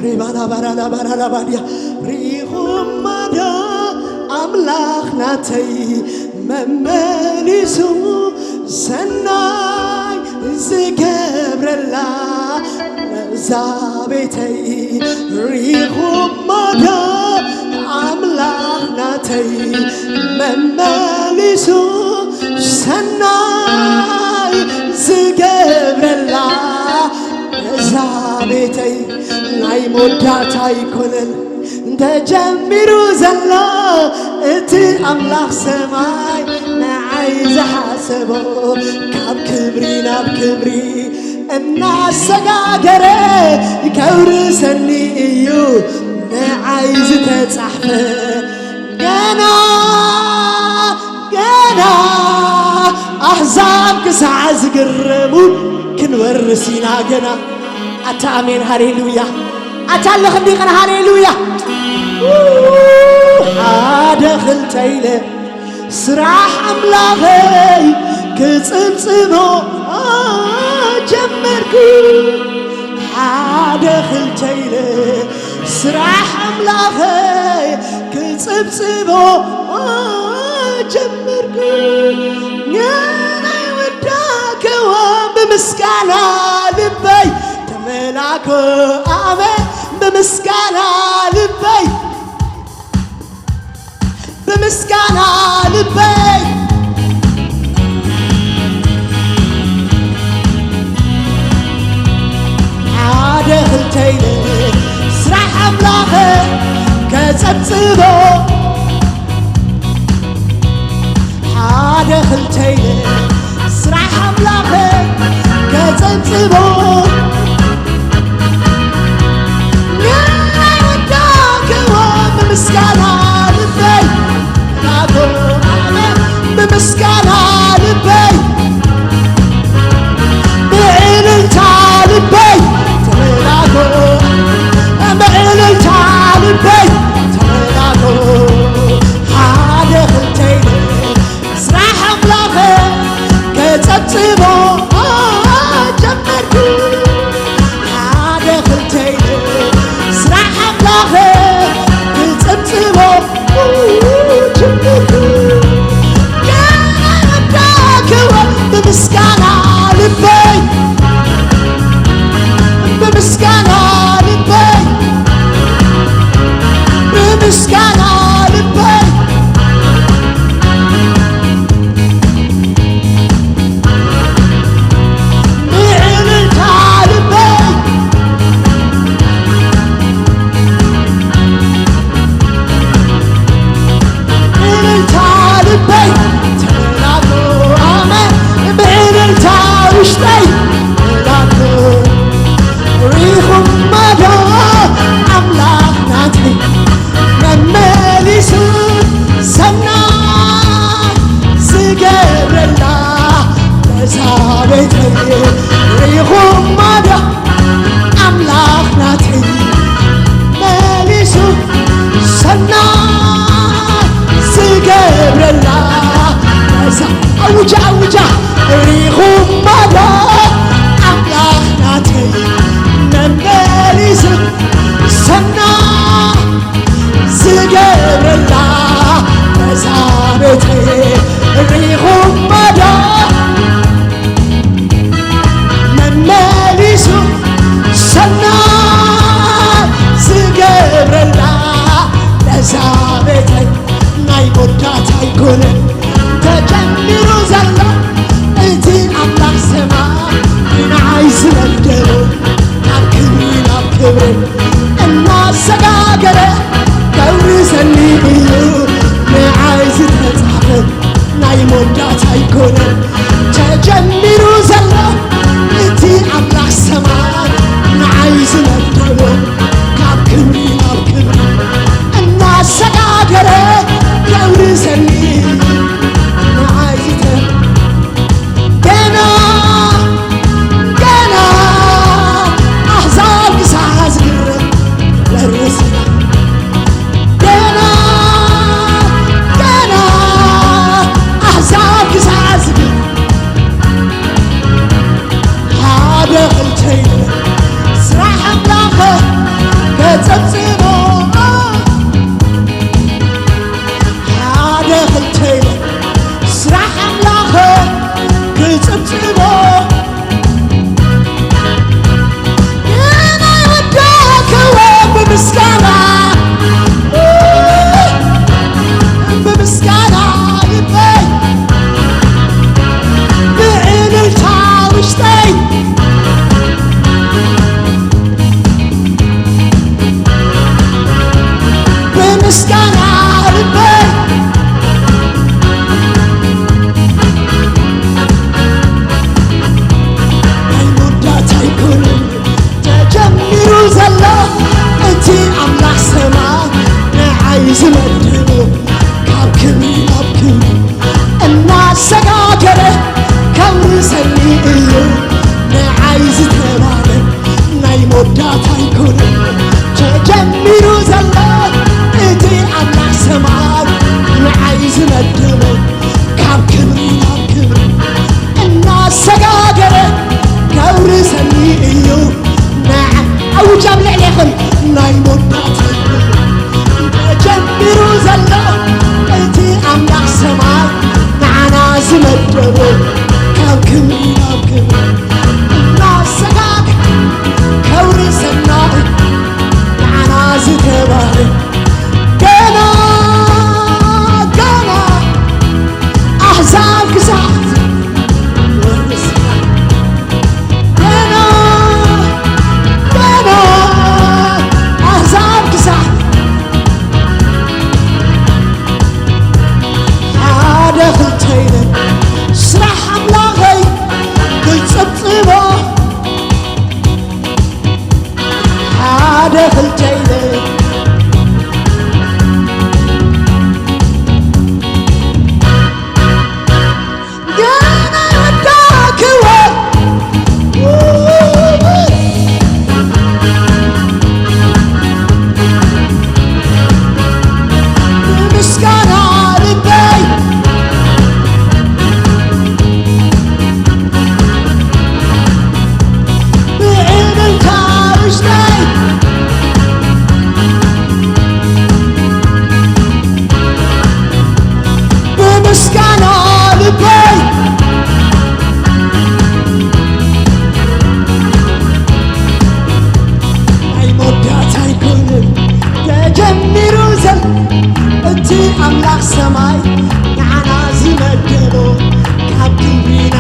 ريبانا بارانا بارانا باديا ريهم مادا أملاخ ناتي مملسو سناي زكبر الله زابتي ريهم مادا أملاخ ناتي مملسو سناي زكبر الله زابتي ناي مداتاي كونن تجمرو زلا اتي أملاخ سماي نعايز حاسبو كاب كبري ناب كبري الناس سقاقري كورسني ايو نعايز تتصحفه قنا قنا أحزاب كسعز قرمون كنورسينا قنا أتامين هاليلويا أتالله خنديقنا هاليلويا دخلتي له سراح أملاخي كتصمصمو جمركو دخلتي له سراح أملاخي كتصمصمو جمركو يانا وداك وبمسكانا لبي تملاكو آمين بمسكانا لبي بمسكانا لبي دخلتي له سراح أملاخي كتصمصمو دخلتي له سراح أملاخي كتصمصمو بمسكانا لبي بمسكانا لبي بعينتا لبي تملاكو بعينتا لبي تملاكو دخلتي سراح أملاخي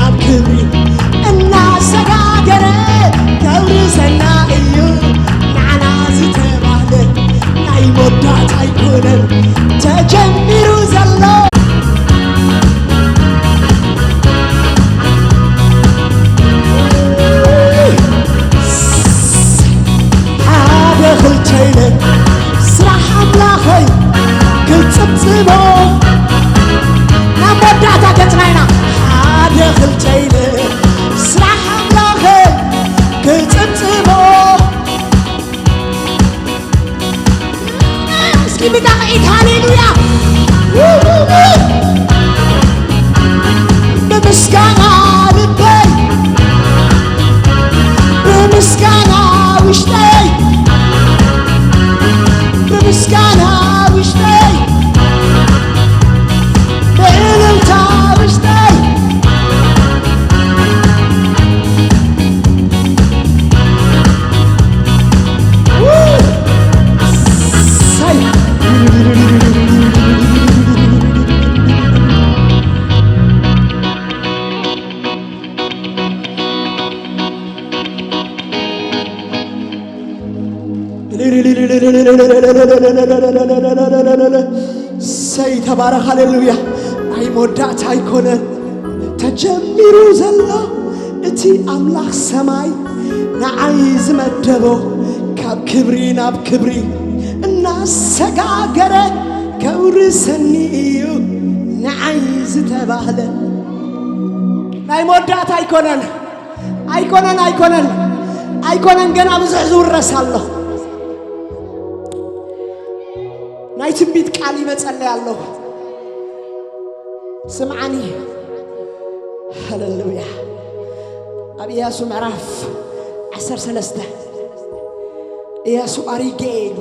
ናብ ክብሪ እናሰጋገረ ክብሪ ሰናይ ንዓና ዝተባህለ ናይ መወዳእታ ኣይኮነን ተጀሚሩ ዘሎ ሓደ ክልተይለ ስራሕ ኣምላኸይ ክፅብፅቦ ናብ መወዳእታ ገፅና ኢና ሓደ ክልተይለ ስራሕ ኣምላኸይ ክፅብፅቦ እስኪ ብጣቂት ሃሌሉያ ብምስጋና ልበይ ብምስጋና ውሽጠይ ብምስጋና ውሽጠይ በእልልታ ውሽጠይ ሳይ ሰይ ተባረክ ሃሌሉያ ናይ መወዳእታ ኣይኮነን ተጀሚሩ ዘሎ እቲ ኣምላኽ ሰማይ ንዓይ ዝመደቦ ካብ ክብሪ ናብ ክብሪ እናሰጋገረ ከውርሰኒ እዩ ንዓይ ዝተባህለ ናይ መወዳእታ ኣይኮነን ኣይኮነን ኣይኮነን ኣይኮነን ገና ብዙሕ ዝውረስ ኣሎ ናይ ትንቢት ቃል ይመጸለይ ኣለሁ ስምዓኒ ሃሌሉያ ኣብ ኢያሱ ምዕራፍ 13 ኢያሱ ኣሪጌ ኢሉ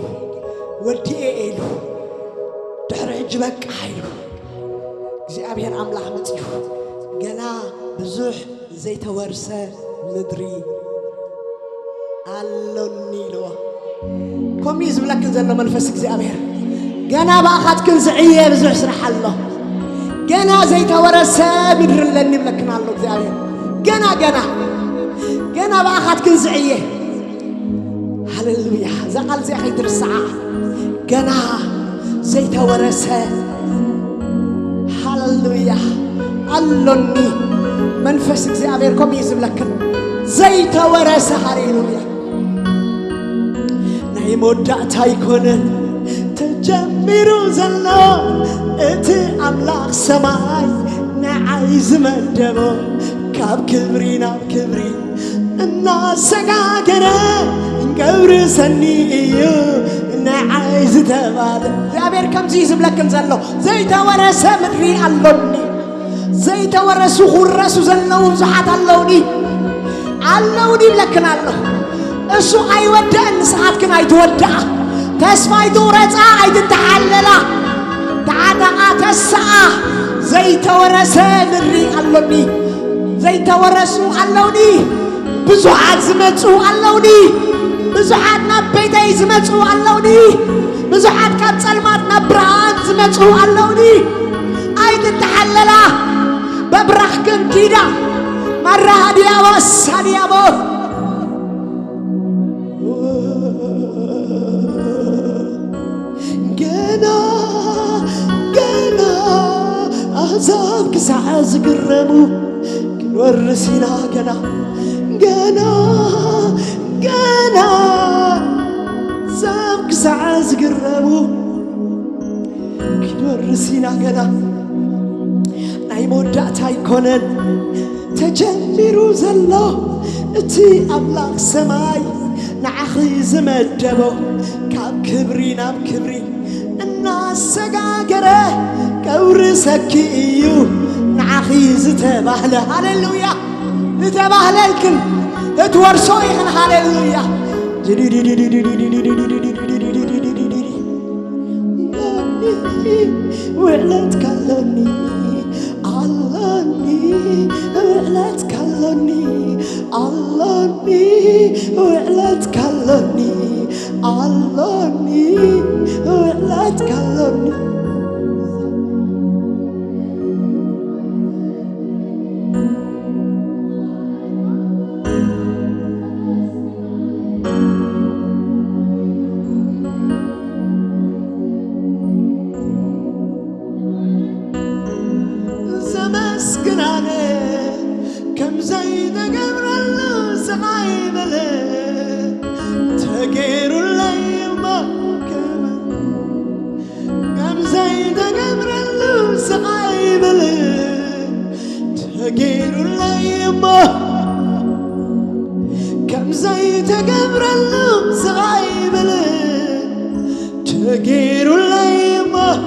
ወዲኤ ኢሉ ድሕሪ ሕጂ በቃ ኢሉ እግዚኣብሔር ኣምላኽ መጺኡ ገና ብዙሕ ዘይተወርሰ ምድሪ ኣሎኒ ኢልዎ ከምኡ ዝብለክን ዘሎ መንፈስ እግዚኣብሔር ገና ባእኻትክን ዝዕየ ብዙሕ ስራሕ ኣሎ ገና ዘይተወረሰ ምድሪ ኣለኒ ይብለክን ኣሎ እግዚኣብሔር ገና ገና ገና ባእኻትክን ዝዕየ ሃሌሉያ እዛ ቃል እዚኣ ከይትርስዓ ገና ዘይተወረሰ ሃሌሉያ ኣሎኒ መንፈስ እግዚኣብሔር ከምኡ ዝብለክን ዘይተወረሰ ሃሌሉያ ናይ መወዳእታ ኣይኮነን ተጀሚሩ ዘሎ እቲ ኣምላኽ ሰማይ ንዓይ ዝመደቦ ካብ ክብሪ ናብ ክብሪ እናሰጋገረ እንገብርሰኒ እዩ ንዓይ ዝተባህለ እግዚኣብሔር ከምዚ ዝብለክን ዘሎ ዘይተወረሰ ምድሪ ኣሎኒ ዘይተወረሱ ክውረሱ ዘለዉ ብዙሓት ኣለውኒ ይብለክን ኣሎ እሱ ኣይወድእን ንስኻትክን ኣይትወድኣ ተስፋ ኣይትውረፃ ኣይትተሓለላ ተዓነቓ ተስኣ ዘይተወረሰ ምድሪ ኣሎኒ ዘይተወረሱ ኣለውኒ ብዙሓት ዝመፁ ኣለውኒ ብዙሓት ናብ ቤተይ ዝመፁ ኣለውኒ ብዙሓት ካብ ጸልማት ናብ ብርሃን ዝመፁ ኣለውኒ ኣይትተሓለላ በብራኽክን ኪዳ መራ ሃዲያቦስ ሃዲያቦ ገና ኣሕዛብ ክሳዕ ዝግረሙ ክንወርስ ኢና ገና ኣሕዛብ ክሳዕ ዝግረሙ ክንወርስ ኢና ገና ናይ መወዳእታ ኣይኮነን ተጀሚሩ ዘሎ እቲ ኣምላኽ ሰማይ ንዓኺ ዝመደቦ ካብ ክብሪ ናብ ክብሪ እናሰጋገረ ከውርሰኪ እዩ ንዓኺ ዝተባህለ ሃሌሉያ ዝተባህለልክን እትወርሶ ኢኽን ሃሌሉያ ውዕለት ካለኒ ኣለኒ ውዕለት ካለኒ ኣለኒ ውዕለት ካለኒ ኣለኒ ውዕለት ካለኒ كم زيد قبر سقاي بلا تغير الليمة كم زيد قبر سقاي بلا تغير الليمة كم زيد قبر سقاي بلا تغير الليمة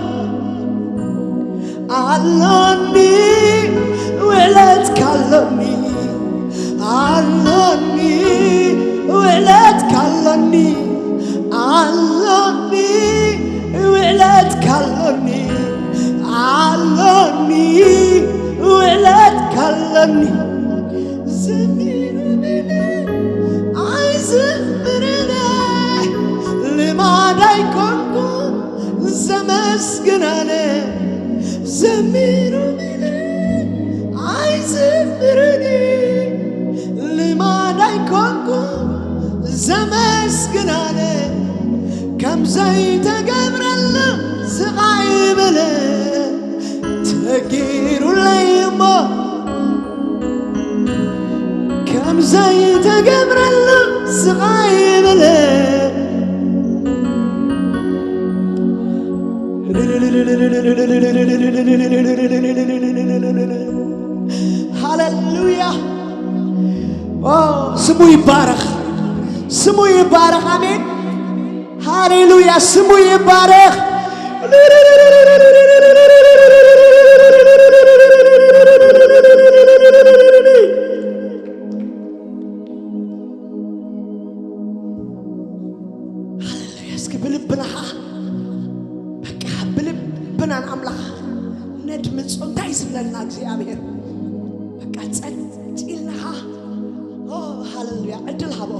علاني ولد كلني علاني ولد كلني علاني ولد كلني علاني ولد كلني زمير مني عايز مرنا لما دايكونكم زمس جنانه زمير مني عايز مرني لما دايكونكم زمس جنانه كم زيت قبر الله سقاي بلا تغير الليمة كم زيت قبر الله سقاي بلا هاليلويا سمو يبارك سمو يبارك امين هاليلويا سمو يبارك هاليلويا اسكي بلبنا بقى بلبنا نعملها ندم صوم دايز لنا እግዚአብሔር በቃ ጸጥ ይልሃ ሃሌሉያ እድል ሃቦ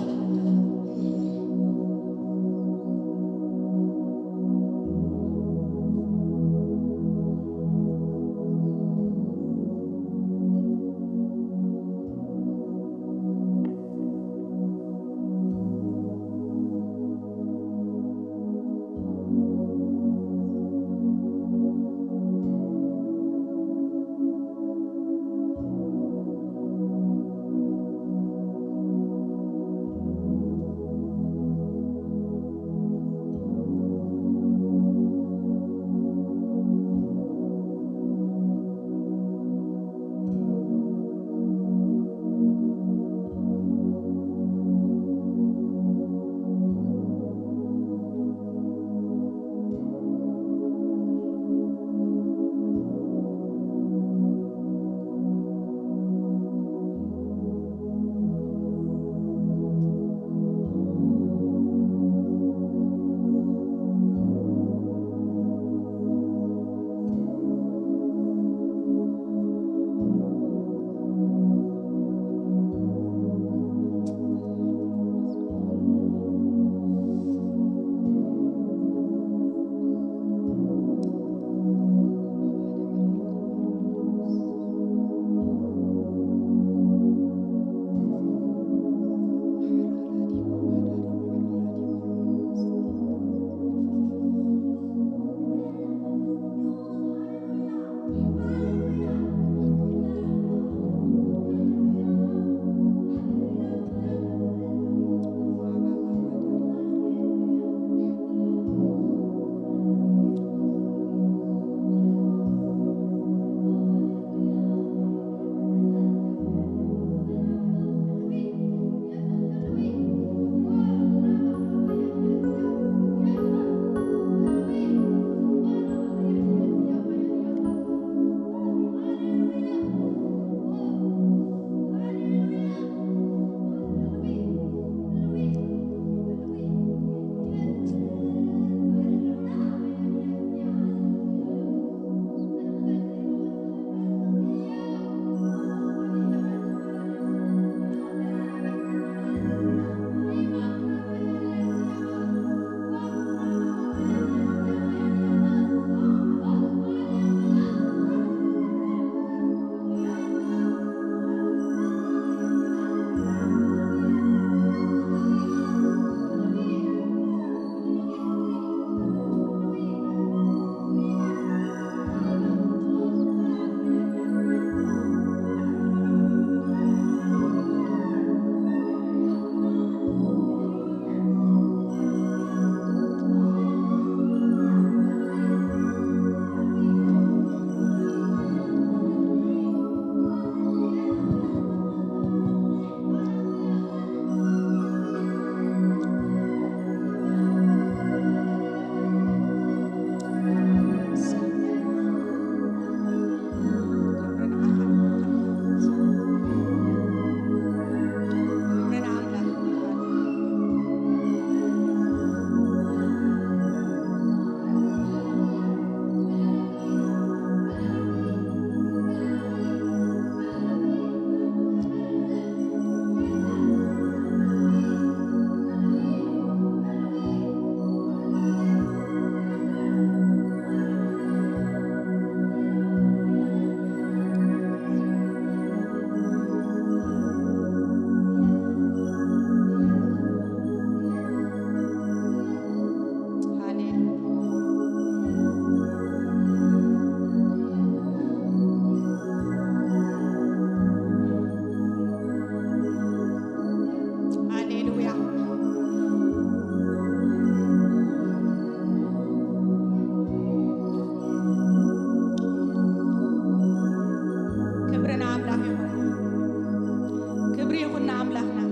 يكون أملاخنا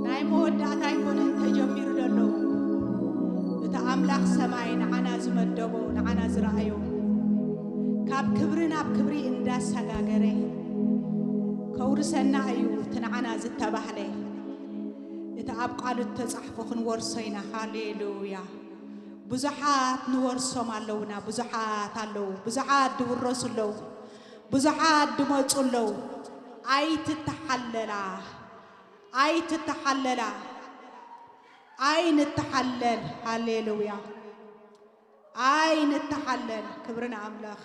ناي مودعتا يكون تجمير دلو إتا أملاخ سماي نعنا زمدبو نعنا زرأيو كاب كبرنا بكبري إنداس هقاقري كورسنا أيو تنعنا زتباحلي إتا أبقى للتزحفخن ورسينا هاليلويا بزحات نورسهم اللونا بزحات اللو بزحات دورس اللو بزحات دموت اللو أي تتحللا أي تتحللا أي نتحلل هاليلويا أي نتحلل كبرنا أملاخ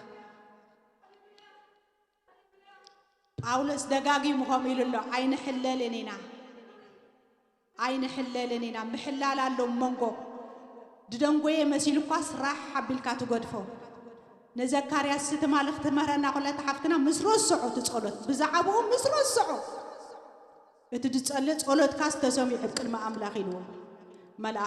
أولس دقاقي مخاميل الله أي نحللنينا أي نحللنينا محلال اللو منقو ددنقوي مسيلو قاس راح حبيلكاتو قدفو نزكاريا ستمالخ تمهرنا قلت حفتنا مسرو السعو تسقلت بزعبهم مسرو السعو اتدتسقلت قلت كاس تسومي حب كلمة أملاخي لهم ملا